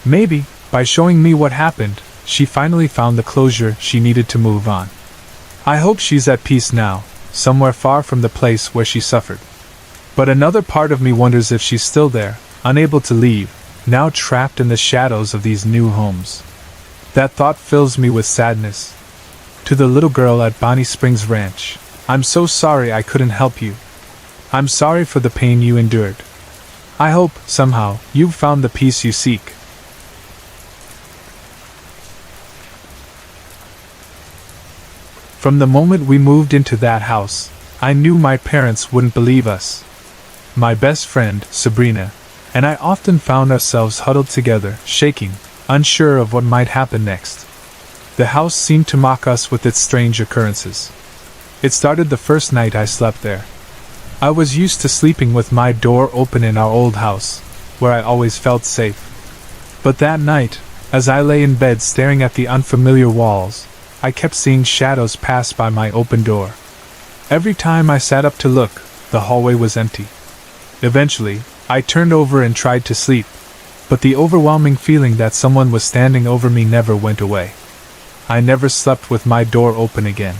[SPEAKER 1] Maybe, by showing me what happened, she finally found the closure she needed to move on. I hope she's at peace now, somewhere far from the place where she suffered. But another part of me wonders if she's still there, unable to leave, now trapped in the shadows of these new homes. That thought fills me with sadness. To the little girl at Bonnie Springs Ranch, I'm so sorry I couldn't help you. I'm sorry for the pain you endured. I hope, somehow, you've found the peace you seek. From the moment we moved into that house, I knew my parents wouldn't believe us. My best friend, Sabrina, and I often found ourselves huddled together, shaking, unsure of what might happen next. The house seemed to mock us with its strange occurrences. It started the first night I slept there. I was used to sleeping with my door open in our old house, where I always felt safe. But that night, as I lay in bed staring at the unfamiliar walls, I kept seeing shadows pass by my open door. Every time I sat up to look, the hallway was empty. Eventually, I turned over and tried to sleep, but the overwhelming feeling that someone was standing over me never went away. I never slept with my door open again.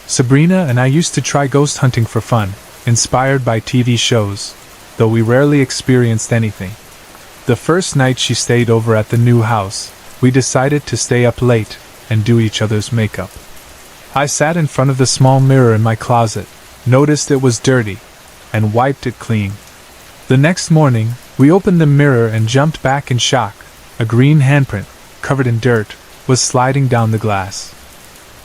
[SPEAKER 1] Sabrina and I used to try ghost hunting for fun, inspired by TV shows, though we rarely experienced anything. The first night she stayed over at the new house, we decided to stay up late and do each other's makeup. I sat in front of the small mirror in my closet, noticed it was dirty, and wiped it clean. The next morning, we opened the mirror and jumped back in shock. A green handprint, covered in dirt, was sliding down the glass.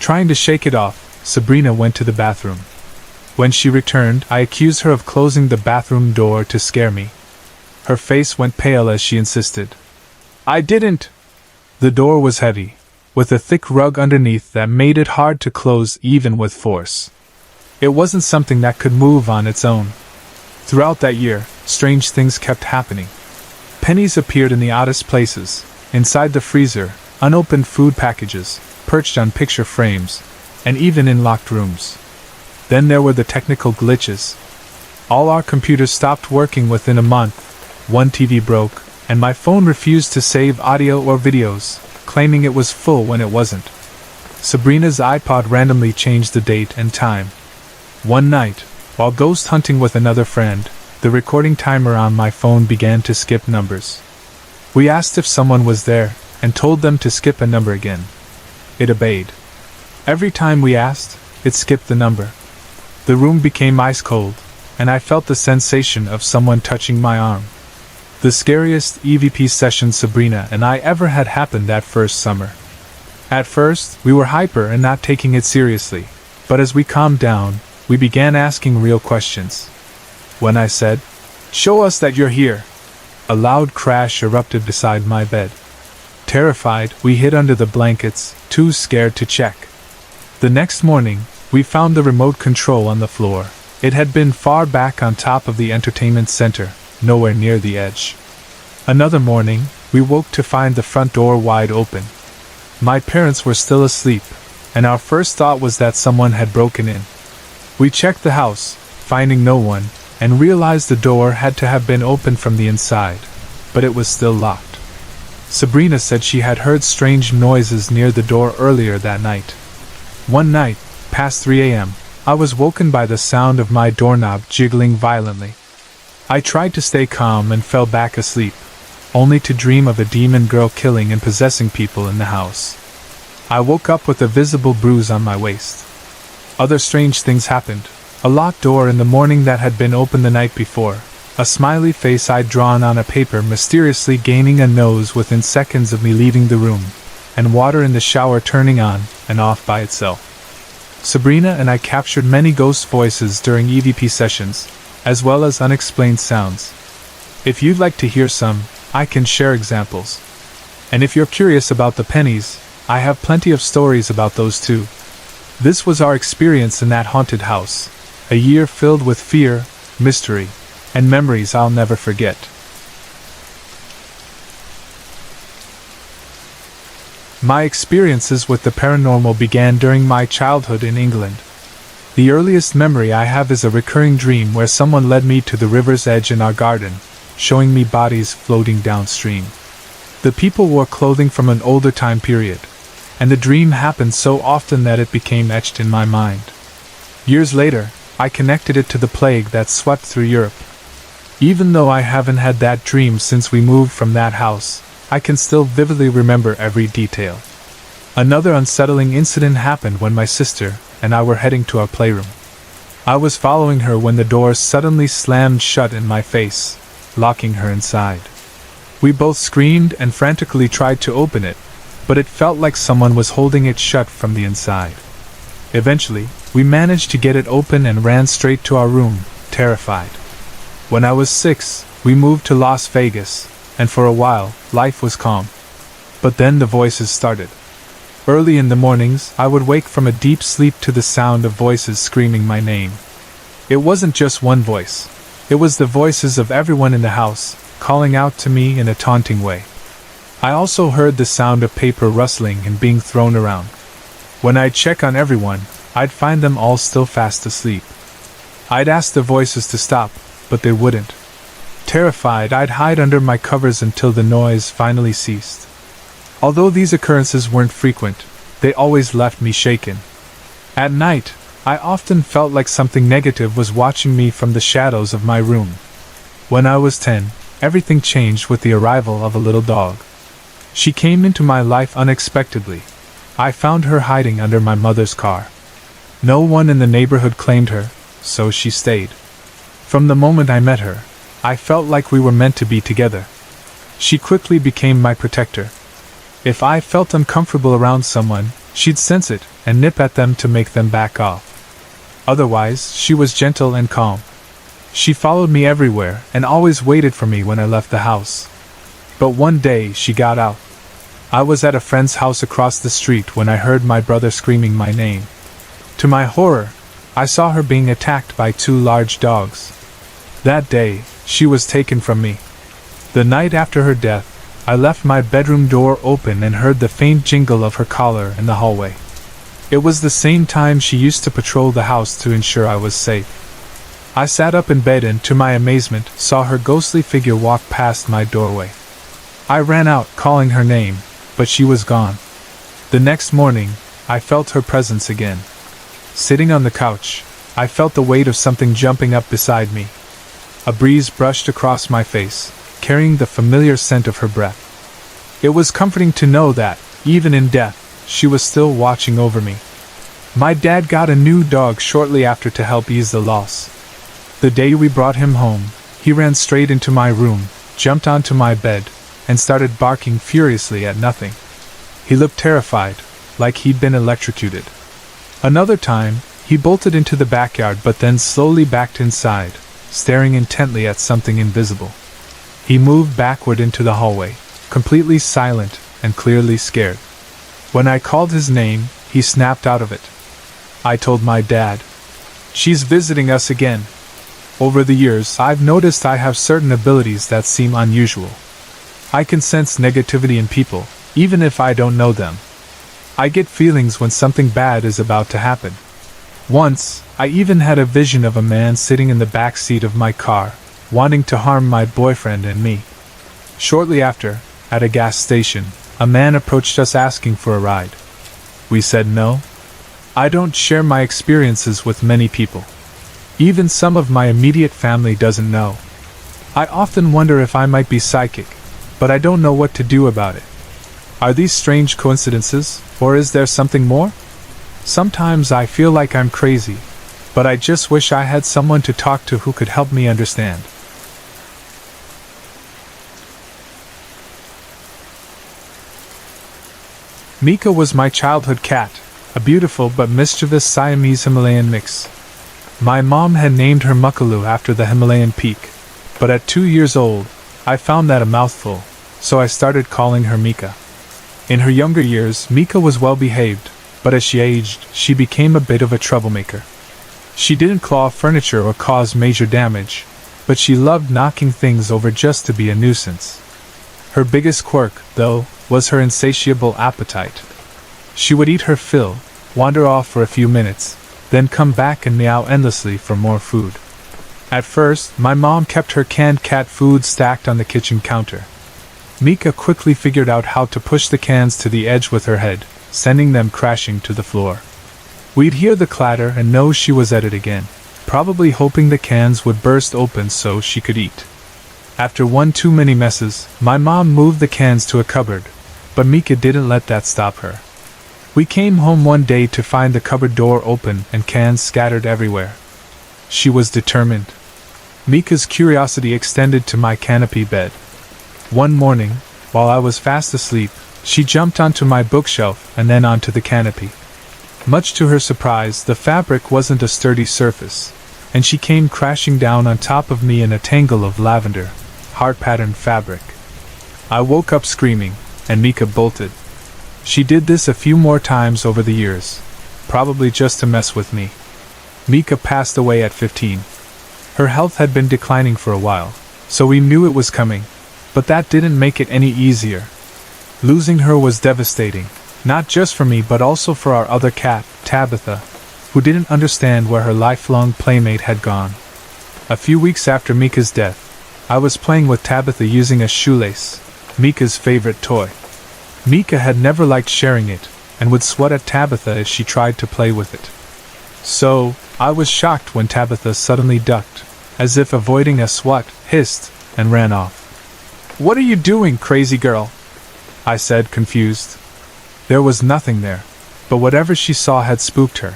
[SPEAKER 1] Trying to shake it off, Sabrina went to the bathroom. When she returned, I accused her of closing the bathroom door to scare me. Her face went pale as she insisted. "I didn't!" The door was heavy, with a thick rug underneath that made it hard to close even with force. It wasn't something that could move on its own. Throughout that year, strange things kept happening. Pennies appeared in the oddest places, inside the freezer, unopened food packages, perched on picture frames, and even in locked rooms. Then there were the technical glitches. All our computers stopped working within a month, one TV broke, and my phone refused to save audio or videos, claiming it was full when it wasn't. Sabrina's iPod randomly changed the date and time. One night, while ghost hunting with another friend, the recording timer on my phone began to skip numbers. We asked if someone was there, and told them to skip a number again. It obeyed. Every time we asked, it skipped the number. The room became ice cold, and I felt the sensation of someone touching my arm. The scariest EVP session Sabrina and I ever had happened that first summer. At first, we were hyper and not taking it seriously, but as we calmed down, we began asking real questions. When I said, "Show us that you're here," a loud crash erupted beside my bed. Terrified, we hid under the blankets, too scared to check. The next morning, we found the remote control on the floor. It had been far back on top of the entertainment center, nowhere near the edge. Another morning, we woke to find the front door wide open. My parents were still asleep, and our first thought was that someone had broken in. We checked the house, finding no one, and realized the door had to have been opened from the inside, but it was still locked. Sabrina said she had heard strange noises near the door earlier that night. One night, past 3 a.m., I was woken by the sound of my doorknob jiggling violently. I tried to stay calm and fell back asleep, only to dream of a demon girl killing and possessing people in the house. I woke up with a visible bruise on my waist. Other strange things happened. A locked door in the morning that had been open the night before, a smiley face I'd drawn on a paper mysteriously gaining a nose within seconds of me leaving the room, and water in the shower turning on and off by itself. Sabrina and I captured many ghost voices during EVP sessions, as well as unexplained sounds. If you'd like to hear some, I can share examples. And if you're curious about the pennies, I have plenty of stories about those too. This was our experience in that haunted house, a year filled with fear, mystery, and memories I'll never forget. My experiences with the paranormal began during my childhood in England. The earliest memory I have is a recurring dream where someone led me to the river's edge in our garden, showing me bodies floating downstream. The people wore clothing from an older time period, and the dream happened so often that it became etched in my mind. Years later, I connected it to the plague that swept through Europe. Even though I haven't had that dream since we moved from that house, I can still vividly remember every detail. Another unsettling incident happened when my sister and I were heading to our playroom. I was following her when the door suddenly slammed shut in my face, locking her inside. We both screamed and frantically tried to open it, but it felt like someone was holding it shut from the inside. Eventually, we managed to get it open and ran straight to our room, terrified. When I was 6, we moved to Las Vegas, and for a while, life was calm. But then the voices started. Early in the mornings, I would wake from a deep sleep to the sound of voices screaming my name. It wasn't just one voice. It was the voices of everyone in the house, calling out to me in a taunting way. I also heard the sound of paper rustling and being thrown around. When I'd check on everyone, I'd find them all still fast asleep. I'd ask the voices to stop, but they wouldn't. Terrified, I'd hide under my covers until the noise finally ceased. Although these occurrences weren't frequent, they always left me shaken. At night, I often felt like something negative was watching me from the shadows of my room. When I was 10, everything changed with the arrival of a little dog. She came into my life unexpectedly. I found her hiding under my mother's car. No one in the neighborhood claimed her, so she stayed. From the moment I met her, I felt like we were meant to be together. She quickly became my protector. If I felt uncomfortable around someone, she'd sense it and nip at them to make them back off. Otherwise, she was gentle and calm. She followed me everywhere and always waited for me when I left the house. But one day she got out. I was at a friend's house across the street when I heard my brother screaming my name. To my horror, I saw her being attacked by two large dogs. That day, she was taken from me. The night after her death, I left my bedroom door open and heard the faint jingle of her collar in the hallway. It was the same time she used to patrol the house to ensure I was safe. I sat up in bed and, to my amazement, saw her ghostly figure walk past my doorway. I ran out, calling her name, but she was gone. The next morning, I felt her presence again. Sitting on the couch, I felt the weight of something jumping up beside me. A breeze brushed across my face, carrying the familiar scent of her breath. It was comforting to know that, even in death, she was still watching over me. My dad got a new dog shortly after to help ease the loss. The day we brought him home, he ran straight into my room, jumped onto my bed, and started barking furiously at nothing. He looked terrified, like he'd been electrocuted. Another time, he bolted into the backyard but then slowly backed inside, staring intently at something invisible. He moved backward into the hallway, completely silent and clearly scared. When I called his name, he snapped out of it. I told my dad, "She's visiting us again." Over the years, I've noticed I have certain abilities that seem unusual. I can sense negativity in people, even if I don't know them. I get feelings when something bad is about to happen. Once, I even had a vision of a man sitting in the back seat of my car, wanting to harm my boyfriend and me. Shortly after, at a gas station, a man approached us asking for a ride. We said no. I don't share my experiences with many people. Even some of my immediate family doesn't know. I often wonder if I might be psychic, but I don't know what to do about it. Are these strange coincidences, or is there something more? Sometimes I feel like I'm crazy, but I just wish I had someone to talk to who could help me understand. Mika was my childhood cat, a beautiful but mischievous Siamese Himalayan mix. My mom had named her Mukalu after the Himalayan peak, but at 2 years old, I found that a mouthful, so I started calling her Mika. In her younger years, Mika was well behaved, but as she aged, she became a bit of a troublemaker. She didn't claw furniture or cause major damage, but she loved knocking things over just to be a nuisance. Her biggest quirk, though, was her insatiable appetite. She would eat her fill, wander off for a few minutes, then come back and meow endlessly for more food. At first, my mom kept her canned cat food stacked on the kitchen counter. Mika quickly figured out how to push the cans to the edge with her head, sending them crashing to the floor. We'd hear the clatter and know she was at it again, probably hoping the cans would burst open so she could eat. After one too many messes, my mom moved the cans to a cupboard, but Mika didn't let that stop her. We came home one day to find the cupboard door open and cans scattered everywhere. She was determined. Mika's curiosity extended to my canopy bed. One morning, while I was fast asleep, she jumped onto my bookshelf and then onto the canopy. Much to her surprise, the fabric wasn't a sturdy surface, and she came crashing down on top of me in a tangle of lavender, heart-patterned fabric. I woke up screaming, and Mika bolted. She did this a few more times over the years, probably just to mess with me. Mika passed away at 15. Her health had been declining for a while, so we knew it was coming, but that didn't make it any easier. Losing her was devastating, not just for me but also for our other cat, Tabitha, who didn't understand where her lifelong playmate had gone. A few weeks after Mika's death, I was playing with Tabitha using a shoelace, Mika's favorite toy. Mika had never liked sharing it, and would swat at Tabitha if she tried to play with it. So, I was shocked when Tabitha suddenly ducked, as if avoiding a swat, hissed, and ran off. "What are you doing, crazy girl?" I said, confused. There was nothing there, but whatever she saw had spooked her.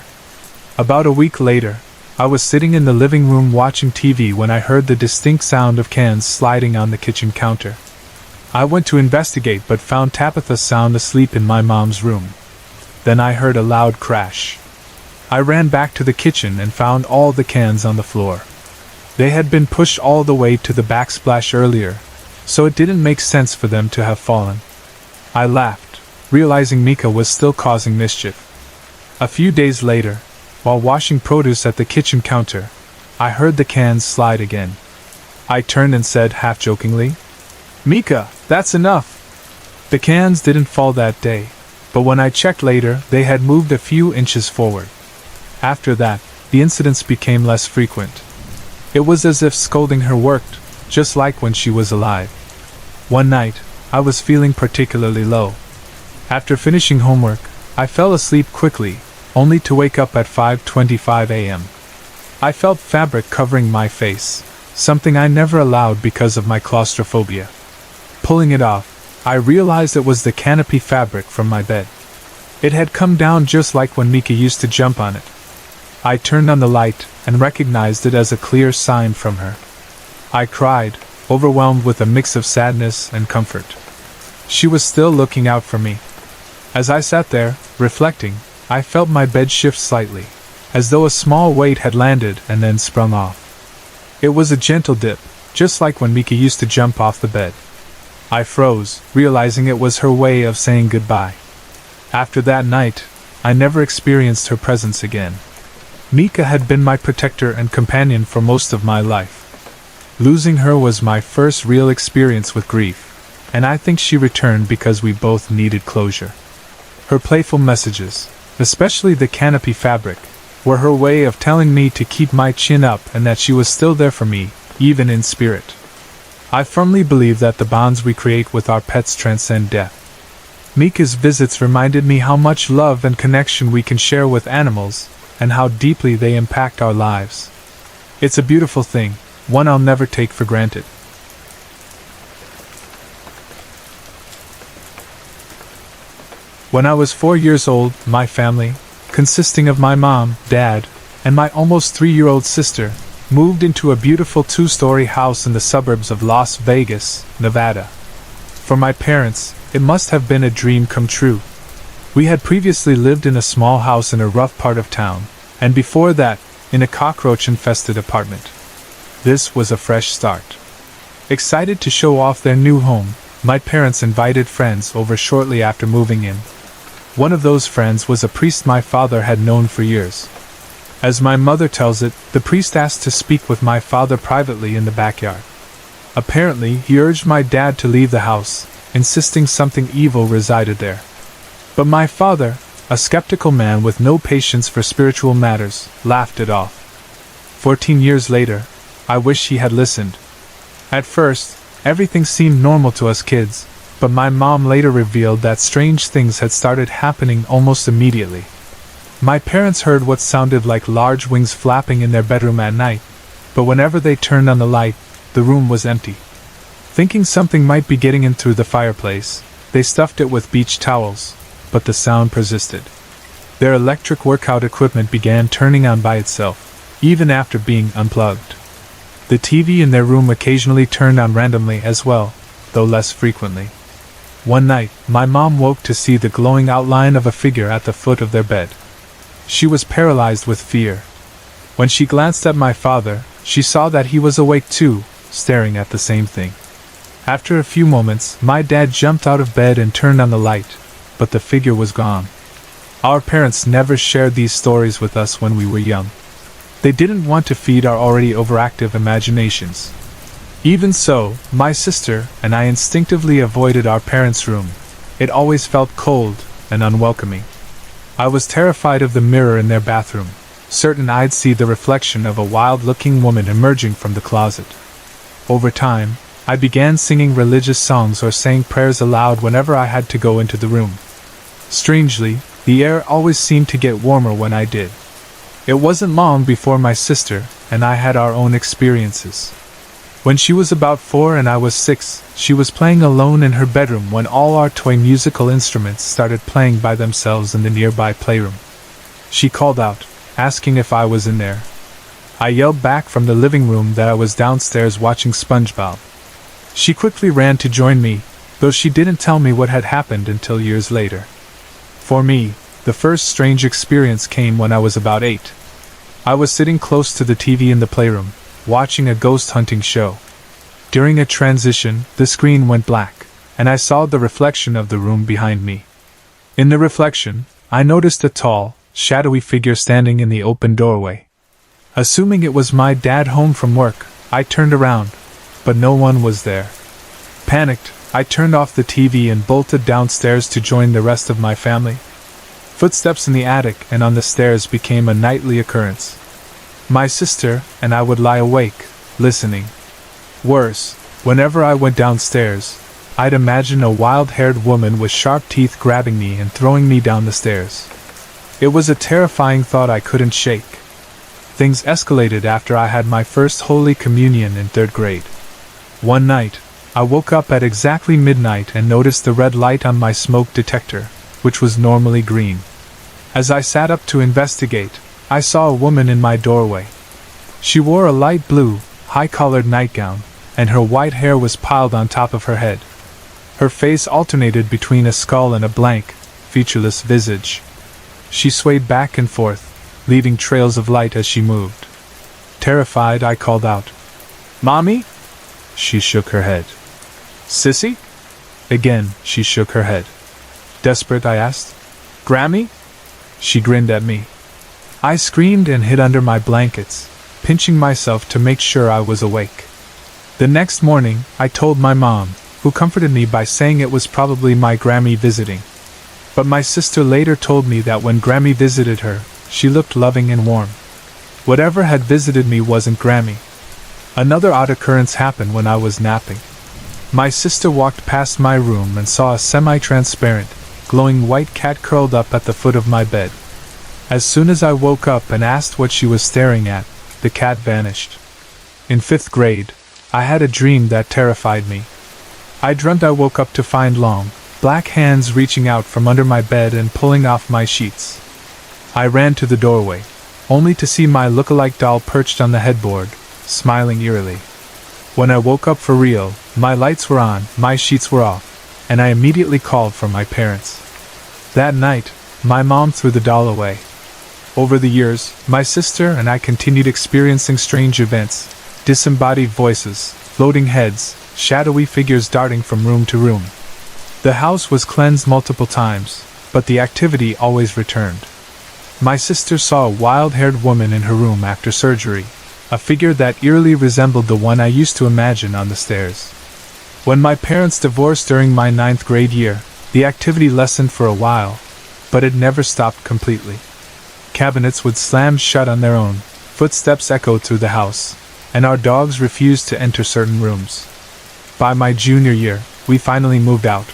[SPEAKER 1] About a week later, I was sitting in the living room watching TV when I heard the distinct sound of cans sliding on the kitchen counter. I went to investigate but found Tabitha sound asleep in my mom's room. Then I heard a loud crash. I ran back to the kitchen and found all the cans on the floor. They had been pushed all the way to the backsplash earlier, so it didn't make sense for them to have fallen. I laughed, realizing Mika was still causing mischief. A few days later, while washing produce at the kitchen counter, I heard the cans slide again. I turned and said half-jokingly, "Mika, that's enough." The cans didn't fall that day, but when I checked later, they had moved a few inches forward. After that, the incidents became less frequent. It was as if scolding her worked, just like when she was alive. One night, I was feeling particularly low. After finishing homework, I fell asleep quickly, only to wake up at 5:25 a.m. I felt fabric covering my face, something I never allowed because of my claustrophobia. Pulling it off, I realized it was the canopy fabric from my bed. It had come down just like when Mika used to jump on it. I turned on the light and recognized it as a clear sign from her. I cried, overwhelmed with a mix of sadness and comfort. She was still looking out for me. As I sat there, reflecting, I felt my bed shift slightly, as though a small weight had landed and then sprung off. It was a gentle dip, just like when Mika used to jump off the bed. I froze, realizing it was her way of saying goodbye. After that night, I never experienced her presence again. Mika had been my protector and companion for most of my life. Losing her was my first real experience with grief, and I think she returned because we both needed closure. Her playful messages, especially the canopy fabric, were her way of telling me to keep my chin up and that she was still there for me, even in spirit. I firmly believe that the bonds we create with our pets transcend death. Mika's visits reminded me how much love and connection we can share with animals, and how deeply they impact our lives. It's a beautiful thing, one I'll never take for granted. When I was 4 years old, my family, consisting of my mom, dad, and my almost 3-year-old sister, moved into a beautiful 2-story house in the suburbs of Las Vegas, Nevada. For my parents, it must have been a dream come true. We had previously lived in a small house in a rough part of town, and before that, in a cockroach-infested apartment. This was a fresh start. Excited to show off their new home, my parents invited friends over shortly after moving in. One of those friends was a priest my father had known for years. As my mother tells it, the priest asked to speak with my father privately in the backyard. Apparently, he urged my dad to leave the house, insisting something evil resided there. But my father, a skeptical man with no patience for spiritual matters, laughed it off. 14 years later, I wish he had listened. At first, everything seemed normal to us kids, but my mom later revealed that strange things had started happening almost immediately. My parents heard what sounded like large wings flapping in their bedroom at night, but whenever they turned on the light, the room was empty. Thinking something might be getting in through the fireplace, they stuffed it with beach towels, but the sound persisted. Their electric workout equipment began turning on by itself, even after being unplugged. The TV in their room occasionally turned on randomly as well, though less frequently. One night, my mom woke to see the glowing outline of a figure at the foot of their bed. She was paralyzed with fear. When she glanced at my father, she saw that he was awake too, staring at the same thing. After a few moments, my dad jumped out of bed and turned on the light, but the figure was gone. Our parents never shared these stories with us when we were young. They didn't want to feed our already overactive imaginations. Even so, my sister and I instinctively avoided our parents' room. It always felt cold and unwelcoming. I was terrified of the mirror in their bathroom, certain I'd see the reflection of a wild-looking woman emerging from the closet. Over time, I began singing religious songs or saying prayers aloud whenever I had to go into the room. Strangely, the air always seemed to get warmer when I did. It wasn't long before my sister and I had our own experiences. When she was about 4 and I was 6, she was playing alone in her bedroom when all our toy musical instruments started playing by themselves in the nearby playroom. She called out, asking if I was in there. I yelled back from the living room that I was downstairs watching SpongeBob. She quickly ran to join me, though she didn't tell me what had happened until years later. For me, the first strange experience came when I was about 8. I was sitting close to the TV in the playroom, watching a ghost hunting show. During a transition, the screen went black, and I saw the reflection of the room behind me. In the reflection, I noticed a tall, shadowy figure standing in the open doorway. Assuming it was my dad home from work, I turned around, but no one was there. Panicked, I turned off the TV and bolted downstairs to join the rest of my family. Footsteps in the attic and on the stairs became a nightly occurrence. My sister and I would lie awake, listening. Worse, whenever I went downstairs, I'd imagine a wild-haired woman with sharp teeth grabbing me and throwing me down the stairs. It was a terrifying thought I couldn't shake. Things escalated after I had my first Holy Communion in 3rd grade. One night, I woke up at exactly midnight and noticed the red light on my smoke detector, which was normally green. As I sat up to investigate, I saw a woman in my doorway. She wore a light blue, high-collared nightgown, and her white hair was piled on top of her head. Her face alternated between a skull and a blank, featureless visage. She swayed back and forth, leaving trails of light as she moved. Terrified, I called out, "Mommy?" She shook her head. "Sissy?" Again, she shook her head. Desperate, I asked, "Grammy?" She grinned at me. I screamed and hid under my blankets, pinching myself to make sure I was awake. The next morning, I told my mom, who comforted me by saying it was probably my Grammy visiting. But my sister later told me that when Grammy visited her, she looked loving and warm. Whatever had visited me wasn't Grammy. Another odd occurrence happened when I was napping. My sister walked past my room and saw a semi-transparent, glowing white cat curled up at the foot of my bed. As soon as I woke up and asked what she was staring at, the cat vanished. In 5th grade, I had a dream that terrified me. I dreamt I woke up to find long, black hands reaching out from under my bed and pulling off my sheets. I ran to the doorway, only to see my look-alike doll perched on the headboard, smiling eerily. When I woke up for real, my lights were on, my sheets were off, and I immediately called for my parents. That night, my mom threw the doll away. Over the years, my sister and I continued experiencing strange events, disembodied voices, floating heads, shadowy figures darting from room to room. The house was cleansed multiple times, but the activity always returned. My sister saw a wild-haired woman in her room after surgery, a figure that eerily resembled the one I used to imagine on the stairs. When my parents divorced during my 9th grade year, the activity lessened for a while, but it never stopped completely. Cabinets would slam shut on their own, footsteps echoed through the house, and our dogs refused to enter certain rooms. By my junior year, we finally moved out.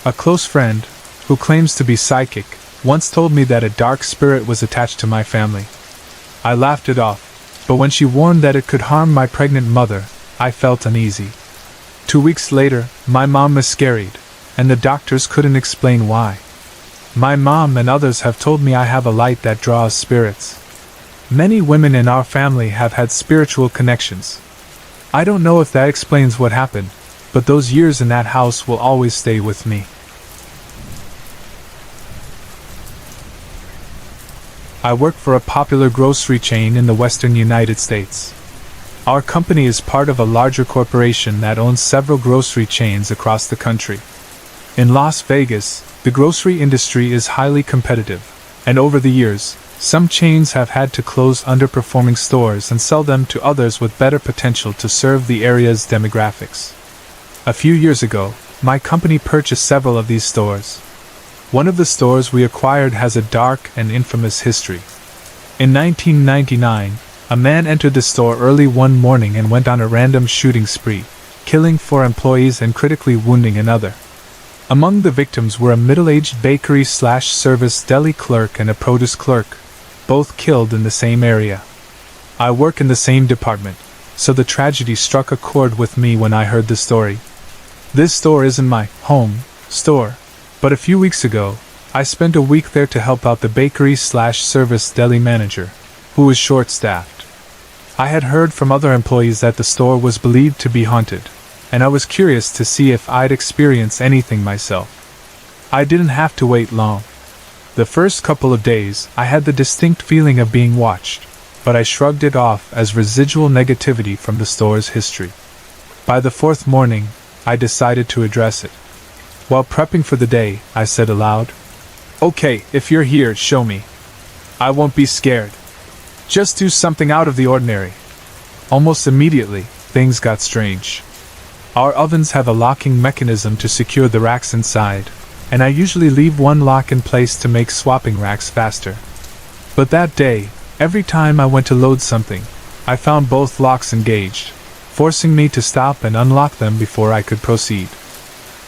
[SPEAKER 1] A close friend, who claims to be psychic, once told me that a dark spirit was attached to my family. I laughed it off, but when she warned that it could harm my pregnant mother, I felt uneasy. 2 weeks later, my mom miscarried, and the doctors couldn't explain why. My mom and others have told me I have a light that draws spirits. Many women in our family have had spiritual connections. I don't know if that explains what happened, but those years in that house will always stay with me. I work for a popular grocery chain in the western United States. Our company is part of a larger corporation that owns several grocery chains across the country. In Las Vegas, the grocery industry is highly competitive, and over the years, some chains have had to close underperforming stores and sell them to others with better potential to serve the area's demographics. A few years ago, my company purchased several of these stores. One of the stores we acquired has a dark and infamous history. In 1999, a man entered the store early one morning and went on a random shooting spree, killing 4 employees and critically wounding another. Among the victims were a middle-aged bakery/service deli clerk and a produce clerk, both killed in the same area. I work in the same department, so the tragedy struck a chord with me when I heard the story. This store isn't my home store, but a few weeks ago, I spent a week there to help out the bakery/service deli manager, who was short-staffed. I had heard from other employees that the store was believed to be haunted, and I was curious to see if I'd experience anything myself. I didn't have to wait long. The first couple of days, I had the distinct feeling of being watched, but I shrugged it off as residual negativity from the store's history. By the fourth morning, I decided to address it. While prepping for the day, I said aloud, "Okay, if you're here, show me. I won't be scared. Just do something out of the ordinary." Almost immediately, things got strange. Our ovens have a locking mechanism to secure the racks inside, and I usually leave one lock in place to make swapping racks faster. But that day, every time I went to load something, I found both locks engaged, forcing me to stop and unlock them before I could proceed.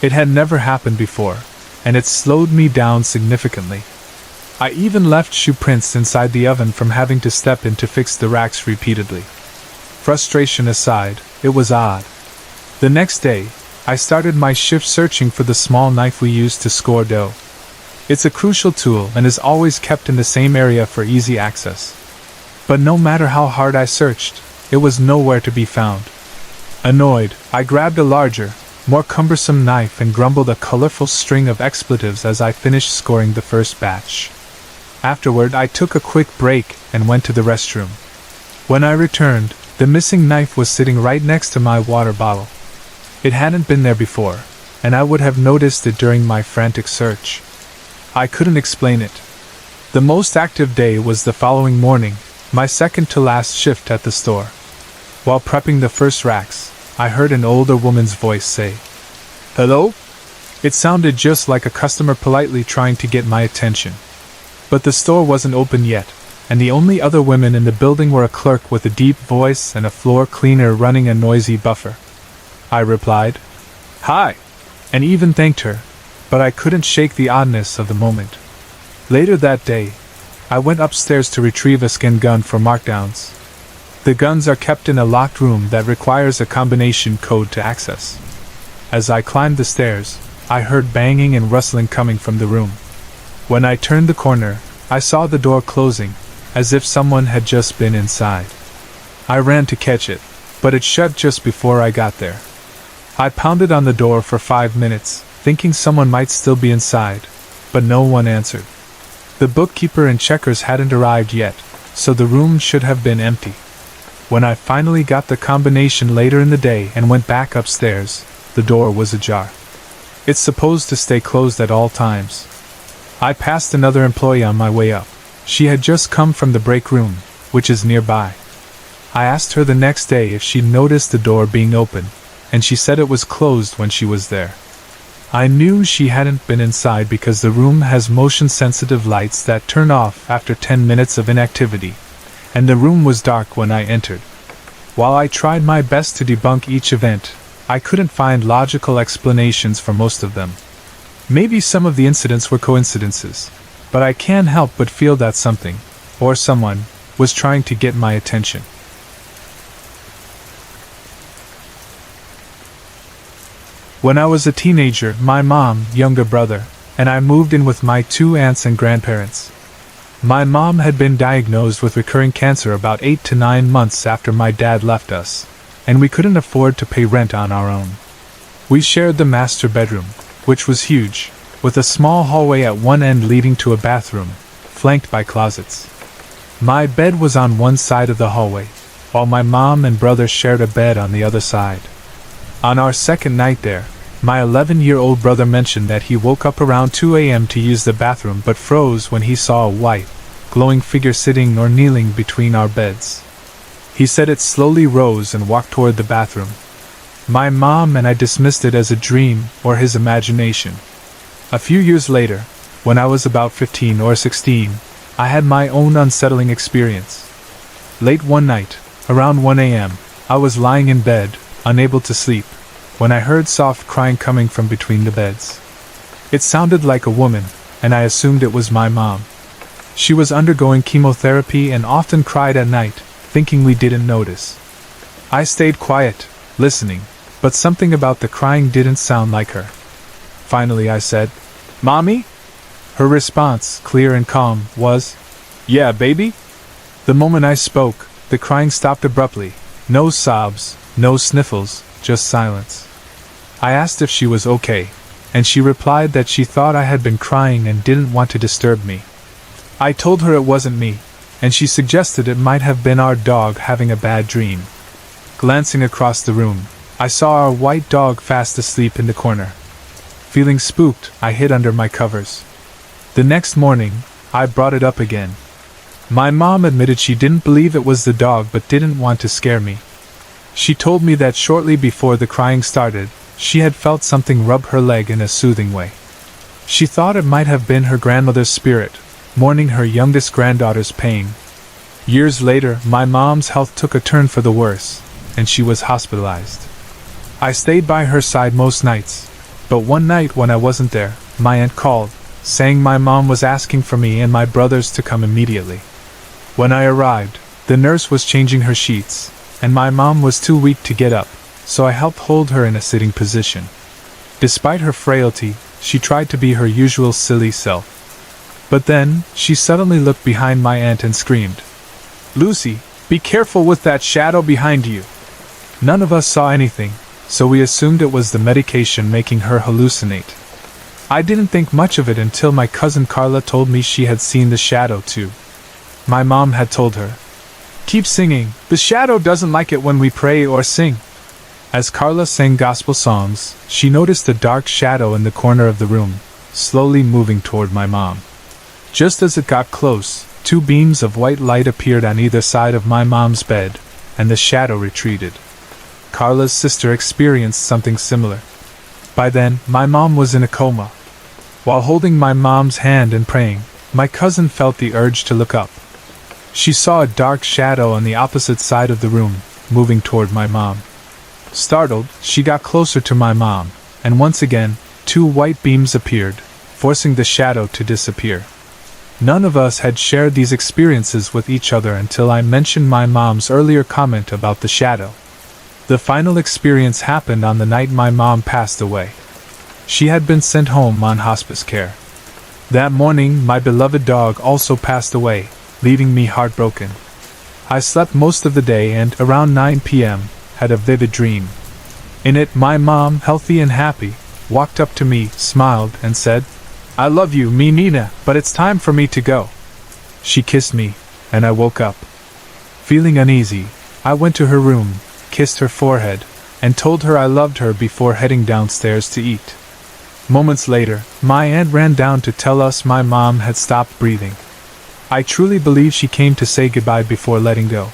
[SPEAKER 1] It had never happened before, and it slowed me down significantly. I even left shoe prints inside the oven from having to step in to fix the racks repeatedly. Frustration aside, it was odd. The next day, I started my shift searching for the small knife we use to score dough. It's a crucial tool and is always kept in the same area for easy access. But no matter how hard I searched, it was nowhere to be found. Annoyed, I grabbed a larger, more cumbersome knife and grumbled a colorful string of expletives as I finished scoring the first batch. Afterward, I took a quick break and went to the restroom. When I returned, the missing knife was sitting right next to my water bottle. It hadn't been there before, and I would have noticed it during my frantic search. I couldn't explain it. The most active day was the following morning, my second to last shift at the store. While prepping the first racks, I heard an older woman's voice say, "Hello?" It sounded just like a customer politely trying to get my attention. But the store wasn't open yet, and the only other women in the building were a clerk with a deep voice and a floor cleaner running a noisy buffer. I replied, "Hi," and even thanked her, but I couldn't shake the oddness of the moment. Later that day, I went upstairs to retrieve a skin gun for markdowns. The guns are kept in a locked room that requires a combination code to access. As I climbed the stairs, I heard banging and rustling coming from the room. When I turned the corner, I saw the door closing, as if someone had just been inside. I ran to catch it, but it shut just before I got there. I pounded on the door for 5 minutes, thinking someone might still be inside, but no one answered. The bookkeeper and checkers hadn't arrived yet, so the room should have been empty. When I finally got the combination later in the day and went back upstairs, the door was ajar. It's supposed to stay closed at all times. I passed another employee on my way up. She had just come from the break room, which is nearby. I asked her the next day if she'd noticed the door being open, and she said it was closed when she was there. I knew she hadn't been inside because the room has motion-sensitive lights that turn off after 10 minutes of inactivity, and the room was dark when I entered. While I tried my best to debunk each event, I couldn't find logical explanations for most of them. Maybe some of the incidents were coincidences, but I can't help but feel that something, or someone, was trying to get my attention. When I was a teenager, my mom, younger brother, and I moved in with my 2 aunts and grandparents. My mom had been diagnosed with recurring cancer about 8 to 9 months after my dad left us, and we couldn't afford to pay rent on our own. We shared the master bedroom, which was huge, with a small hallway at one end leading to a bathroom, flanked by closets. My bed was on one side of the hallway, while my mom and brother shared a bed on the other side. On our second night there, my 11-year-old brother mentioned that he woke up around 2 a.m. to use the bathroom but froze when he saw a white, glowing figure sitting or kneeling between our beds. He said it slowly rose and walked toward the bathroom. My mom and I dismissed it as a dream or his imagination. A few years later, when I was about 15 or 16, I had my own unsettling experience. Late one night, around 1 a.m., I was lying in bed, unable to sleep, when I heard soft crying coming from between the beds. It sounded like a woman, and I assumed it was my mom. She was undergoing chemotherapy and often cried at night, thinking we didn't notice. I stayed quiet, listening, but something about the crying didn't sound like her. Finally I said, "Mommy?" Her response, clear and calm, was, "Yeah, baby?" The moment I spoke, the crying stopped abruptly. No sobs, no sniffles, just silence. I asked if she was okay, and she replied that she thought I had been crying and didn't want to disturb me. I told her it wasn't me, and she suggested it might have been our dog having a bad dream. Glancing across the room, I saw our white dog fast asleep in the corner. Feeling spooked, I hid under my covers. The next morning, I brought it up again. My mom admitted she didn't believe it was the dog but didn't want to scare me. She told me that shortly before the crying started, she had felt something rub her leg in a soothing way. She thought it might have been her grandmother's spirit, mourning her youngest granddaughter's pain. Years later, my mom's health took a turn for the worse, and she was hospitalized. I stayed by her side most nights, but one night when I wasn't there, my aunt called, saying my mom was asking for me and my brothers to come immediately. When I arrived, the nurse was changing her sheets, and my mom was too weak to get up, so I helped hold her in a sitting position. Despite her frailty, she tried to be her usual silly self. But then, she suddenly looked behind my aunt and screamed, "Lucy, be careful with that shadow behind you!" None of us saw anything, so we assumed it was the medication making her hallucinate. I didn't think much of it until my cousin Carla told me she had seen the shadow too. My mom had told her, "Keep singing, the shadow doesn't like it when we pray or sing." As Carla sang gospel songs, she noticed a dark shadow in the corner of the room, slowly moving toward my mom. Just as it got close, two beams of white light appeared on either side of my mom's bed, and the shadow retreated. Carla's sister experienced something similar. By then, my mom was in a coma. While holding my mom's hand and praying, my cousin felt the urge to look up. She saw a dark shadow on the opposite side of the room, moving toward my mom. Startled, she got closer to my mom, and once again, two white beams appeared, forcing the shadow to disappear. None of us had shared these experiences with each other until I mentioned my mom's earlier comment about the shadow. The final experience happened on the night my mom passed away. She had been sent home on hospice care. That morning, my beloved dog also passed away, leaving me heartbroken. I slept most of the day and, around 9 p.m., had a vivid dream. In it, my mom, healthy and happy, walked up to me, smiled, and said, "I love you, me Nina, but it's time for me to go." She kissed me, and I woke up. Feeling uneasy, I went to her room, kissed her forehead, and told her I loved her before heading downstairs to eat. Moments later, my aunt ran down to tell us my mom had stopped breathing. I truly believe she came to say goodbye before letting go.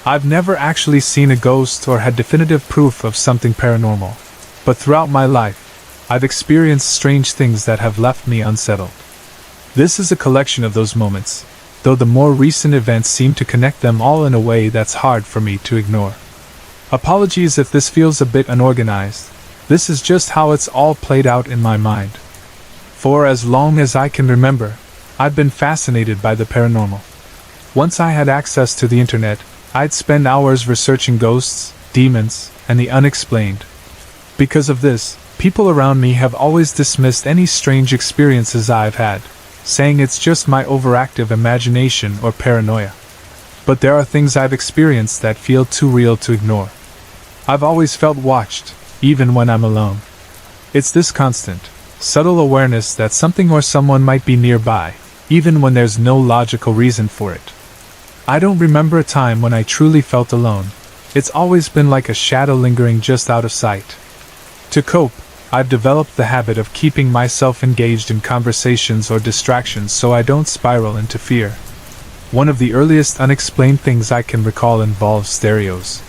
[SPEAKER 1] I've never actually seen a ghost or had definitive proof of something paranormal, but throughout my life, I've experienced strange things that have left me unsettled. This is a collection of those moments, though the more recent events seem to connect them all in a way that's hard for me to ignore. Apologies if this feels a bit unorganized. This is just how it's all played out in my mind. For as long as I can remember, I've been fascinated by the paranormal. Once I had access to the internet, I'd spend hours researching ghosts, demons, and the unexplained. Because of this, people around me have always dismissed any strange experiences I've had, saying it's just my overactive imagination or paranoia. But there are things I've experienced that feel too real to ignore. I've always felt watched, even when I'm alone. It's this constant, subtle awareness that something or someone might be nearby, even when there's no logical reason for it. I don't remember a time when I truly felt alone. It's always been like a shadow lingering just out of sight. To cope, I've developed the habit of keeping myself engaged in conversations or distractions so I don't spiral into fear. One of the earliest unexplained things I can recall involves stereos.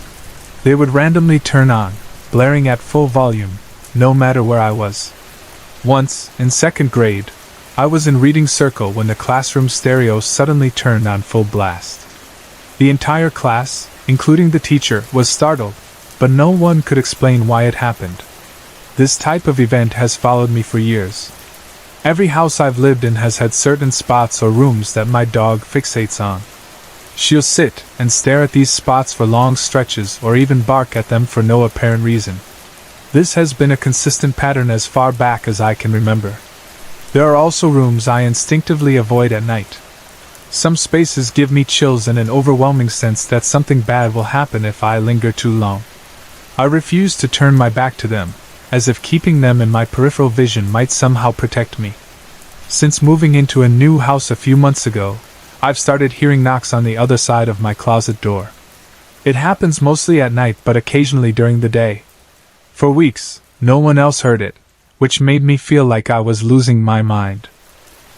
[SPEAKER 1] They would randomly turn on, blaring at full volume, no matter where I was. Once, in second grade, I was in reading circle when the classroom stereo suddenly turned on full blast. The entire class, including the teacher, was startled, but no one could explain why it happened. This type of event has followed me for years. Every house I've lived in has had certain spots or rooms that my dog fixates on. She'll sit and stare at these spots for long stretches or even bark at them for no apparent reason. This has been a consistent pattern as far back as I can remember. There are also rooms I instinctively avoid at night. Some spaces give me chills and an overwhelming sense that something bad will happen if I linger too long. I refuse to turn my back to them, as if keeping them in my peripheral vision might somehow protect me. Since moving into a new house a few months ago, I've started hearing knocks on the other side of my closet door. It happens mostly at night but occasionally during the day. For weeks, no one else heard it, which made me feel like I was losing my mind.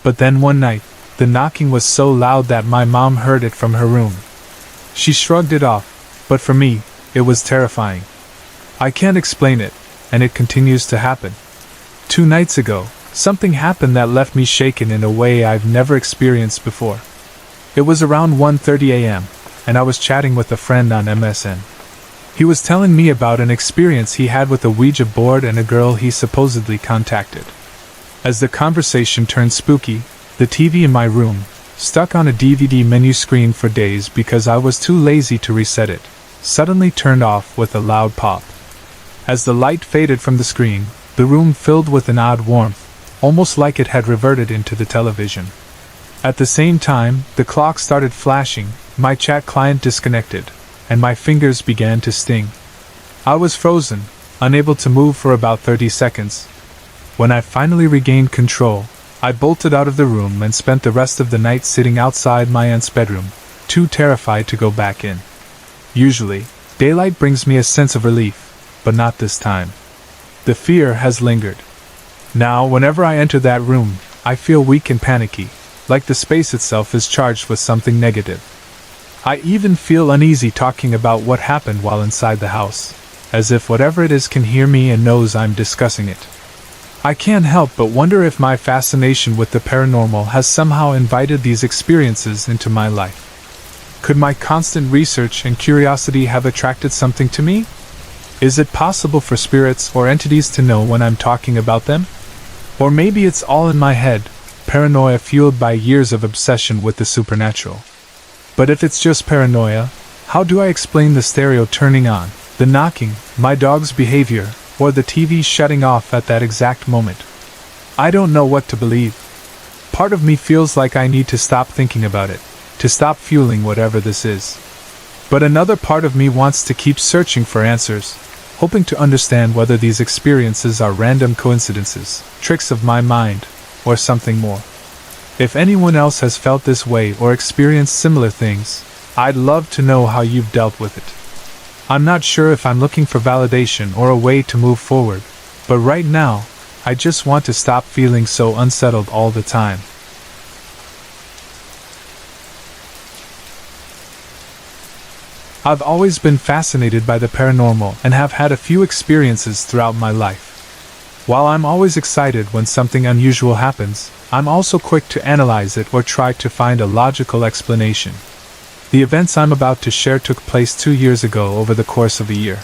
[SPEAKER 1] But then one night, the knocking was so loud that my mom heard it from her room. She shrugged it off, but for me, it was terrifying. I can't explain it, and it continues to happen. 2 nights ago, something happened that left me shaken in a way I've never experienced before. It was around 1:30 a.m., and I was chatting with a friend on MSN. He was telling me about an experience he had with a Ouija board and a girl he supposedly contacted. As the conversation turned spooky, the TV in my room, stuck on a DVD menu screen for days because I was too lazy to reset it, suddenly turned off with a loud pop. As the light faded from the screen, the room filled with an odd warmth, almost like it had reverted into the television. At the same time, the clock started flashing, my chat client disconnected, and my fingers began to sting. I was frozen, unable to move for about 30 seconds. When I finally regained control, I bolted out of the room and spent the rest of the night sitting outside my aunt's bedroom, too terrified to go back in. Usually, daylight brings me a sense of relief, but not this time. The fear has lingered. Now, whenever I enter that room, I feel weak and panicky, like the space itself is charged with something negative. I even feel uneasy talking about what happened while inside the house, as if whatever it is can hear me and knows I'm discussing it. I can't help but wonder if my fascination with the paranormal has somehow invited these experiences into my life. Could my constant research and curiosity have attracted something to me? Is it possible for spirits or entities to know when I'm talking about them? Or maybe it's all in my head, paranoia fueled by years of obsession with the supernatural. But if it's just paranoia, how do I explain the stereo turning on, the knocking, my dog's behavior, or the TV shutting off at that exact moment? I don't know what to believe. Part of me feels like I need to stop thinking about it, to stop fueling whatever this is. But another part of me wants to keep searching for answers, hoping to understand whether these experiences are random coincidences, tricks of my mind, or something more. If anyone else has felt this way or experienced similar things, I'd love to know how you've dealt with it. I'm not sure if I'm looking for validation or a way to move forward, but right now, I just want to stop feeling so unsettled all the time. I've always been fascinated by the paranormal and have had a few experiences throughout my life. While I'm always excited when something unusual happens, I'm also quick to analyze it or try to find a logical explanation. The events I'm about to share took place 2 years ago over the course of a year.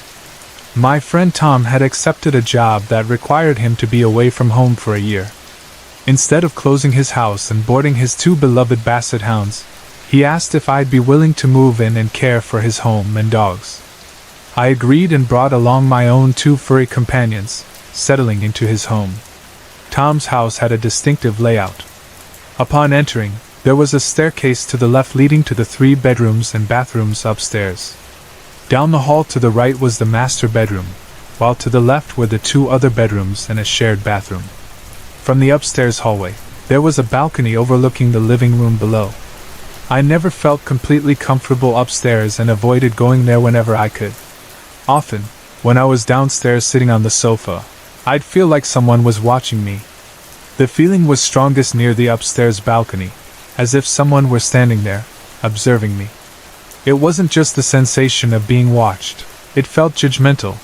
[SPEAKER 1] My friend Tom had accepted a job that required him to be away from home for a year. Instead of closing his house and boarding his 2 beloved basset hounds, he asked if I'd be willing to move in and care for his home and dogs. I agreed and brought along my own 2 furry companions, settling into his home. Tom's house had a distinctive layout. Upon entering, there was a staircase to the left leading to the 3 bedrooms and bathrooms upstairs. Down the hall to the right was the master bedroom, while to the left were the 2 other bedrooms and a shared bathroom. From the upstairs hallway, there was a balcony overlooking the living room below. I never felt completely comfortable upstairs and avoided going there whenever I could. Often, when I was downstairs sitting on the sofa, I'd feel like someone was watching me. The feeling was strongest near the upstairs balcony, as if someone were standing there, observing me. It wasn't just the sensation of being watched, it felt judgmental,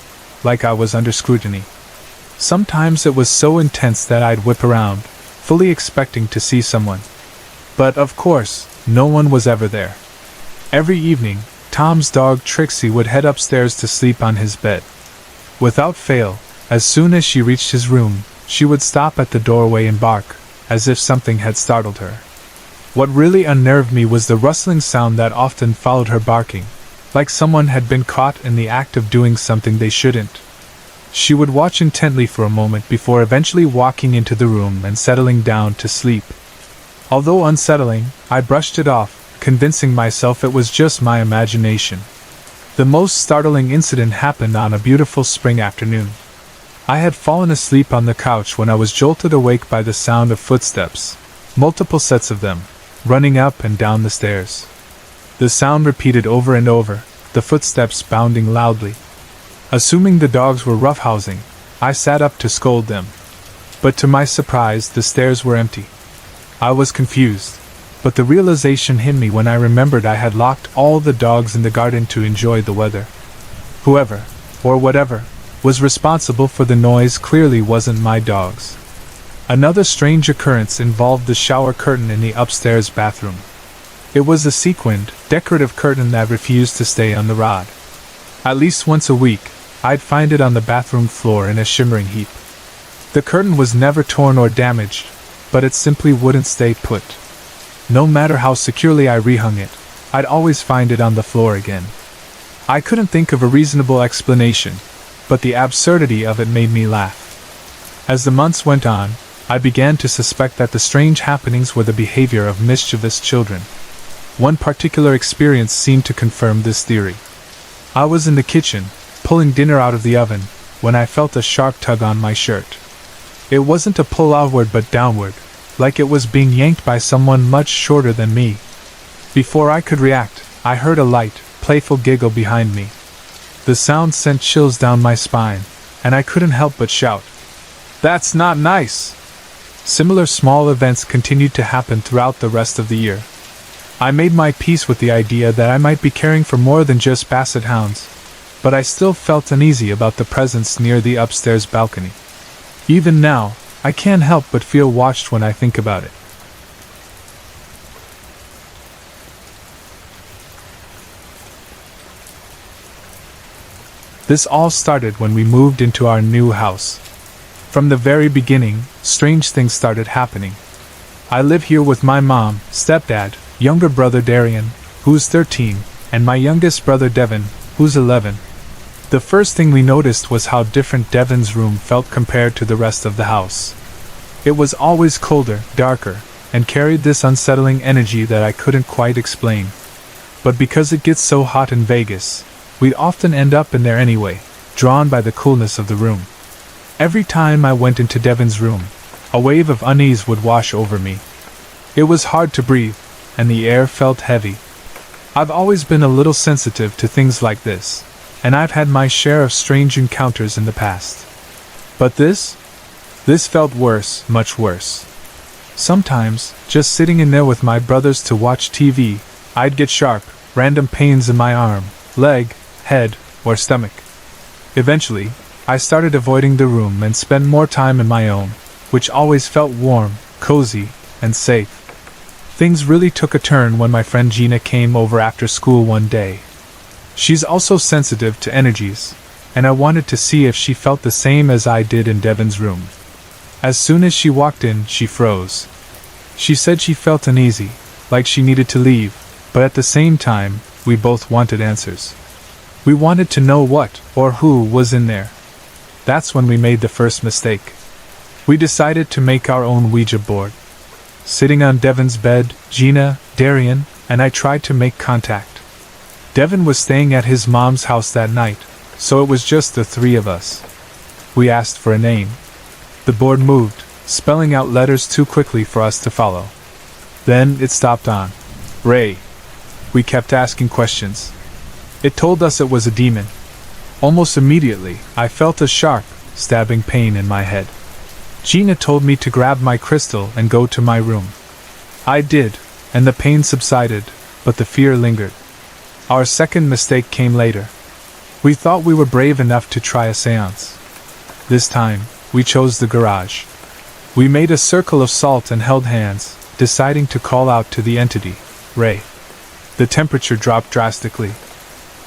[SPEAKER 1] like I was under scrutiny. Sometimes it was so intense that I'd whip around, fully expecting to see someone. But of course, no one was ever there. Every evening, Tom's dog Trixie would head upstairs to sleep on his bed. Without fail, as soon as she reached his room, she would stop at the doorway and bark, as if something had startled her. What really unnerved me was the rustling sound that often followed her barking, like someone had been caught in the act of doing something they shouldn't. She would watch intently for a moment before eventually walking into the room and settling down to sleep. Although unsettling, I brushed it off, convincing myself it was just my imagination. The most startling incident happened on a beautiful spring afternoon. I had fallen asleep on the couch when I was jolted awake by the sound of footsteps, multiple sets of them, running up and down the stairs. The sound repeated over and over, the footsteps bounding loudly. Assuming the dogs were roughhousing, I sat up to scold them. But to my surprise, the stairs were empty. I was confused, but the realization hit me when I remembered I had locked all the dogs in the garden to enjoy the weather. Whoever, or whatever, was responsible for the noise clearly wasn't my dogs. Another strange occurrence involved the shower curtain in the upstairs bathroom. It was a sequined, decorative curtain that refused to stay on the rod. At least once a week, I'd find it on the bathroom floor in a shimmering heap. The curtain was never torn or damaged, but it simply wouldn't stay put. No matter how securely I rehung it, I'd always find it on the floor again. I couldn't think of a reasonable explanation, but the absurdity of it made me laugh. As the months went on, I began to suspect that the strange happenings were the behavior of mischievous children. One particular experience seemed to confirm this theory. I was in the kitchen, pulling dinner out of the oven, when I felt a sharp tug on my shirt. It wasn't a pull outward but downward, like it was being yanked by someone much shorter than me. Before I could react, I heard a light, playful giggle behind me. The sound sent chills down my spine, and I couldn't help but shout, "That's not nice!" Similar small events continued to happen throughout the rest of the year. I made my peace with the idea that I might be caring for more than just basset hounds, but I still felt uneasy about the presence near the upstairs balcony. Even now, I can't help but feel watched when I think about it. This all started when we moved into our new house. From the very beginning, strange things started happening. I live here with my mom, stepdad, younger brother Darian, who's 13, and my youngest brother Devin, who's 11. The first thing we noticed was how different Devin's room felt compared to the rest of the house. It was always colder, darker, and carried this unsettling energy that I couldn't quite explain. But because it gets so hot in Vegas, we'd often end up in there anyway, drawn by the coolness of the room. Every time I went into Devin's room, a wave of unease would wash over me. It was hard to breathe, and the air felt heavy. I've always been a little sensitive to things like this, and I've had my share of strange encounters in the past. But this felt worse, much worse. Sometimes, just sitting in there with my brothers to watch TV, I'd get sharp, random pains in my arm, leg, head, or stomach. Eventually, I started avoiding the room and spent more time in my own, which always felt warm, cozy, and safe. Things really took a turn when my friend Gina came over after school one day. She's also sensitive to energies, and I wanted to see if she felt the same as I did in Devin's room. As soon as she walked in, she froze. She said she felt uneasy, like she needed to leave, but at the same time, we both wanted answers. We wanted to know what, or who, was in there. That's when we made the first mistake. We decided to make our own Ouija board. Sitting on Devin's bed, Gina, Darian, and I tried to make contact. Devin was staying at his mom's house that night, so it was just the three of us. We asked for a name. The board moved, spelling out letters too quickly for us to follow. Then it stopped on Ray. We kept asking questions. It told us it was a demon. Almost immediately, I felt a sharp, stabbing pain in my head. Gina told me to grab my crystal and go to my room. I did, and the pain subsided, but the fear lingered. Our second mistake came later. We thought we were brave enough to try a seance. This time, we chose the garage. We made a circle of salt and held hands, deciding to call out to the entity, Ray. The temperature dropped drastically.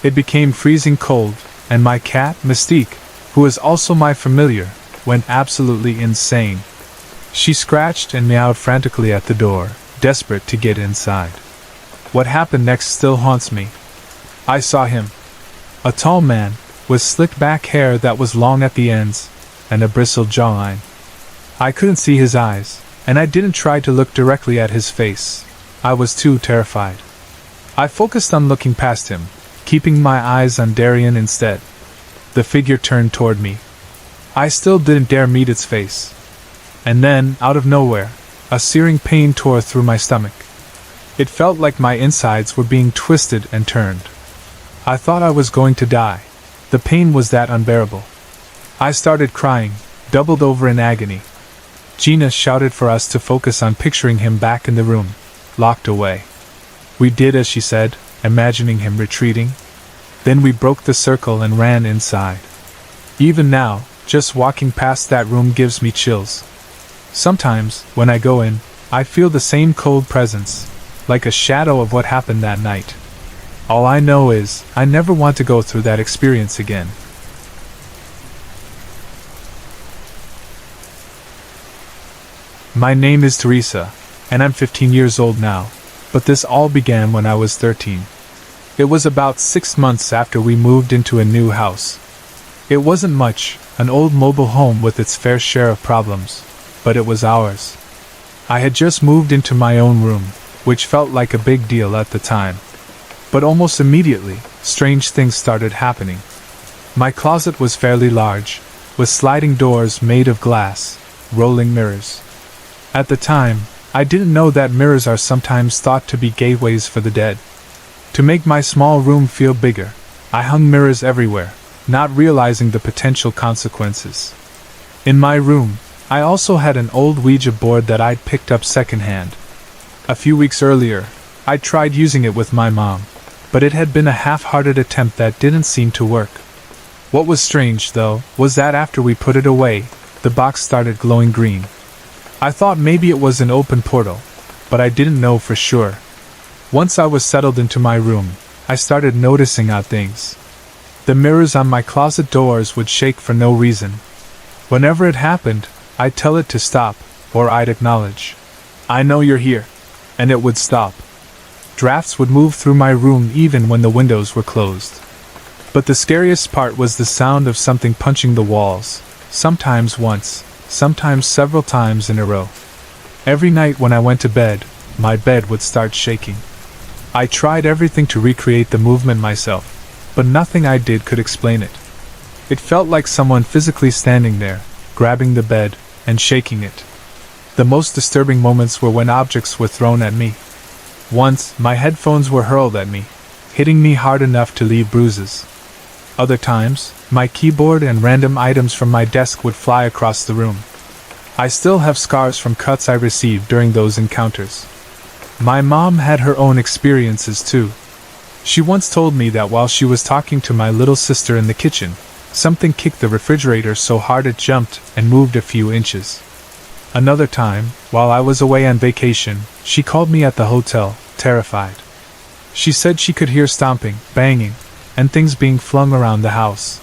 [SPEAKER 1] It became freezing cold, and my cat, Mystique, who is also my familiar, went absolutely insane. She scratched and meowed frantically at the door, desperate to get inside. What happened next still haunts me. I saw him. A tall man, with slicked back hair that was long at the ends, and a bristled jawline. I couldn't see his eyes, and I didn't try to look directly at his face. I was too terrified. I focused on looking past him, keeping my eyes on Darian instead. The figure turned toward me. I still didn't dare meet its face. And then, out of nowhere, a searing pain tore through my stomach. It felt like my insides were being twisted and turned. I thought I was going to die. The pain was that unbearable. I started crying, doubled over in agony. Gina shouted for us to focus on picturing him back in the room, locked away. We did as she said, imagining him retreating. Then we broke the circle and ran inside. Even now, just walking past that room gives me chills. Sometimes, when I go in, I feel the same cold presence, like a shadow of what happened that night. All I know is, I never want to go through that experience again. My name is Teresa, and I'm 15 years old now, but this all began when I was 13. It was about 6 months after we moved into a new house. It wasn't much, an old mobile home with its fair share of problems, but it was ours. I had just moved into my own room, which felt like a big deal at the time. But almost immediately, strange things started happening. My closet was fairly large, with sliding doors made of glass, rolling mirrors. At the time, I didn't know that mirrors are sometimes thought to be gateways for the dead. To make my small room feel bigger, I hung mirrors everywhere, not realizing the potential consequences. In my room, I also had an old Ouija board that I'd picked up secondhand. A few weeks earlier, I tried using it with my mom, but it had been a half-hearted attempt that didn't seem to work. What was strange, though, was that after we put it away, the box started glowing green. I thought maybe it was an open portal, but I didn't know for sure. Once I was settled into my room, I started noticing odd things. The mirrors on my closet doors would shake for no reason. Whenever it happened, I'd tell it to stop, or I'd acknowledge, "I know you're here," and it would stop. Drafts would move through my room even when the windows were closed. But the scariest part was the sound of something punching the walls, sometimes once, sometimes several times in a row. Every night when I went to bed, my bed would start shaking. I tried everything to recreate the movement myself, but nothing I did could explain it. It felt like someone physically standing there, grabbing the bed, and shaking it. The most disturbing moments were when objects were thrown at me. Once, my headphones were hurled at me, hitting me hard enough to leave bruises. Other times, my keyboard and random items from my desk would fly across the room. I still have scars from cuts I received during those encounters. My mom had her own experiences too. She once told me that while she was talking to my little sister in the kitchen, something kicked the refrigerator so hard it jumped and moved a few inches. Another time, while I was away on vacation, she called me at the hotel, terrified. She said she could hear stomping, banging, and things being flung around the house.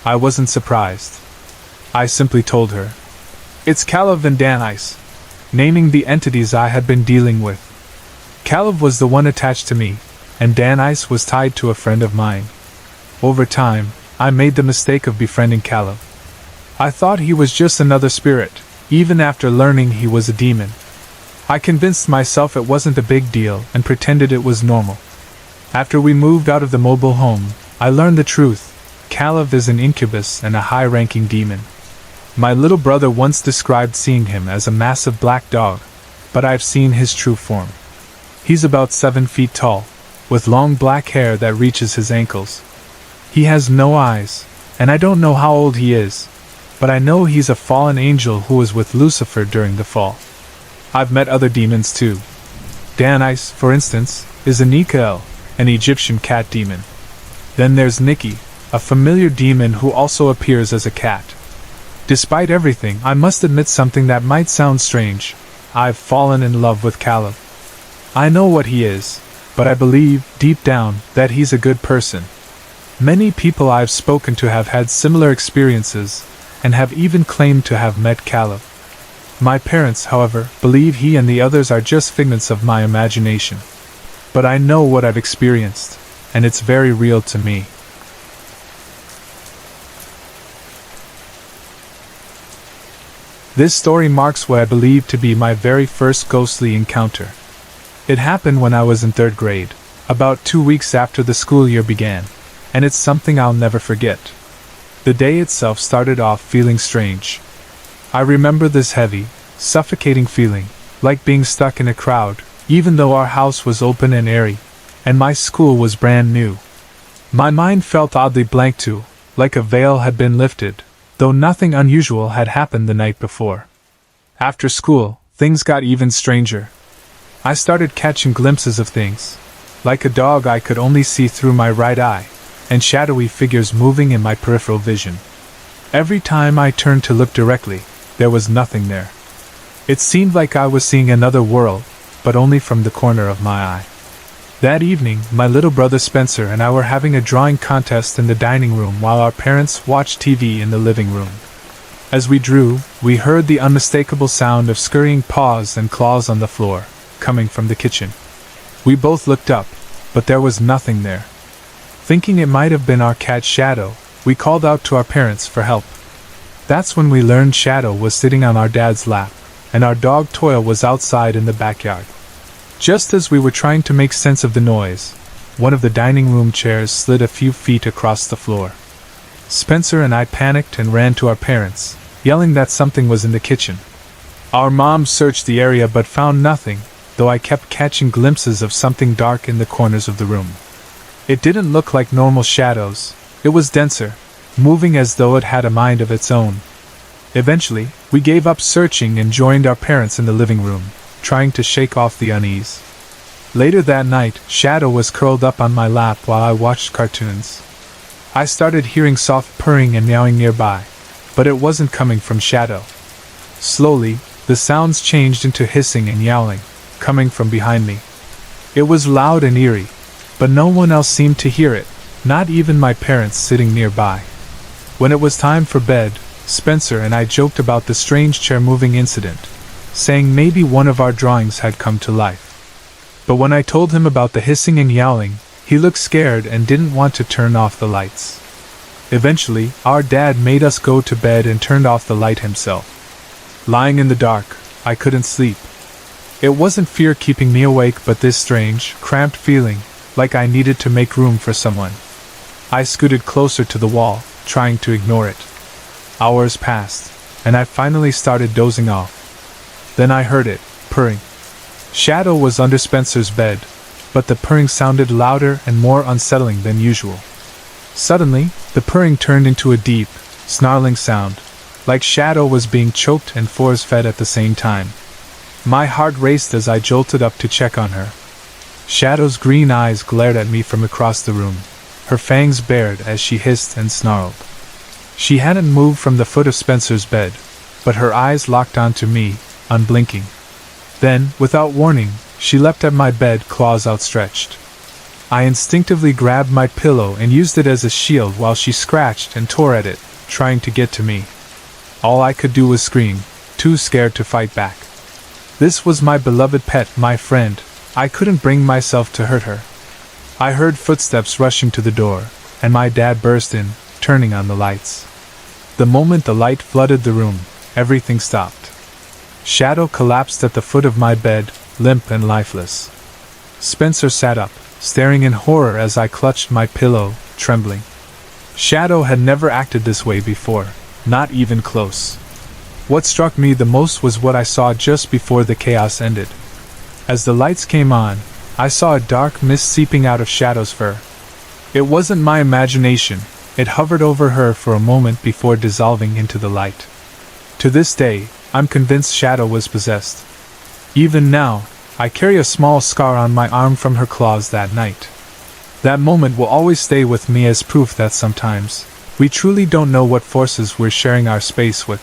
[SPEAKER 1] I wasn't surprised. I simply told her, "It's Caleb and Dan Ice," naming the entities I had been dealing with. Caleb was the one attached to me, and Dan Ice was tied to a friend of mine. Over time, I made the mistake of befriending Caleb. I thought he was just another spirit, even after learning he was a demon. I convinced myself it wasn't a big deal and pretended it was normal. After we moved out of the mobile home, I learned the truth. Caleb is an incubus and a high-ranking demon. My little brother once described seeing him as a massive black dog, but I've seen his true form. He's about 7 feet tall, with long black hair that reaches his ankles. He has no eyes, and I don't know how old he is, but I know he's a fallen angel who was with Lucifer during the fall. I've met other demons too. Dan Ice, for instance, is a Nikael, an Egyptian cat demon. Then there's Nikki, a familiar demon who also appears as a cat. Despite everything, I must admit something that might sound strange. I've fallen in love with Caleb. I know what he is, but I believe, deep down, that he's a good person. Many people I've spoken to have had similar experiences, and have even claimed to have met Caleb. My parents, however, believe he and the others are just figments of my imagination. But I know what I've experienced, and it's very real to me. This story marks what I believe to be my very first ghostly encounter. It happened when I was in 3rd grade, about 2 weeks after the school year began, and it's something I'll never forget. The day itself started off feeling strange. I remember this heavy, suffocating feeling, like being stuck in a crowd, even though our house was open and airy, and my school was brand new. My mind felt oddly blank too, like a veil had been lifted, though nothing unusual had happened the night before. After school, things got even stranger. I started catching glimpses of things. Like a dog, I could only see through my right eye, and shadowy figures moving in my peripheral vision. Every time I turned to look directly, there was nothing there. It seemed like I was seeing another world, but only from the corner of my eye. That evening, my little brother Spencer and I were having a drawing contest in the dining room while our parents watched TV in the living room. As we drew, we heard the unmistakable sound of scurrying paws and claws on the floor, coming from the kitchen. We both looked up, but there was nothing there. Thinking it might have been our cat Shadow, we called out to our parents for help. That's when we learned Shadow was sitting on our dad's lap, and our dog Toil was outside in the backyard. Just as we were trying to make sense of the noise, one of the dining room chairs slid a few feet across the floor. Spencer and I panicked and ran to our parents, yelling that something was in the kitchen. Our mom searched the area but found nothing, though I kept catching glimpses of something dark in the corners of the room. It didn't look like normal shadows, it was denser, moving as though it had a mind of its own. Eventually, we gave up searching and joined our parents in the living room, trying to shake off the unease. Later that night, Shadow was curled up on my lap while I watched cartoons. I started hearing soft purring and meowing nearby, but it wasn't coming from Shadow. Slowly, the sounds changed into hissing and yowling, coming from behind me. It was loud and eerie, but no one else seemed to hear it, not even my parents sitting nearby. When it was time for bed, Spencer and I joked about the strange chair-moving incident, saying maybe one of our drawings had come to life. But when I told him about the hissing and yowling, he looked scared and didn't want to turn off the lights. Eventually, our dad made us go to bed and turned off the light himself. Lying in the dark, I couldn't sleep. It wasn't fear keeping me awake but this strange, cramped feeling, like I needed to make room for someone. I scooted closer to the wall, trying to ignore it. Hours passed, and I finally started dozing off. Then I heard it, purring. Shadow was under Spencer's bed, but the purring sounded louder and more unsettling than usual. Suddenly, the purring turned into a deep, snarling sound, like Shadow was being choked and force-fed at the same time. My heart raced as I jolted up to check on her. Shadow's green eyes glared at me from across the room, her fangs bared as she hissed and snarled. She hadn't moved from the foot of Spencer's bed, but her eyes locked onto me, unblinking. Then, without warning, she leapt at my bed, claws outstretched. I instinctively grabbed my pillow and used it as a shield while she scratched and tore at it, trying to get to me. All I could do was scream, too scared to fight back. This was my beloved pet, my friend. I couldn't bring myself to hurt her. I heard footsteps rushing to the door, and my dad burst in, turning on the lights. The moment the light flooded the room, everything stopped. Shadow collapsed at the foot of my bed, limp and lifeless. Spencer sat up, staring in horror as I clutched my pillow, trembling. Shadow had never acted this way before, not even close. What struck me the most was what I saw just before the chaos ended. As the lights came on, I saw a dark mist seeping out of Shadow's fur. It wasn't my imagination, it hovered over her for a moment before dissolving into the light. To this day, I'm convinced Shadow was possessed. Even now, I carry a small scar on my arm from her claws that night. That moment will always stay with me as proof that sometimes, we truly don't know what forces we're sharing our space with.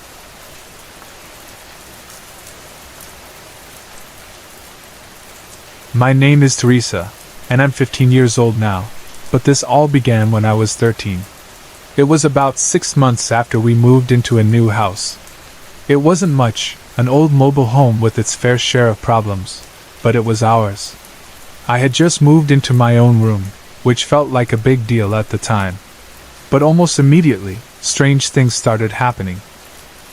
[SPEAKER 1] My name is Teresa, and I'm 15 years old now, but this all began when I was 13. It was about 6 months after we moved into a new house. It wasn't much, an old mobile home with its fair share of problems, but it was ours. I had just moved into my own room, which felt like a big deal at the time. But almost immediately, strange things started happening.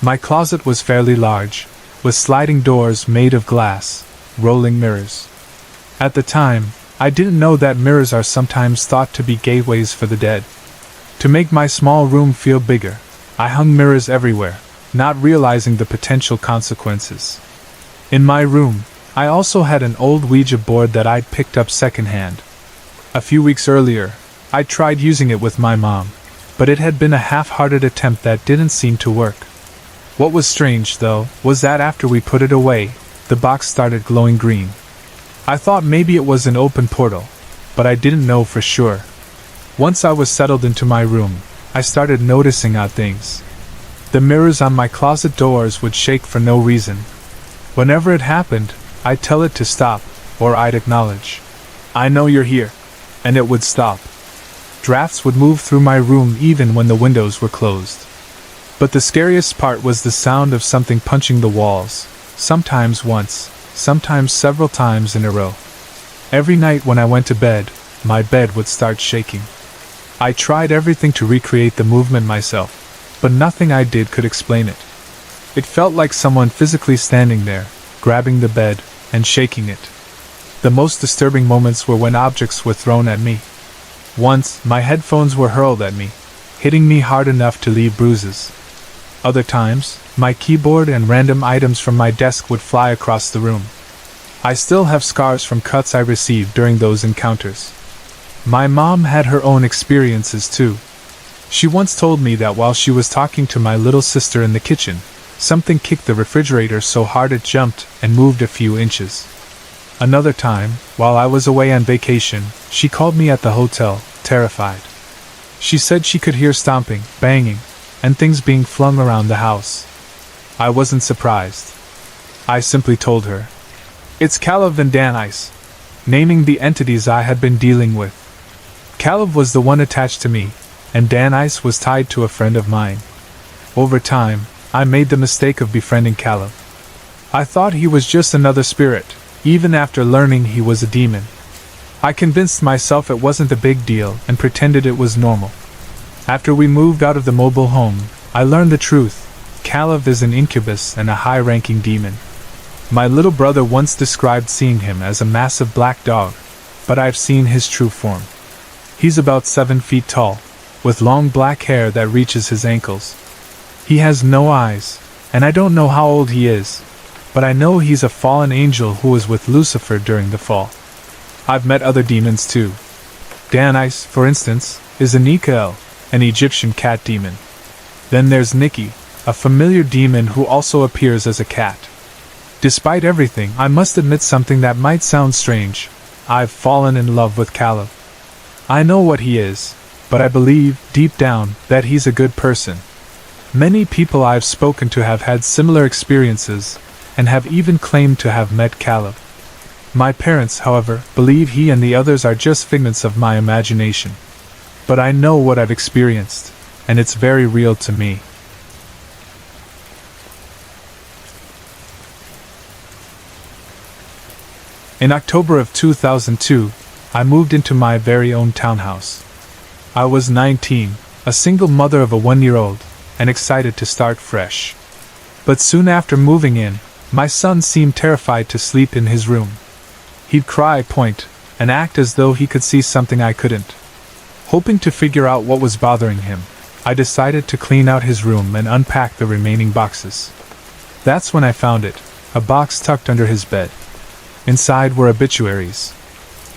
[SPEAKER 1] My closet was fairly large, with sliding doors made of glass, rolling mirrors. At the time, I didn't know that mirrors are sometimes thought to be gateways for the dead. To make my small room feel bigger, I hung mirrors everywhere, not realizing the potential consequences. In my room, I also had an old Ouija board that I'd picked up secondhand. A few weeks earlier, I tried using it with my mom, but it had been a half-hearted attempt that didn't seem to work. What was strange, though, was that after we put it away, the box started glowing green. I thought maybe it was an open portal, but I didn't know for sure. Once I was settled into my room, I started noticing odd things. The mirrors on my closet doors would shake for no reason. Whenever it happened, I'd tell it to stop, or I'd acknowledge, "I know you're here," and it would stop. Drafts would move through my room even when the windows were closed. But the scariest part was the sound of something punching the walls, sometimes once, sometimes several times in a row. Every night when I went to bed, my bed would start shaking. I tried everything to recreate the movement myself, but nothing I did could explain it. It felt like someone physically standing there, grabbing the bed, and shaking it. The most disturbing moments were when objects were thrown at me. Once, my headphones were hurled at me, hitting me hard enough to leave bruises. Other times, my keyboard and random items from my desk would fly across the room. I still have scars from cuts I received during those encounters. My mom had her own experiences too. She once told me that while she was talking to my little sister in the kitchen, something kicked the refrigerator so hard it jumped and moved a few inches. Another time, while I was away on vacation, she called me at the hotel, terrified. She said she could hear stomping, banging, and things being flung around the house. I wasn't surprised. I simply told her, "It's Caleb and Dan Ice," naming the entities I had been dealing with. Caleb was the one attached to me, and Dan Ice was tied to a friend of mine. Over time, I made the mistake of befriending Caleb. I thought he was just another spirit, even after learning he was a demon. I convinced myself it wasn't a big deal and pretended it was normal. After we moved out of the mobile home, I learned the truth. Caleb is an incubus and a high-ranking demon. My little brother once described seeing him as a massive black dog, but I've seen his true form. He's about 7 feet tall, with long black hair that reaches his ankles. He has no eyes, and I don't know how old he is, but I know he's a fallen angel who was with Lucifer during the fall. I've met other demons too. Dan Ice, for instance, is a Nikael, an Egyptian cat demon. Then there's Nikki, a familiar demon who also appears as a cat. Despite everything, I must admit something that might sound strange. I've fallen in love with Caleb. I know what he is, but I believe, deep down, that he's a good person. Many people I've spoken to have had similar experiences, and have even claimed to have met Caleb. My parents, however, believe he and the others are just figments of my imagination. But I know what I've experienced, and it's very real to me. In October of 2002, I moved into my very own townhouse. I was 19, a single mother of a 1-year-old, and excited to start fresh. But soon after moving in, my son seemed terrified to sleep in his room. He'd cry, point, and act as though he could see something I couldn't. Hoping to figure out what was bothering him, I decided to clean out his room and unpack the remaining boxes. That's when I found it, a box tucked under his bed. Inside were obituaries.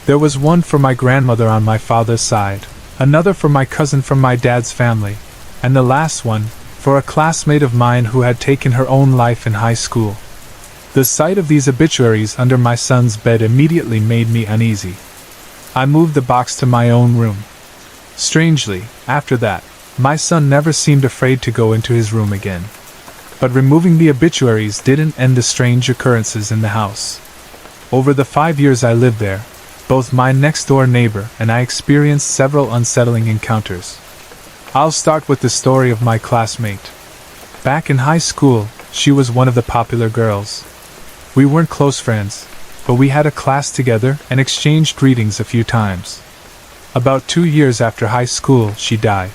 [SPEAKER 1] There was one for my grandmother on my father's side, another for my cousin from my dad's family, and the last one for a classmate of mine who had taken her own life in high school. The sight of these obituaries under my son's bed immediately made me uneasy. I moved the box to my own room. Strangely, after that, my son never seemed afraid to go into his room again. But removing the obituaries didn't end the strange occurrences in the house. Over the 5 years I lived there, both my next-door neighbor and I experienced several unsettling encounters. I'll start with the story of my classmate. Back in high school, she was one of the popular girls. We weren't close friends, but we had a class together and exchanged greetings a few times. About 2 years after high school, she died.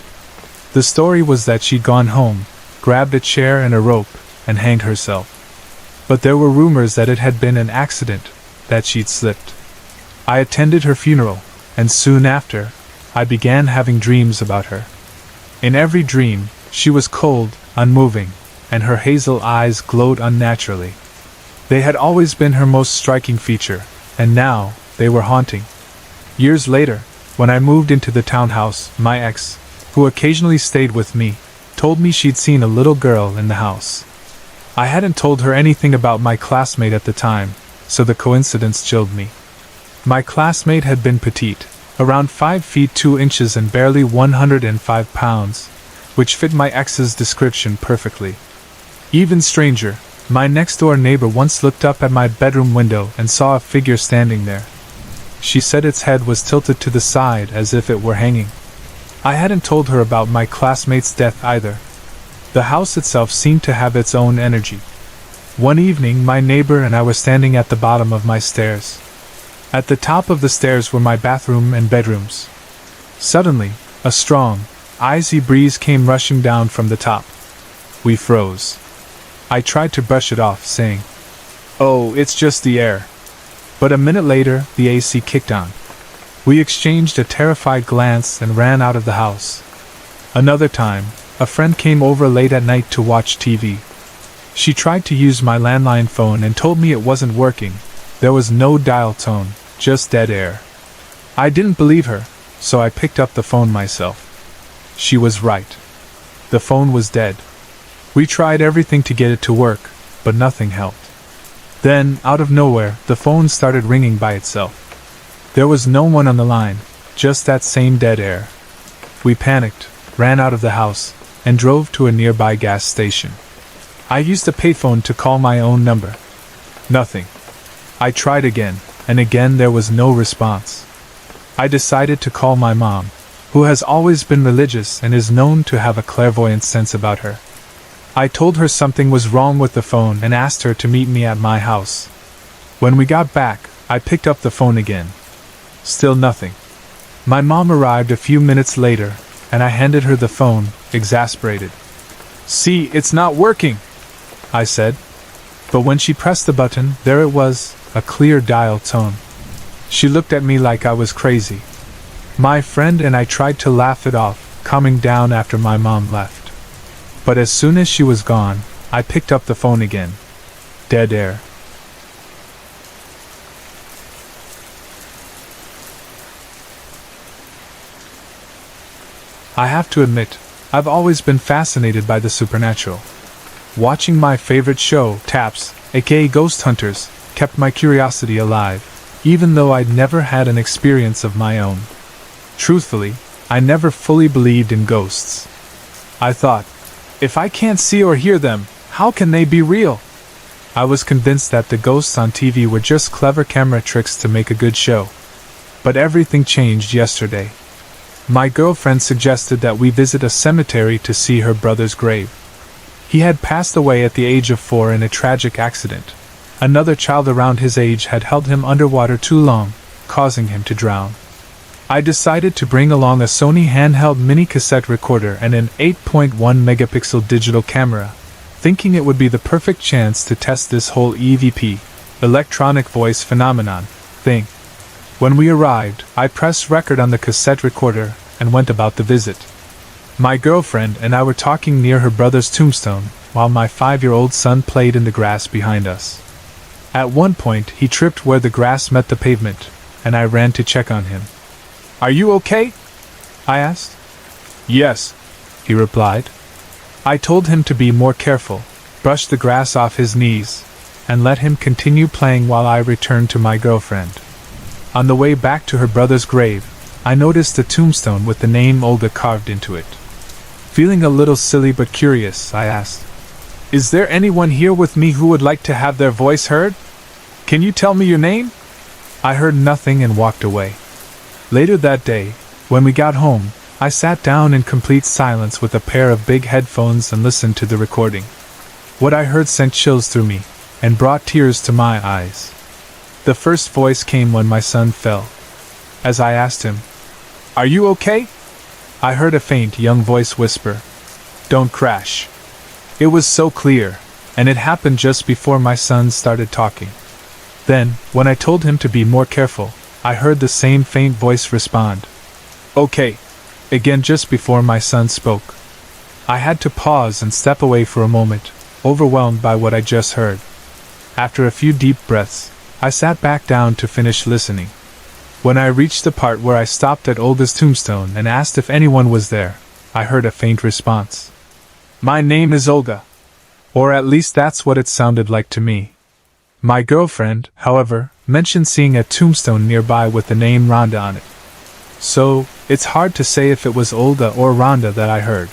[SPEAKER 1] The story was that she'd gone home, grabbed a chair and a rope, and hanged herself. But there were rumors that it had been an accident, that she'd slipped. I attended her funeral, and soon after, I began having dreams about her. In every dream, she was cold, unmoving, and her hazel eyes glowed unnaturally. They had always been her most striking feature, and now, they were haunting. Years later, when I moved into the townhouse, my ex, who occasionally stayed with me, told me she'd seen a little girl in the house. I hadn't told her anything about my classmate at the time, so the coincidence chilled me. My classmate had been petite, around 5 feet 2 inches and barely 105 pounds, which fit my ex's description perfectly. Even stranger, my next-door neighbor once looked up at my bedroom window and saw a figure standing there. She said its head was tilted to the side as if it were hanging. I hadn't told her about my classmate's death either. The house itself seemed to have its own energy. One evening, my neighbor and I were standing at the bottom of my stairs. At the top of the stairs were my bathroom and bedrooms. Suddenly, a strong, icy breeze came rushing down from the top. We froze. I tried to brush it off, saying, "Oh, it's just the air." But a minute later, the AC kicked on. We exchanged a terrified glance and ran out of the house. Another time, a friend came over late at night to watch TV. She tried to use my landline phone and told me it wasn't working. There was no dial tone, just dead air. I didn't believe her, so I picked up the phone myself. She was right. The phone was dead. We tried everything to get it to work, but nothing helped. Then, out of nowhere, the phone started ringing by itself. There was no one on the line, just that same dead air. We panicked, ran out of the house, and drove to a nearby gas station. I used a payphone to call my own number. Nothing. I tried again, and again there was no response. I decided to call my mom, who has always been religious and is known to have a clairvoyant sense about her. I told her something was wrong with the phone and asked her to meet me at my house. When we got back, I picked up the phone again. Still nothing. My mom arrived a few minutes later, and I handed her the phone, exasperated. "See, it's not working," I said. But when she pressed the button, there it was, a clear dial tone. She looked at me like I was crazy. My friend and I tried to laugh it off, calming down after my mom left. But as soon as she was gone, I picked up the phone again. Dead air. I have to admit, I've always been fascinated by the supernatural. Watching my favorite show, Taps, aka Ghost Hunters, kept my curiosity alive, even though I'd never had an experience of my own. Truthfully, I never fully believed in ghosts. I thought, if I can't see or hear them, how can they be real? I was convinced that the ghosts on TV were just clever camera tricks to make a good show. But everything changed yesterday. My girlfriend suggested that we visit a cemetery to see her brother's grave. He had passed away at the age of 4 in a tragic accident. Another child around his age had held him underwater too long, causing him to drown. I decided to bring along a Sony handheld mini cassette recorder and an 8.1 megapixel digital camera, thinking it would be the perfect chance to test this whole EVP, electronic voice phenomenon, thing. When we arrived, I pressed record on the cassette recorder and went about the visit. My girlfriend and I were talking near her brother's tombstone, while my 5-year-old son played in the grass behind us. At one point, he tripped where the grass met the pavement, and I ran to check on him. "Are you okay?" I asked. "Yes," he replied. I told him to be more careful, brush the grass off his knees, and let him continue playing while I returned to my girlfriend. On the way back to her brother's grave, I noticed a tombstone with the name Olga carved into it. Feeling a little silly but curious, I asked, "Is there anyone here with me who would like to have their voice heard? Can you tell me your name?" I heard nothing and walked away. Later that day, when we got home, I sat down in complete silence with a pair of big headphones and listened to the recording. What I heard sent chills through me, and brought tears to my eyes. The first voice came when my son fell. As I asked him, "Are you okay?" I heard a faint young voice whisper, "Don't crash." It was so clear, and it happened just before my son started talking. Then, when I told him to be more careful, I heard the same faint voice respond, "Okay," again just before my son spoke. I had to pause and step away for a moment, overwhelmed by what I just heard. After a few deep breaths, I sat back down to finish listening. When I reached the part where I stopped at Olga's tombstone and asked if anyone was there, I heard a faint response. "My name is Olga." Or at least that's what it sounded like to me. My girlfriend, however, mentioned seeing a tombstone nearby with the name Rhonda on it. So, it's hard to say if it was Olga or Rhonda that I heard.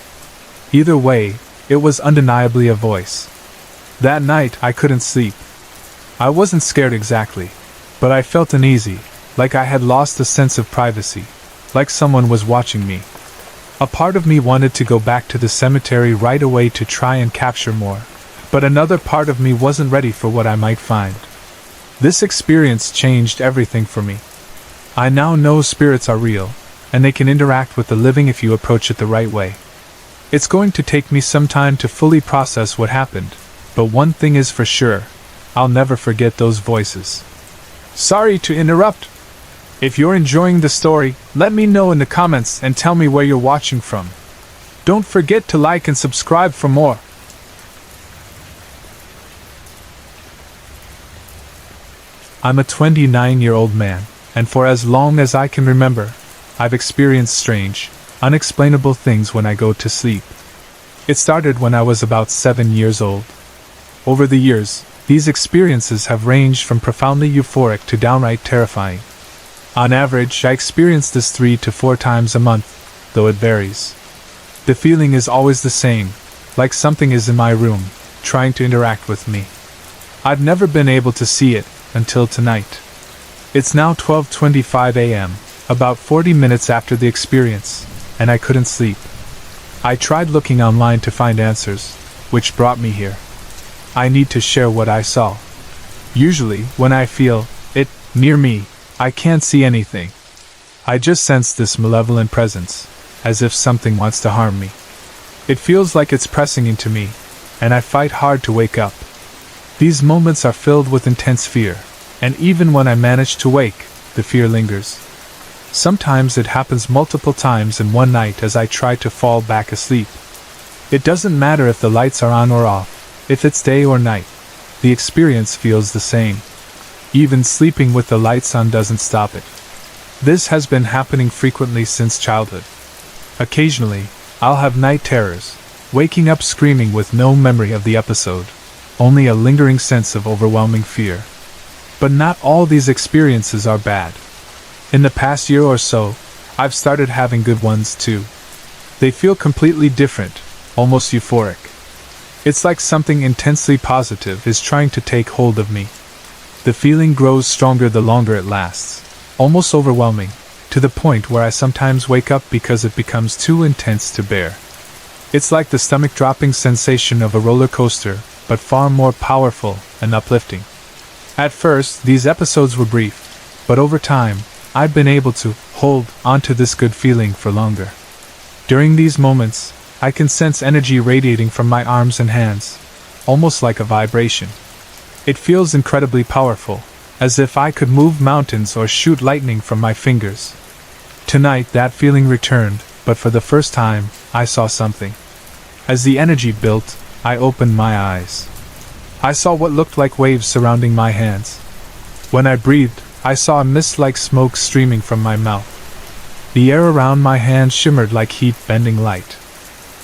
[SPEAKER 1] Either way, it was undeniably a voice. That night I couldn't sleep. I wasn't scared exactly, but I felt uneasy, like I had lost a sense of privacy, like someone was watching me. A part of me wanted to go back to the cemetery right away to try and capture more, but another part of me wasn't ready for what I might find. This experience changed everything for me. I now know spirits are real, and they can interact with the living if you approach it the right way. It's going to take me some time to fully process what happened, but one thing is for sure, I'll never forget those voices. Sorry to interrupt. If you're enjoying the story, let me know in the comments and tell me where you're watching from. Don't forget to like and subscribe for more. I'm a 29-year-old man, and for as long as I can remember, I've experienced strange, unexplainable things when I go to sleep. It started when I was about 7 years old. Over the years, these experiences have ranged from profoundly euphoric to downright terrifying. On average, I experience this 3 to 4 times a month, though it varies. The feeling is always the same, like something is in my room, trying to interact with me. I've never been able to see it, until tonight. It's now 12:25 a.m., about 40 minutes after the experience, and I couldn't sleep. I tried looking online to find answers, which brought me here. I need to share what I saw. Usually, when I feel it near me, I can't see anything. I just sense this malevolent presence, as if something wants to harm me. It feels like it's pressing into me, and I fight hard to wake up. These moments are filled with intense fear, and even when I manage to wake, the fear lingers. Sometimes it happens multiple times in one night as I try to fall back asleep. It doesn't matter if the lights are on or off, if it's day or night, the experience feels the same. Even sleeping with the lights on doesn't stop it. This has been happening frequently since childhood. Occasionally, I'll have night terrors, waking up screaming with no memory of the episode, only a lingering sense of overwhelming fear. But not all these experiences are bad. In the past year or so, I've started having good ones too. They feel completely different, almost euphoric. It's like something intensely positive is trying to take hold of me. The feeling grows stronger the longer it lasts, almost overwhelming, to the point where I sometimes wake up because it becomes too intense to bear. It's like the stomach-dropping sensation of a roller coaster, but far more powerful and uplifting. At first, these episodes were brief, but over time, I've been able to hold onto this good feeling for longer. During these moments, I can sense energy radiating from my arms and hands, almost like a vibration. It feels incredibly powerful, as if I could move mountains or shoot lightning from my fingers. Tonight that feeling returned, but for the first time, I saw something. As the energy built, I opened my eyes. I saw what looked like waves surrounding my hands. When I breathed, I saw a mist-like smoke streaming from my mouth. The air around my hands shimmered like heat-bending light.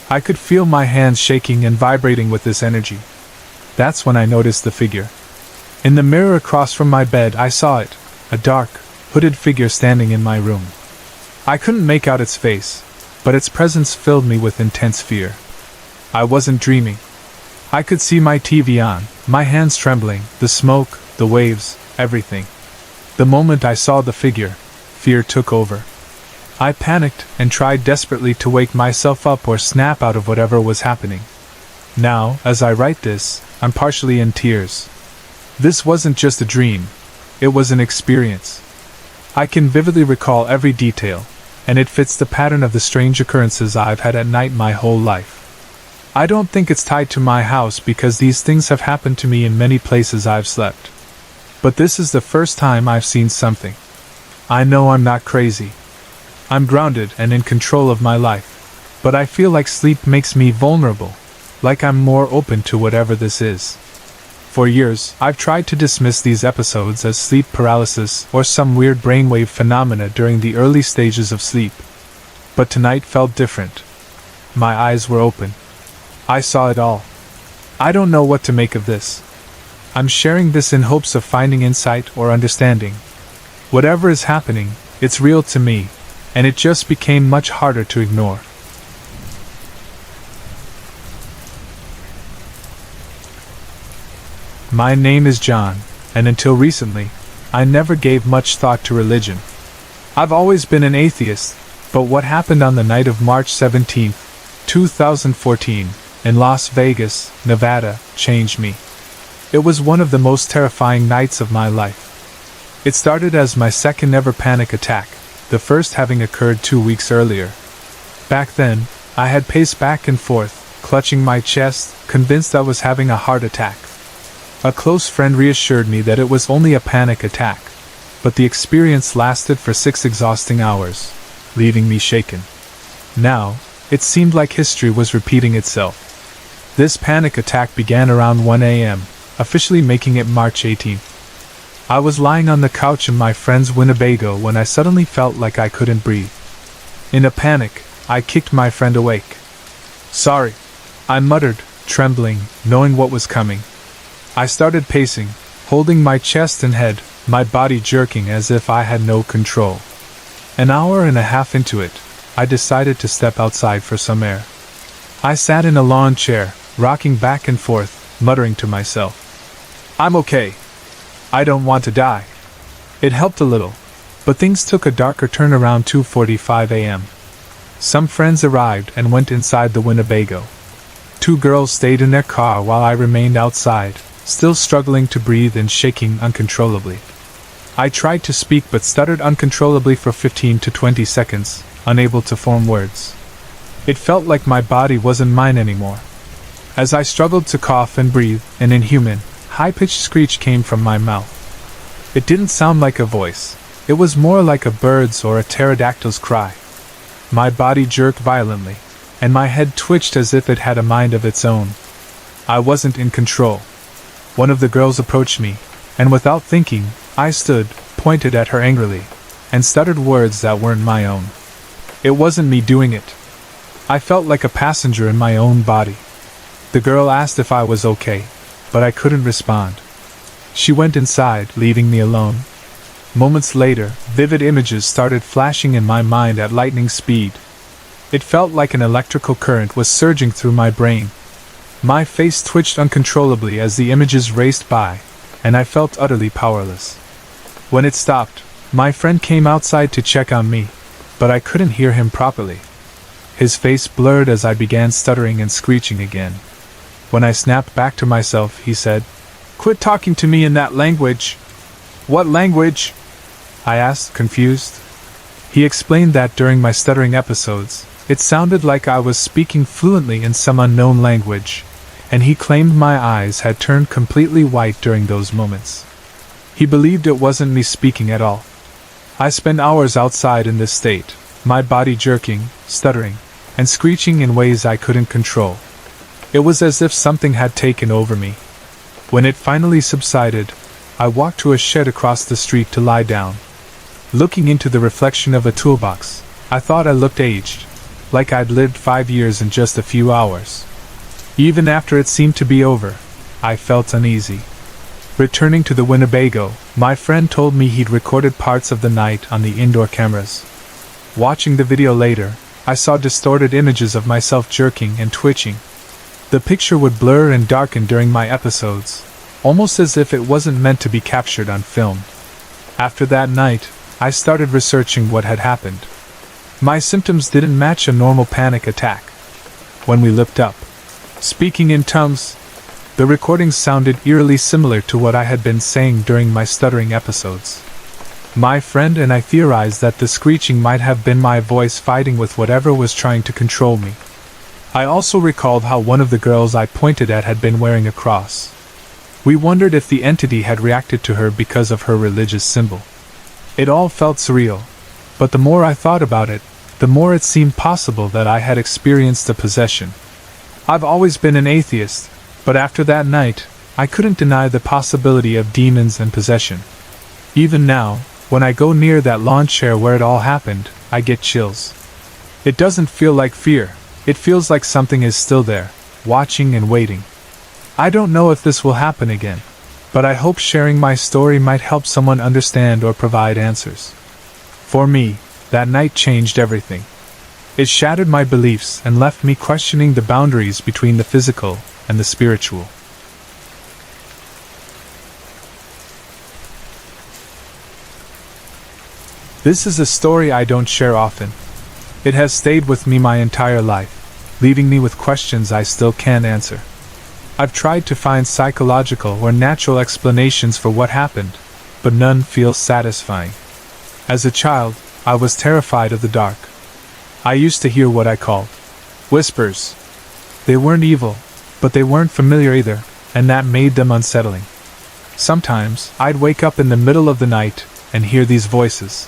[SPEAKER 1] I could feel my hands shaking and vibrating with this energy. That's when I noticed the figure. In the mirror across from my bed I saw it, a dark, hooded figure standing in my room. I couldn't make out its face, but its presence filled me with intense fear. I wasn't dreaming. I could see my TV on, my hands trembling, the smoke, the waves, everything. The moment I saw the figure, fear took over. I panicked and tried desperately to wake myself up or snap out of whatever was happening. Now, as I write this, I'm partially in tears. This wasn't just a dream, it was an experience. I can vividly recall every detail, and it fits the pattern of the strange occurrences I've had at night my whole life. I don't think it's tied to my house because these things have happened to me in many places I've slept. But this is the first time I've seen something. I know I'm not crazy. I'm grounded and in control of my life. But I feel like sleep makes me vulnerable, like I'm more open to whatever this is. For years, I've tried to dismiss these episodes as sleep paralysis or some weird brainwave phenomena during the early stages of sleep. But tonight felt different. My eyes were open. I saw it all. I don't know what to make of this. I'm sharing this in hopes of finding insight or understanding. Whatever is happening, it's real to me, and it just became much harder to ignore. My name is John, and until recently, I never gave much thought to religion. I've always been an atheist, but what happened on the night of March 17, 2014, in Las Vegas, Nevada, changed me. It was one of the most terrifying nights of my life. It started as my second ever panic attack, the first having occurred 2 weeks earlier. Back then, I had paced back and forth, clutching my chest, convinced I was having a heart attack. A close friend reassured me that it was only a panic attack, but the experience lasted for 6 exhausting hours, leaving me shaken. Now, it seemed like history was repeating itself. This panic attack began around 1 a.m., officially making it March 18th. I was lying on the couch in my friend's Winnebago when I suddenly felt like I couldn't breathe. In a panic, I kicked my friend awake. "Sorry," I muttered, trembling, knowing what was coming. I started pacing, holding my chest and head, my body jerking as if I had no control. An hour and a half into it, I decided to step outside for some air. I sat in a lawn chair, rocking back and forth, muttering to myself, "I'm okay. I don't want to die." It helped a little, but things took a darker turn around 2:45 a.m. Some friends arrived and went inside the Winnebago. 2 girls stayed in their car while I remained outside, still struggling to breathe and shaking uncontrollably. I tried to speak but stuttered uncontrollably for 15 to 20 seconds, unable to form words. It felt like my body wasn't mine anymore. As I struggled to cough and breathe, an inhuman, high-pitched screech came from my mouth. It didn't sound like a voice. It was more like a bird's or a pterodactyl's cry. My body jerked violently, and my head twitched as if it had a mind of its own. I wasn't in control. One of the girls approached me, and without thinking, I stood, pointed at her angrily, and stuttered words that weren't my own. It wasn't me doing it. I felt like a passenger in my own body. The girl asked if I was okay, but I couldn't respond. She went inside, leaving me alone. Moments later, vivid images started flashing in my mind at lightning speed. It felt like an electrical current was surging through my brain. My face twitched uncontrollably as the images raced by, and I felt utterly powerless. When it stopped, my friend came outside to check on me, but I couldn't hear him properly. His face blurred as I began stuttering and screeching again. When I snapped back to myself, he said, "Quit talking to me in that language." "What language?" I asked, confused. He explained that during my stuttering episodes, it sounded like I was speaking fluently in some unknown language, and he claimed my eyes had turned completely white during those moments. He believed it wasn't me speaking at all. I spent hours outside in this state, my body jerking, stuttering, and screeching in ways I couldn't control. It was as if something had taken over me. When it finally subsided, I walked to a shed across the street to lie down. Looking into the reflection of a toolbox, I thought I looked aged, like I'd lived 5 years in just a few hours. Even after it seemed to be over, I felt uneasy. Returning to the Winnebago, my friend told me he'd recorded parts of the night on the indoor cameras. Watching the video later, I saw distorted images of myself jerking and twitching. The picture would blur and darken during my episodes, almost as if it wasn't meant to be captured on film. After that night, I started researching what had happened. My symptoms didn't match a normal panic attack. When we looked up, speaking in tongues, the recordings sounded eerily similar to what I had been saying during my stuttering episodes. My friend and I theorized that the screeching might have been my voice fighting with whatever was trying to control me. I also recalled how one of the girls I pointed at had been wearing a cross. We wondered if the entity had reacted to her because of her religious symbol. It all felt surreal, but the more I thought about it, the more it seemed possible that I had experienced a possession. I've always been an atheist, but after that night, I couldn't deny the possibility of demons and possession. Even now, when I go near that lawn chair where it all happened, I get chills. It doesn't feel like fear, it feels like something is still there, watching and waiting. I don't know if this will happen again, but I hope sharing my story might help someone understand or provide answers. For me, that night changed everything. It shattered my beliefs and left me questioning the boundaries between the physical and the spiritual. This is a story I don't share often. It has stayed with me my entire life, leaving me with questions I still can't answer. I've tried to find psychological or natural explanations for what happened, but none feel satisfying. As a child, I was terrified of the dark. I used to hear what I called whispers. They weren't evil, but they weren't familiar either, and that made them unsettling. Sometimes, I'd wake up in the middle of the night and hear these voices.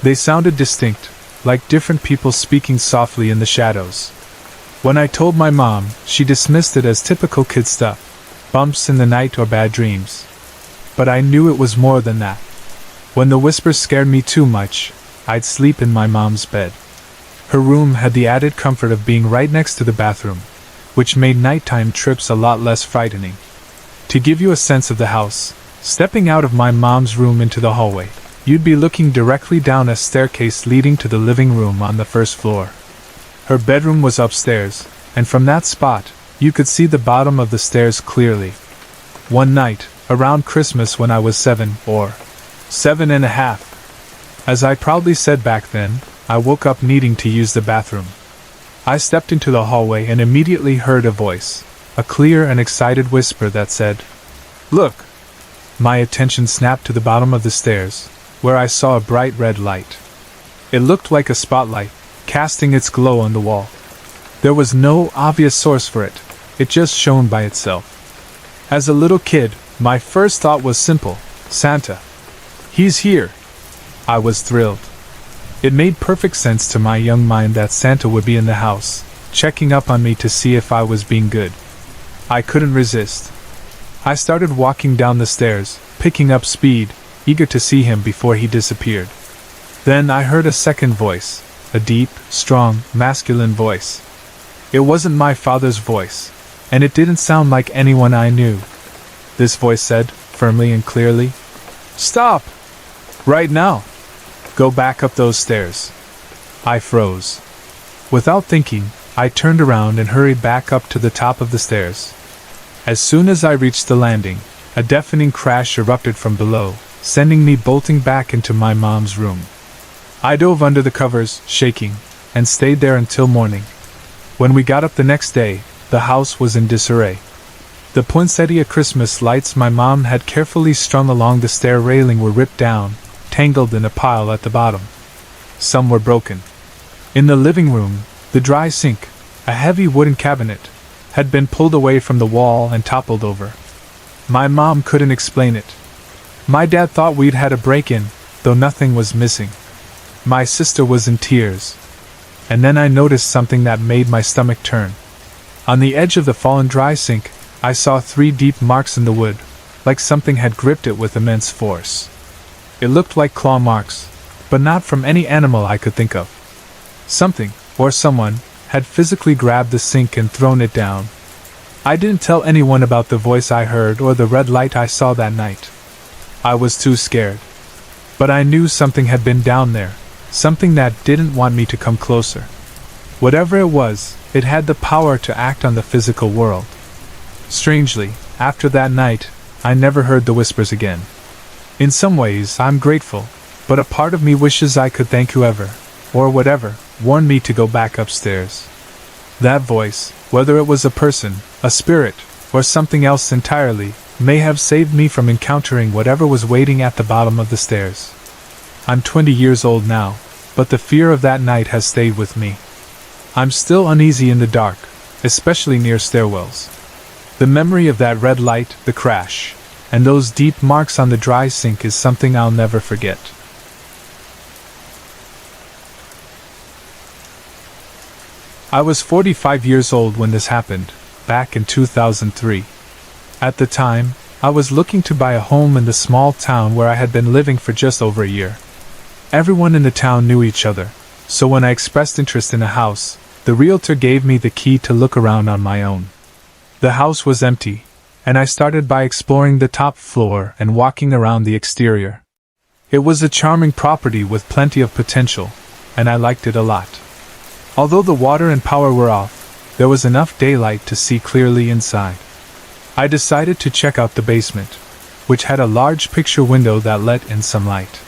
[SPEAKER 1] They sounded distinct, like different people speaking softly in the shadows. When I told my mom, she dismissed it as typical kid stuff, bumps in the night or bad dreams. But I knew it was more than that. When the whispers scared me too much, I'd sleep in my mom's bed. Her room had the added comfort of being right next to the bathroom, which made nighttime trips a lot less frightening. To give you a sense of the house, stepping out of my mom's room into the hallway, you'd be looking directly down a staircase leading to the living room on the first floor. Her bedroom was upstairs, and from that spot, you could see the bottom of the stairs clearly. One night, around Christmas when I was 7 or 7.5, as I proudly said back then, I woke up needing to use the bathroom. I stepped into the hallway and immediately heard a voice, a clear and excited whisper that said, "Look!" My attention snapped to the bottom of the stairs, where I saw a bright red light. It looked like a spotlight, casting its glow on the wall. There was no obvious source for it, it just shone by itself. As a little kid, my first thought was simple: Santa. He's here. I was thrilled. It made perfect sense to my young mind that Santa would be in the house, checking up on me to see if I was being good. I couldn't resist. I started walking down the stairs, picking up speed, eager to see him before he disappeared. Then I heard a second voice, a deep, strong, masculine voice. It wasn't my father's voice, and it didn't sound like anyone I knew. This voice said, firmly and clearly, "Stop! Right now! Go back up those stairs." I froze. Without thinking, I turned around and hurried back up to the top of the stairs. As soon as I reached the landing, a deafening crash erupted from below, sending me bolting back into my mom's room. I dove under the covers, shaking, and stayed there until morning. When we got up the next day, the house was in disarray. The poinsettia Christmas lights my mom had carefully strung along the stair railing were ripped down, tangled in a pile at the bottom. Some were broken. In the living room, the dry sink, a heavy wooden cabinet, had been pulled away from the wall and toppled over. My mom couldn't explain it. My dad thought we'd had a break-in, though nothing was missing. My sister was in tears. And then I noticed something that made my stomach turn. On the edge of the fallen dry sink, I saw 3 deep marks in the wood, like something had gripped it with immense force. It looked like claw marks, but not from any animal I could think of. Something, or someone, had physically grabbed the sink and thrown it down. I didn't tell anyone about the voice I heard or the red light I saw that night. I was too scared. But I knew something had been down there, something that didn't want me to come closer. Whatever it was, it had the power to act on the physical world. Strangely, after that night, I never heard the whispers again. In some ways, I'm grateful, but a part of me wishes I could thank whoever, or whatever, warned me to go back upstairs. That voice, whether it was a person, a spirit, or something else entirely, may have saved me from encountering whatever was waiting at the bottom of the stairs. I'm 20 years old now, but the fear of that night has stayed with me. I'm still uneasy in the dark, especially near stairwells. The memory of that red light, the crash, and those deep marks on the dry sink is something I'll never forget. I was 45 years old when this happened, back in 2003. At the time, I was looking to buy a home in the small town where I had been living for just over a year. Everyone in the town knew each other, so when I expressed interest in a house, the realtor gave me the key to look around on my own. The house was empty, and I started by exploring the top floor and walking around the exterior. It was a charming property with plenty of potential, and I liked it a lot. Although the water and power were off, there was enough daylight to see clearly inside. I decided to check out the basement, which had a large picture window that let in some light.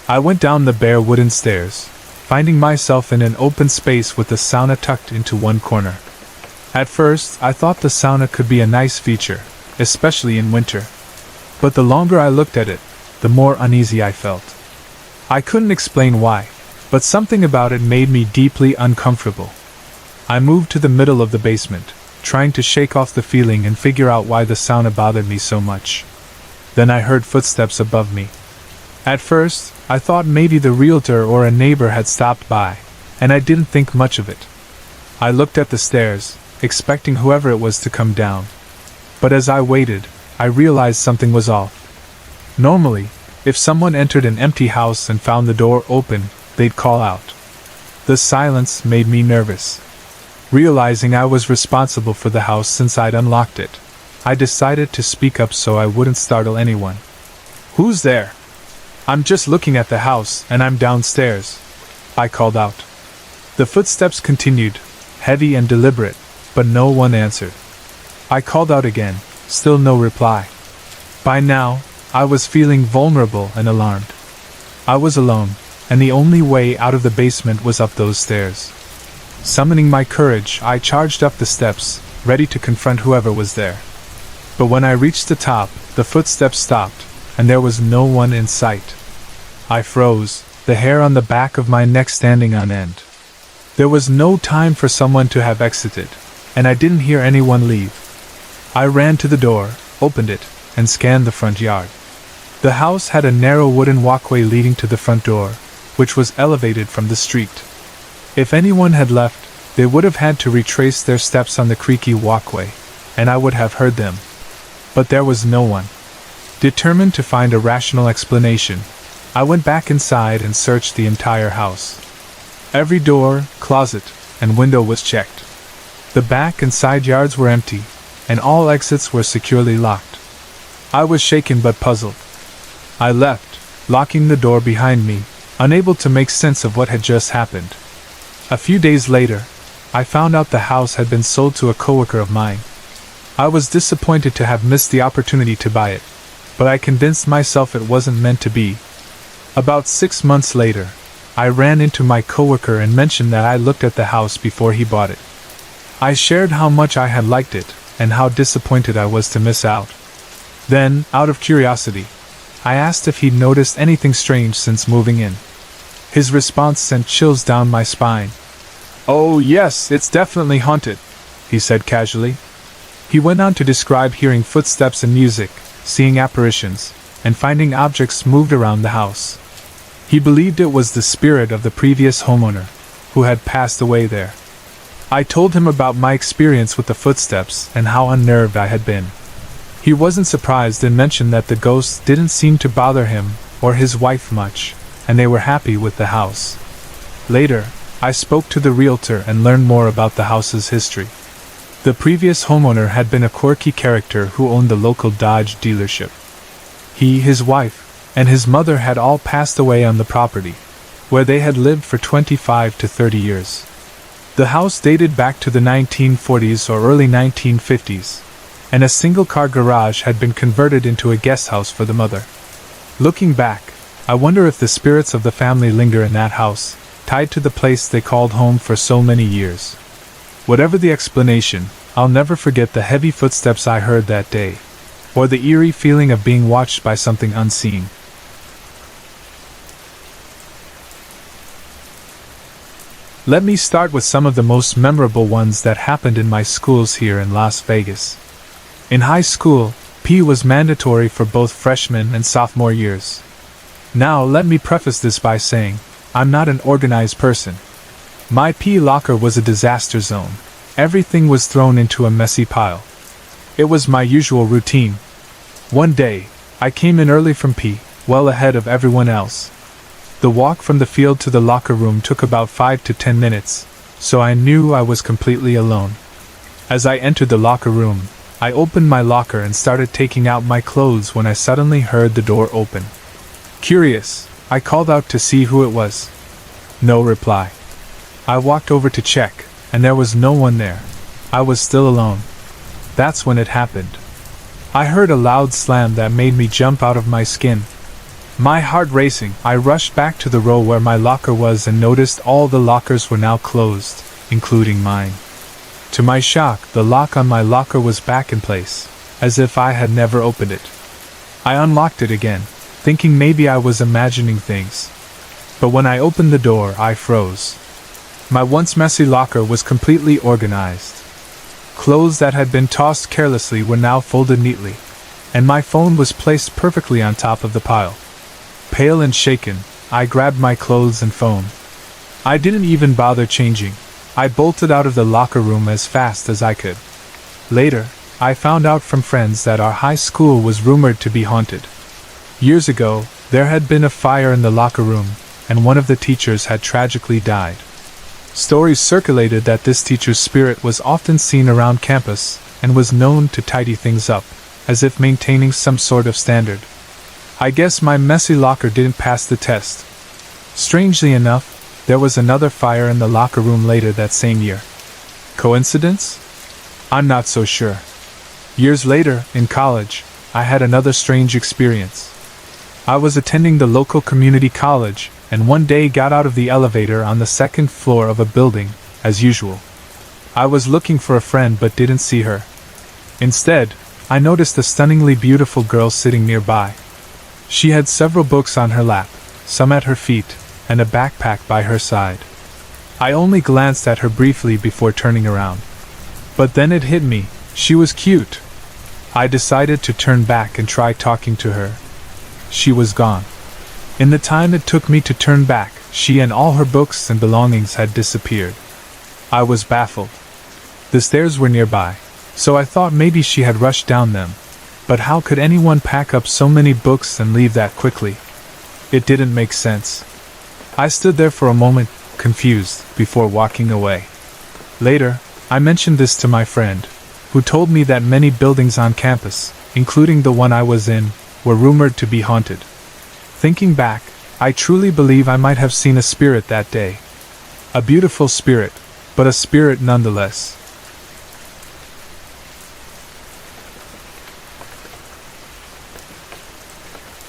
[SPEAKER 1] I went down the bare wooden stairs, finding myself in an open space with the sauna tucked into one corner. At first, I thought the sauna could be a nice feature, especially in winter. But the longer I looked at it, the more uneasy I felt. I couldn't explain why, but something about it made me deeply uncomfortable. I moved to the middle of the basement, trying to shake off the feeling and figure out why the sauna bothered me so much. Then I heard footsteps above me. At first, I thought maybe the realtor or a neighbor had stopped by, and I didn't think much of it. I looked at the stairs, expecting whoever it was to come down. But as I waited, I realized something was off. Normally, if someone entered an empty house and found the door open, they'd call out. The silence made me nervous. Realizing I was responsible for the house since I'd unlocked it, I decided to speak up so I wouldn't startle anyone. "Who's there?" "I'm just looking at the house, and I'm downstairs," I called out. The footsteps continued, heavy and deliberate, but no one answered. I called out again, still no reply. By now, I was feeling vulnerable and alarmed. I was alone, and the only way out of the basement was up those stairs. Summoning my courage, I charged up the steps, ready to confront whoever was there. But when I reached the top, the footsteps stopped, and there was no one in sight. I froze, the hair on the back of my neck standing on end. There was no time for someone to have exited, and I didn't hear anyone leave. I ran to the door, opened it, and scanned the front yard. The house had a narrow wooden walkway leading to the front door, which was elevated from the street. If anyone had left, they would have had to retrace their steps on the creaky walkway, and I would have heard them. But there was no one. Determined to find a rational explanation, I went back inside and searched the entire house. Every door, closet, and window was checked. The back and side yards were empty, and all exits were securely locked. I was shaken but puzzled. I left, locking the door behind me, unable to make sense of what had just happened. A few days later, I found out the house had been sold to a coworker of mine. I was disappointed to have missed the opportunity to buy it, but I convinced myself it wasn't meant to be. About 6 months later, I ran into my coworker and mentioned that I looked at the house before he bought it. I shared how much I had liked it, and how disappointed I was to miss out. Then, out of curiosity, I asked if he'd noticed anything strange since moving in. His response sent chills down my spine. "Oh yes, it's definitely haunted," he said casually. He went on to describe hearing footsteps and music, seeing apparitions, and finding objects moved around the house. He believed it was the spirit of the previous homeowner, who had passed away there. I told him about my experience with the footsteps and how unnerved I had been. He wasn't surprised and mentioned that the ghosts didn't seem to bother him or his wife much, and they were happy with the house. Later, I spoke to the realtor and learned more about the house's history. The previous homeowner had been a quirky character who owned the local Dodge dealership. He, his wife, and his mother had all passed away on the property, where they had lived for 25 to 30 years. The house dated back to the 1940s or early 1950s, and a single-car garage had been converted into a guest house for the mother. Looking back, I wonder if the spirits of the family linger in that house, tied to the place they called home for so many years. Whatever the explanation, I'll never forget the heavy footsteps I heard that day, or the eerie feeling of being watched by something unseen. Let me start with some of the most memorable ones that happened in my schools here in Las Vegas. In high school, PE was mandatory for both freshman and sophomore years. Now, let me preface this by saying, I'm not an organized person. My PE locker was a disaster zone. Everything was thrown into a messy pile. It was my usual routine. One day, I came in early from PE, well ahead of everyone else. The walk from the field to the locker room took about 5 to 10 minutes, so I knew I was completely alone. As I entered the locker room, I opened my locker and started taking out my clothes when I suddenly heard the door open. Curious, I called out to see who it was. No reply. I walked over to check, and there was no one there. I was still alone. That's when it happened. I heard a loud slam that made me jump out of my skin. My heart racing, I rushed back to the row where my locker was and noticed all the lockers were now closed, including mine. To my shock, the lock on my locker was back in place, as if I had never opened it. I unlocked it again, thinking maybe I was imagining things. But when I opened the door, I froze. My once messy locker was completely organized. Clothes that had been tossed carelessly were now folded neatly, and my phone was placed perfectly on top of the pile. Pale and shaken, I grabbed my clothes and phone. I didn't even bother changing. I bolted out of the locker room as fast as I could. Later, I found out from friends that our high school was rumored to be haunted. Years ago, there had been a fire in the locker room, and one of the teachers had tragically died. Stories circulated that this teacher's spirit was often seen around campus, and was known to tidy things up, as if maintaining some sort of standard. I guess my messy locker didn't pass the test. Strangely enough, there was another fire in the locker room later that same year. Coincidence? I'm not so sure. Years later, in college, I had another strange experience. I was attending the local community college, and one day got out of the elevator on the second floor of a building, as usual. I was looking for a friend but didn't see her. Instead, I noticed a stunningly beautiful girl sitting nearby. She had several books on her lap, some at her feet, and a backpack by her side. I only glanced at her briefly before turning around. But then it hit me, she was cute. I decided to turn back and try talking to her. She was gone. In the time it took me to turn back, she and all her books and belongings had disappeared. I was baffled. The stairs were nearby, so I thought maybe she had rushed down them. But how could anyone pack up so many books and leave that quickly? It didn't make sense. I stood there for a moment, confused, before walking away. Later, I mentioned this to my friend, who told me that many buildings on campus, including the one I was in, were rumored to be haunted. Thinking back, I truly believe I might have seen a spirit that day. A beautiful spirit, but a spirit nonetheless.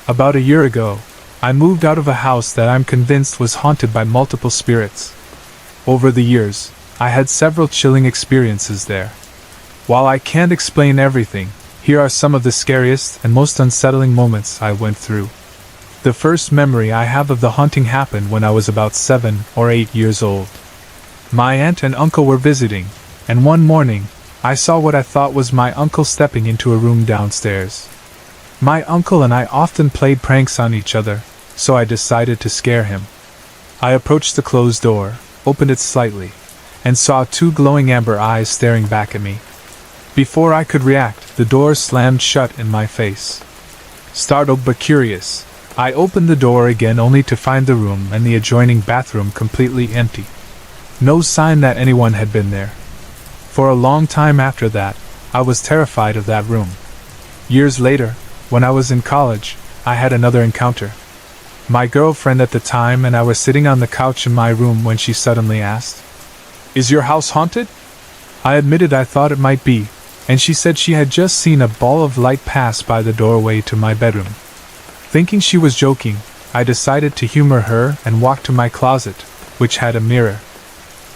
[SPEAKER 1] About a year ago, I moved out of a house that I'm convinced was haunted by multiple spirits. Over the years, I had several chilling experiences there. While I can't explain everything, here are some of the scariest and most unsettling moments I went through. The first memory I have of the haunting happened when I was about 7 or 8 years old. My aunt and uncle were visiting, and one morning, I saw what I thought was my uncle stepping into a room downstairs. My uncle and I often played pranks on each other, so I decided to scare him. I approached the closed door, opened it slightly, and saw 2 glowing amber eyes staring back at me. Before I could react, the door slammed shut in my face. Startled but curious, I opened the door again only to find the room and the adjoining bathroom completely empty. No sign that anyone had been there. For a long time after that, I was terrified of that room. Years later, when I was in college, I had another encounter. My girlfriend at the time and I were sitting on the couch in my room when she suddenly asked, "Is your house haunted?" I admitted I thought it might be, and she said she had just seen a ball of light pass by the doorway to my bedroom. Thinking she was joking, I decided to humor her and walked to my closet, which had a mirror.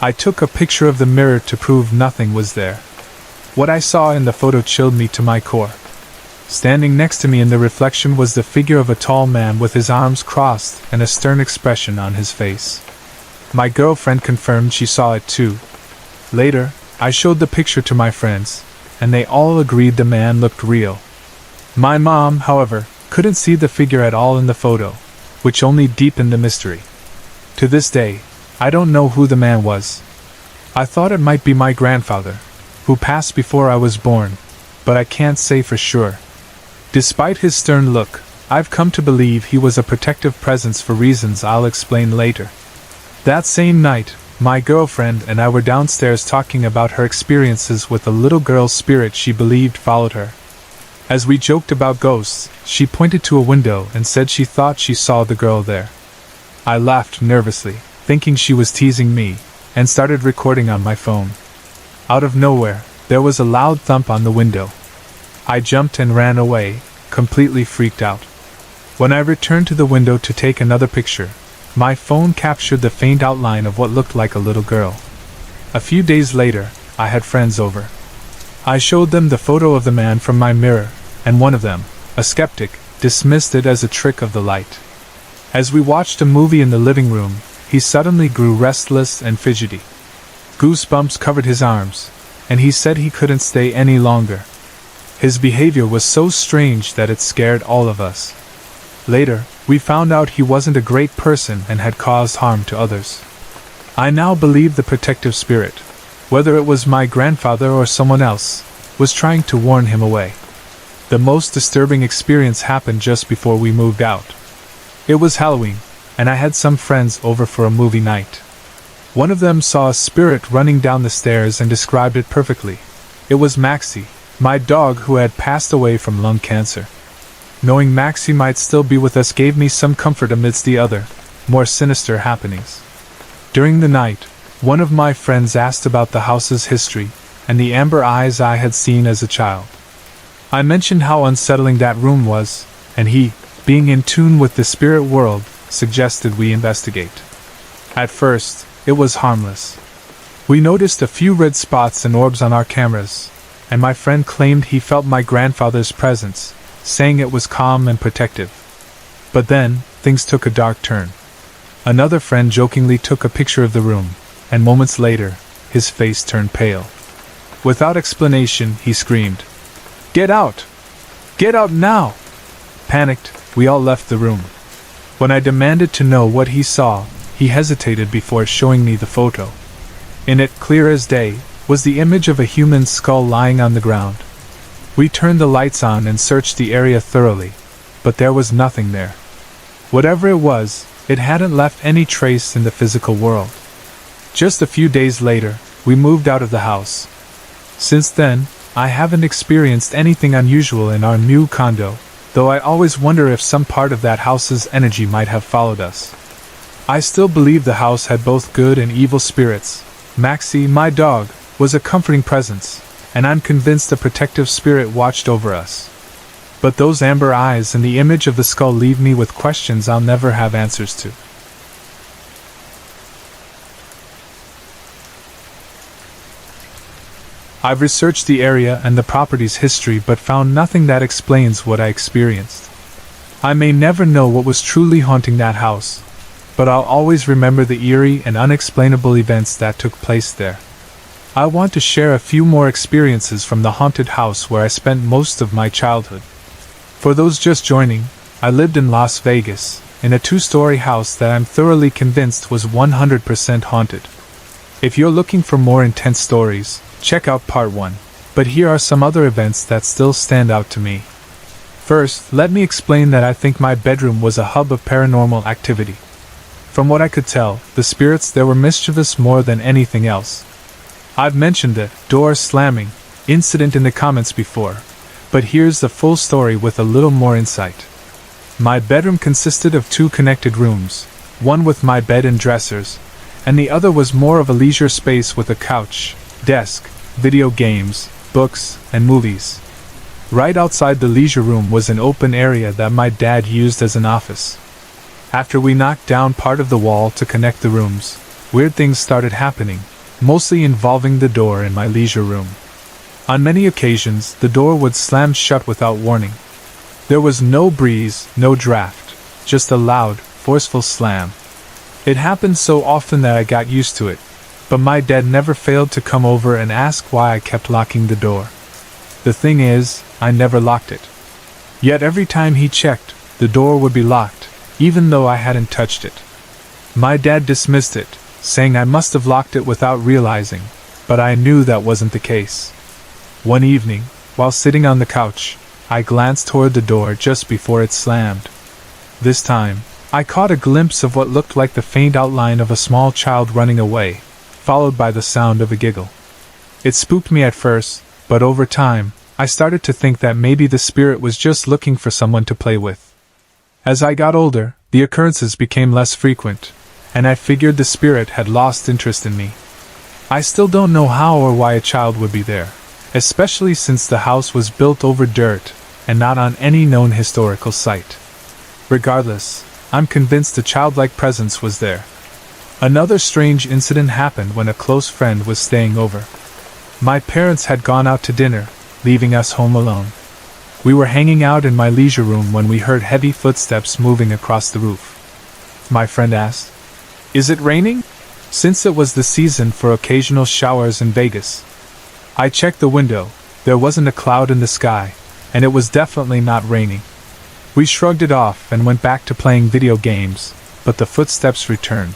[SPEAKER 1] I took a picture of the mirror to prove nothing was there. What I saw in the photo chilled me to my core. Standing next to me in the reflection was the figure of a tall man with his arms crossed and a stern expression on his face. My girlfriend confirmed she saw it too. Later, I showed the picture to my friends, and they all agreed the man looked real. My mom, however, couldn't see the figure at all in the photo, which only deepened the mystery. To this day, I don't know who the man was. I thought it might be my grandfather, who passed before I was born, but I can't say for sure. Despite his stern look, I've come to believe he was a protective presence for reasons I'll explain later. That same night, my girlfriend and I were downstairs talking about her experiences with a little girl's spirit she believed followed her. As we joked about ghosts, she pointed to a window and said she thought she saw the girl there. I laughed nervously, thinking she was teasing me, and started recording on my phone. Out of nowhere, there was a loud thump on the window. I jumped and ran away, completely freaked out. When I returned to the window to take another picture, my phone captured the faint outline of what looked like a little girl. A few days later, I had friends over. I showed them the photo of the man from my mirror, and one of them, a skeptic, dismissed it as a trick of the light. As we watched a movie in the living room, he suddenly grew restless and fidgety. Goosebumps covered his arms, and he said he couldn't stay any longer. His behavior was so strange that it scared all of us. Later, we found out he wasn't a great person and had caused harm to others. I now believe the protective spirit, whether it was my grandfather or someone else, was trying to warn him away. The most disturbing experience happened just before we moved out. It was Halloween, and I had some friends over for a movie night. One of them saw a spirit running down the stairs and described it perfectly. It was Maxie, my dog who had passed away from lung cancer. Knowing Maxie might still be with us gave me some comfort amidst the other, more sinister happenings. During the night, one of my friends asked about the house's history, and the amber eyes I had seen as a child. I mentioned how unsettling that room was, and he, being in tune with the spirit world, suggested we investigate. At first, it was harmless. We noticed a few red spots and orbs on our cameras, and my friend claimed he felt my grandfather's presence, saying it was calm and protective. But then, things took a dark turn. Another friend jokingly took a picture of the room, and moments later, his face turned pale. Without explanation, he screamed, "Get out! Get out now!" Panicked, we all left the room. When I demanded to know what he saw, he hesitated before showing me the photo. In it, clear as day, was the image of a human skull lying on the ground. We turned the lights on and searched the area thoroughly, but there was nothing there. Whatever it was, it hadn't left any trace in the physical world. Just a few days later, we moved out of the house. Since then, I haven't experienced anything unusual in our new condo, though I always wonder if some part of that house's energy might have followed us. I still believe the house had both good and evil spirits. Maxie, my dog, was a comforting presence, and I'm convinced a protective spirit watched over us. But those amber eyes and the image of the skull leave me with questions I'll never have answers to. I've researched the area and the property's history but found nothing that explains what I experienced. I may never know what was truly haunting that house, but I'll always remember the eerie and unexplainable events that took place there. I want to share a few more experiences from the haunted house where I spent most of my childhood. For those just joining, I lived in Las Vegas, in a 2-story house that I'm thoroughly convinced was 100% haunted. If you're looking for more intense stories, check out part 1, but here are some other events that still stand out to me. First, let me explain that I think my bedroom was a hub of paranormal activity. From what I could tell, the spirits there were mischievous more than anything else. I've mentioned the door slamming incident in the comments before, but here's the full story with a little more insight. My bedroom consisted of 2 connected rooms, one with my bed and dressers, and the other was more of a leisure space with a couch, desk, video games, books, and movies. Right outside the leisure room was an open area that my dad used as an office. After we knocked down part of the wall to connect the rooms, weird things started happening, mostly involving the door in my leisure room. On many occasions, the door would slam shut without warning. There was no breeze, no draft, just a loud, forceful slam. It happened so often that I got used to it, but my dad never failed to come over and ask why I kept locking the door. The thing is, I never locked it. Yet every time he checked, the door would be locked, even though I hadn't touched it. My dad dismissed it, saying I must have locked it without realizing, but I knew that wasn't the case. One evening, while sitting on the couch, I glanced toward the door just before it slammed. This time, I caught a glimpse of what looked like the faint outline of a small child running away, followed by the sound of a giggle. It spooked me at first, but over time, I started to think that maybe the spirit was just looking for someone to play with. As I got older, the occurrences became less frequent, and I figured the spirit had lost interest in me. I still don't know how or why a child would be there, especially since the house was built over dirt and not on any known historical site. Regardless, I'm convinced a childlike presence was there. Another strange incident happened when a close friend was staying over. My parents had gone out to dinner, leaving us home alone. We were hanging out in my leisure room when we heard heavy footsteps moving across the roof. My friend asked, "Is it raining?" Since it was the season for occasional showers in Vegas. I checked the window. There wasn't a cloud in the sky, and it was definitely not raining. We shrugged it off and went back to playing video games, but the footsteps returned.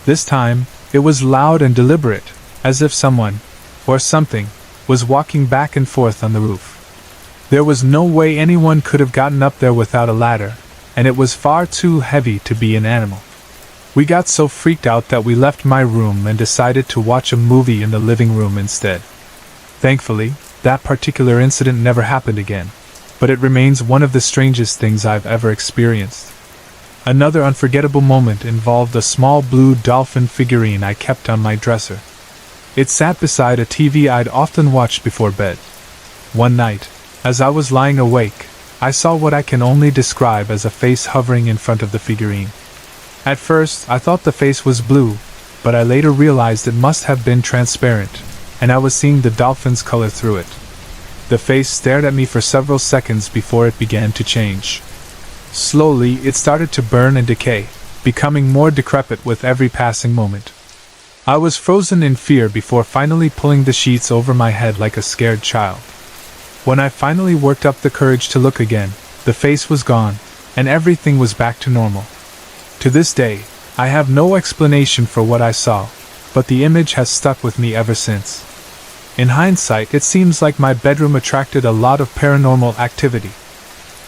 [SPEAKER 1] This time, it was loud and deliberate, as if someone, or something, was walking back and forth on the roof. There was no way anyone could have gotten up there without a ladder, and it was far too heavy to be an animal. We got so freaked out that we left my room and decided to watch a movie in the living room instead. Thankfully, that particular incident never happened again, but it remains one of the strangest things I've ever experienced. Another unforgettable moment involved a small blue dolphin figurine I kept on my dresser. It sat beside a TV I'd often watched before bed. One night, as I was lying awake, I saw what I can only describe as a face hovering in front of the figurine. At first, I thought the face was blue, but I later realized it must have been transparent, and I was seeing the dolphin's color through it. The face stared at me for several seconds before it began to change. Slowly, it started to burn and decay, becoming more decrepit with every passing moment. I was frozen in fear before finally pulling the sheets over my head like a scared child. When I finally worked up the courage to look again, the face was gone, and everything was back to normal. To this day, I have no explanation for what I saw, but the image has stuck with me ever since. In hindsight, it seems like my bedroom attracted a lot of paranormal activity.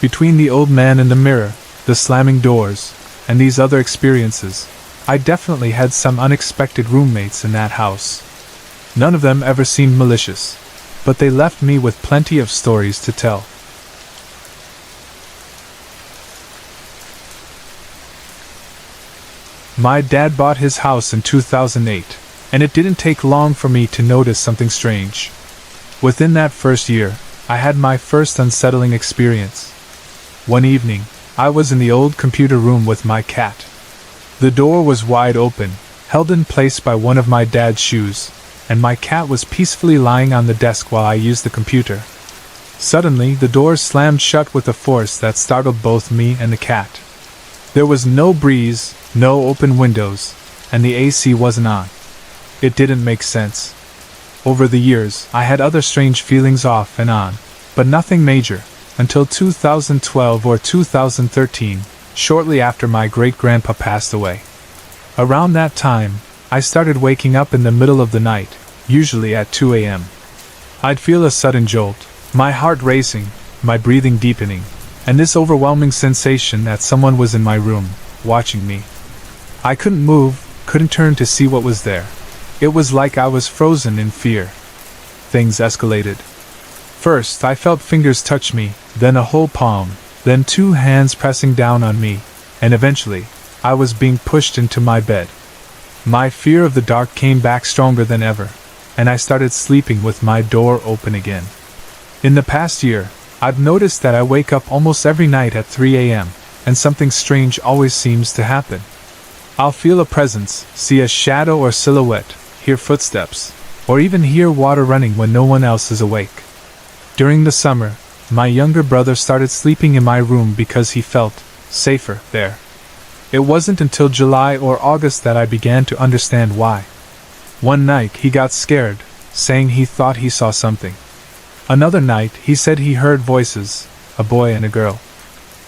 [SPEAKER 1] Between the old man in the mirror, the slamming doors, and these other experiences, I definitely had some unexpected roommates in that house. None of them ever seemed malicious, but they left me with plenty of stories to tell. My dad bought his house in 2008, and it didn't take long for me to notice something strange. Within that first year, I had my first unsettling experience. One evening, I was in the old computer room with my cat. The door was wide open, held in place by one of my dad's shoes, and my cat was peacefully lying on the desk while I used the computer. Suddenly, the door slammed shut with a force that startled both me and the cat. There was no breeze, no open windows, and the AC wasn't on. It didn't make sense. Over the years, I had other strange feelings off and on, but nothing major, until 2012 or 2013, shortly after my great-grandpa passed away. Around that time, I started waking up in the middle of the night, usually at 2 a.m. I'd feel a sudden jolt, my heart racing, my breathing deepening, and this overwhelming sensation that someone was in my room, watching me. I couldn't move, couldn't turn to see what was there. It was like I was frozen in fear. Things escalated. First, I felt fingers touch me, then a whole palm, then two hands pressing down on me, and eventually, I was being pushed into my bed. My fear of the dark came back stronger than ever, and I started sleeping with my door open again. In the past year, I've noticed that I wake up almost every night at 3 a.m., and something strange always seems to happen. I'll feel a presence, see a shadow or silhouette, hear footsteps, or even hear water running when no one else is awake. During the summer, my younger brother started sleeping in my room because he felt safer there. It wasn't until July or August that I began to understand why. One night he got scared, saying he thought he saw something. Another night he said he heard voices, a boy and a girl.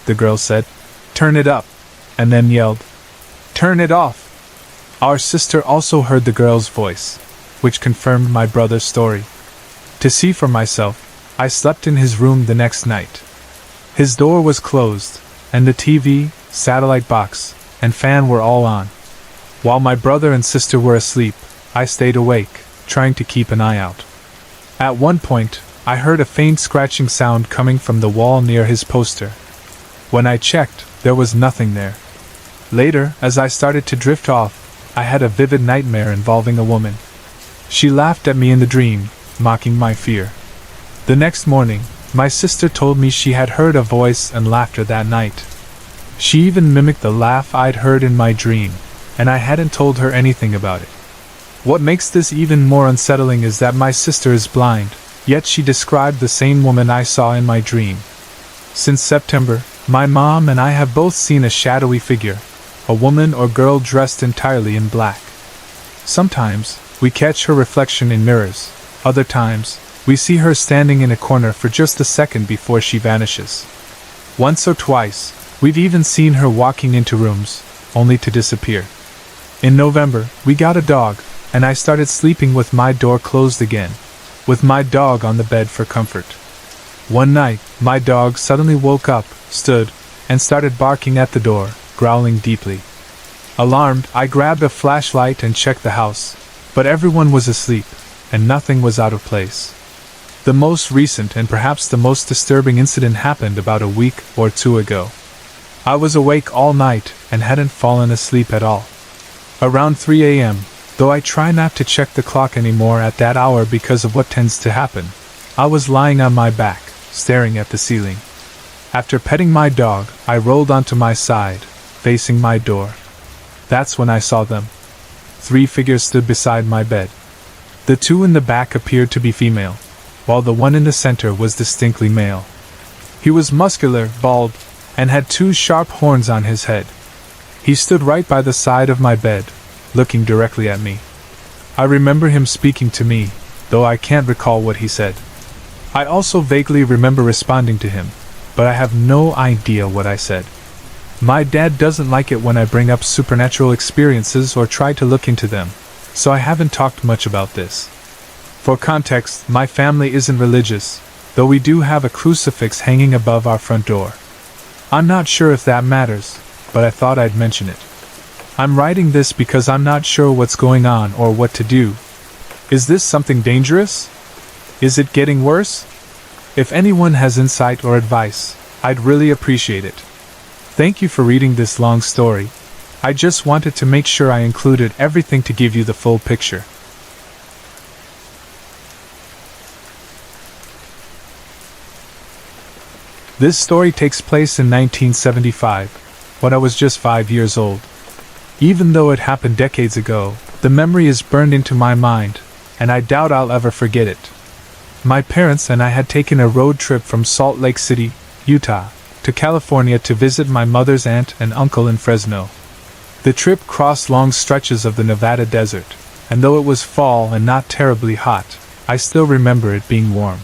[SPEAKER 1] The girl said, "Turn it up," and then yelled, "Turn it off." Our sister also heard the girl's voice, which confirmed my brother's story. To see for myself, I slept in his room the next night. His door was closed, and the TV, satellite box, and fan were all on. While my brother and sister were asleep, I stayed awake, trying to keep an eye out. At one point, I heard a faint scratching sound coming from the wall near his poster. When I checked, there was nothing there. Later, as I started to drift off, I had a vivid nightmare involving a woman. She laughed at me in the dream, mocking my fear. The next morning, my sister told me she had heard a voice and laughter that night. She even mimicked the laugh I'd heard in my dream, and I hadn't told her anything about it. What makes this even more unsettling is that my sister is blind, yet she described the same woman I saw in my dream. Since September, my mom and I have both seen a shadowy figure, a woman or girl dressed entirely in black. Sometimes, we catch her reflection in mirrors. Other times, we see her standing in a corner for just a second before she vanishes. Once or twice, we've even seen her walking into rooms, only to disappear. In November, we got a dog, and I started sleeping with my door closed again, with my dog on the bed for comfort. One night, my dog suddenly woke up, stood, and started barking at the door, growling deeply. Alarmed, I grabbed a flashlight and checked the house, but everyone was asleep, and nothing was out of place. The most recent and perhaps the most disturbing incident happened about a week or two ago. I was awake all night and hadn't fallen asleep at all. Around 3 a.m., though I try not to check the clock anymore at that hour because of what tends to happen, I was lying on my back, staring at the ceiling. After petting my dog, I rolled onto my side, facing my door. That's when I saw them. 3 figures stood beside my bed. The 2 in the back appeared to be female, while the one in the center was distinctly male. He was muscular, bald, and had 2 sharp horns on his head. He stood right by the side of my bed, looking directly at me. I remember him speaking to me, though I can't recall what he said. I also vaguely remember responding to him, but I have no idea what I said. My dad doesn't like it when I bring up supernatural experiences or try to look into them, so I haven't talked much about this. For context, my family isn't religious, though we do have a crucifix hanging above our front door. I'm not sure if that matters, but I thought I'd mention it. I'm writing this because I'm not sure what's going on or what to do. Is this something dangerous? Is it getting worse? If anyone has insight or advice, I'd really appreciate it. Thank you for reading this long story. I just wanted to make sure I included everything to give you the full picture. This story takes place in 1975, when I was just 5 years old. Even though it happened decades ago, the memory is burned into my mind, and I doubt I'll ever forget it. My parents and I had taken a road trip from Salt Lake City, Utah, to California to visit my mother's aunt and uncle in Fresno. The trip crossed long stretches of the Nevada desert, and though it was fall and not terribly hot, I still remember it being warm.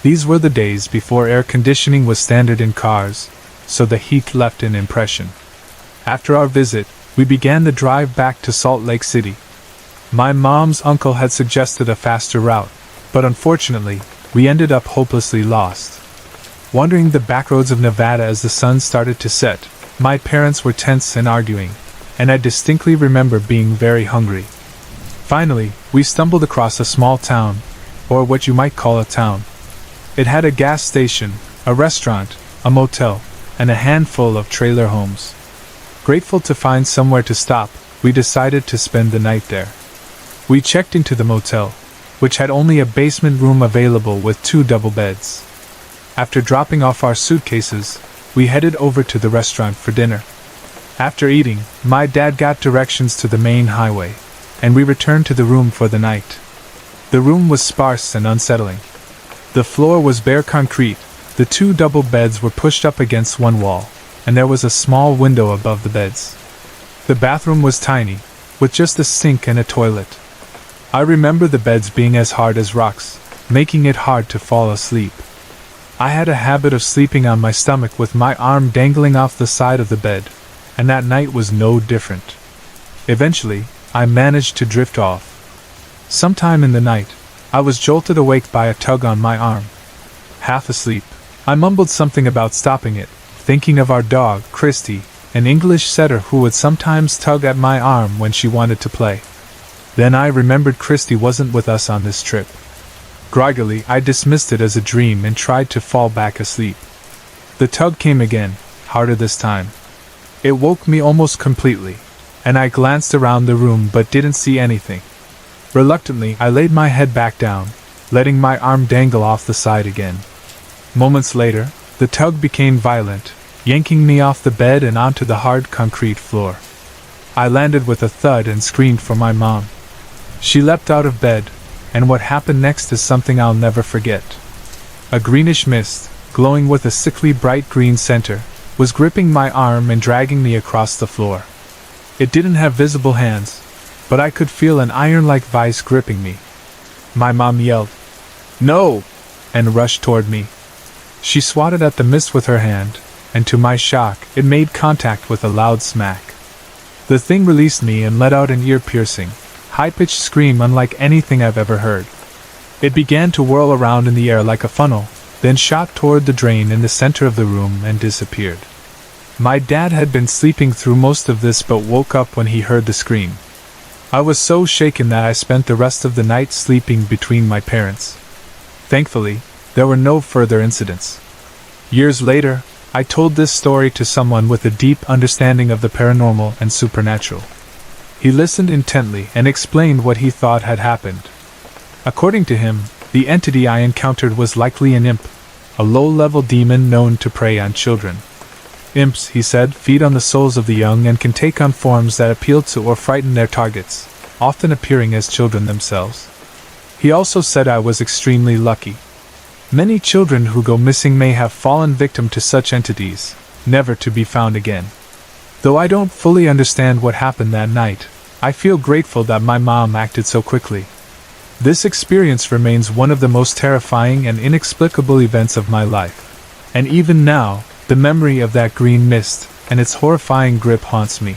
[SPEAKER 1] These were the days before air conditioning was standard in cars, so the heat left an impression. After our visit, we began the drive back to Salt Lake City. My mom's uncle had suggested a faster route, but unfortunately, we ended up hopelessly lost. Wandering the backroads of Nevada as the sun started to set, my parents were tense and arguing, and I distinctly remember being very hungry. Finally, we stumbled across a small town, or what you might call a town. It had a gas station, a restaurant, a motel, and a handful of trailer homes. Grateful to find somewhere to stop, we decided to spend the night there. We checked into the motel, which had only a basement room available with 2 double beds. After dropping off our suitcases, we headed over to the restaurant for dinner. After eating, my dad got directions to the main highway, and we returned to the room for the night. The room was sparse and unsettling. The floor was bare concrete, the 2 double beds were pushed up against one wall, and there was a small window above the beds. The bathroom was tiny, with just a sink and a toilet. I remember the beds being as hard as rocks, making it hard to fall asleep. I had a habit of sleeping on my stomach with my arm dangling off the side of the bed, and that night was no different. Eventually, I managed to drift off. Sometime in the night, I was jolted awake by a tug on my arm. Half asleep, I mumbled something about stopping it, thinking of our dog, Christy, an English setter who would sometimes tug at my arm when she wanted to play. Then I remembered Christy wasn't with us on this trip. Groggily, I dismissed it as a dream and tried to fall back asleep. The tug came again, harder this time. It woke me almost completely, and I glanced around the room but didn't see anything. Reluctantly, I laid my head back down, letting my arm dangle off the side again. Moments later, the tug became violent, yanking me off the bed and onto the hard concrete floor. I landed with a thud and screamed for my mom. She leapt out of bed, and what happened next is something I'll never forget. A greenish mist, glowing with a sickly bright green center, was gripping my arm and dragging me across the floor. It didn't have visible hands, but I could feel an iron-like vice gripping me. My mom yelled, "No!" and rushed toward me. She swatted at the mist with her hand, and to my shock, it made contact with a loud smack. The thing released me and let out an ear-piercing, high-pitched scream unlike anything I've ever heard. It began to whirl around in the air like a funnel, then shot toward the drain in the center of the room and disappeared. My dad had been sleeping through most of this but woke up when he heard the scream. I was so shaken that I spent the rest of the night sleeping between my parents. Thankfully, there were no further incidents. Years later, I told this story to someone with a deep understanding of the paranormal and supernatural. He listened intently and explained what he thought had happened. According to him, the entity I encountered was likely an imp, a low-level demon known to prey on children. Imps, he said, feed on the souls of the young and can take on forms that appeal to or frighten their targets, often appearing as children themselves. He also said I was extremely lucky. Many children who go missing may have fallen victim to such entities, never to be found again. Though I don't fully understand what happened that night, I feel grateful that my mom acted so quickly. This experience remains one of the most terrifying and inexplicable events of my life. And even now, the memory of that green mist and its horrifying grip haunts me.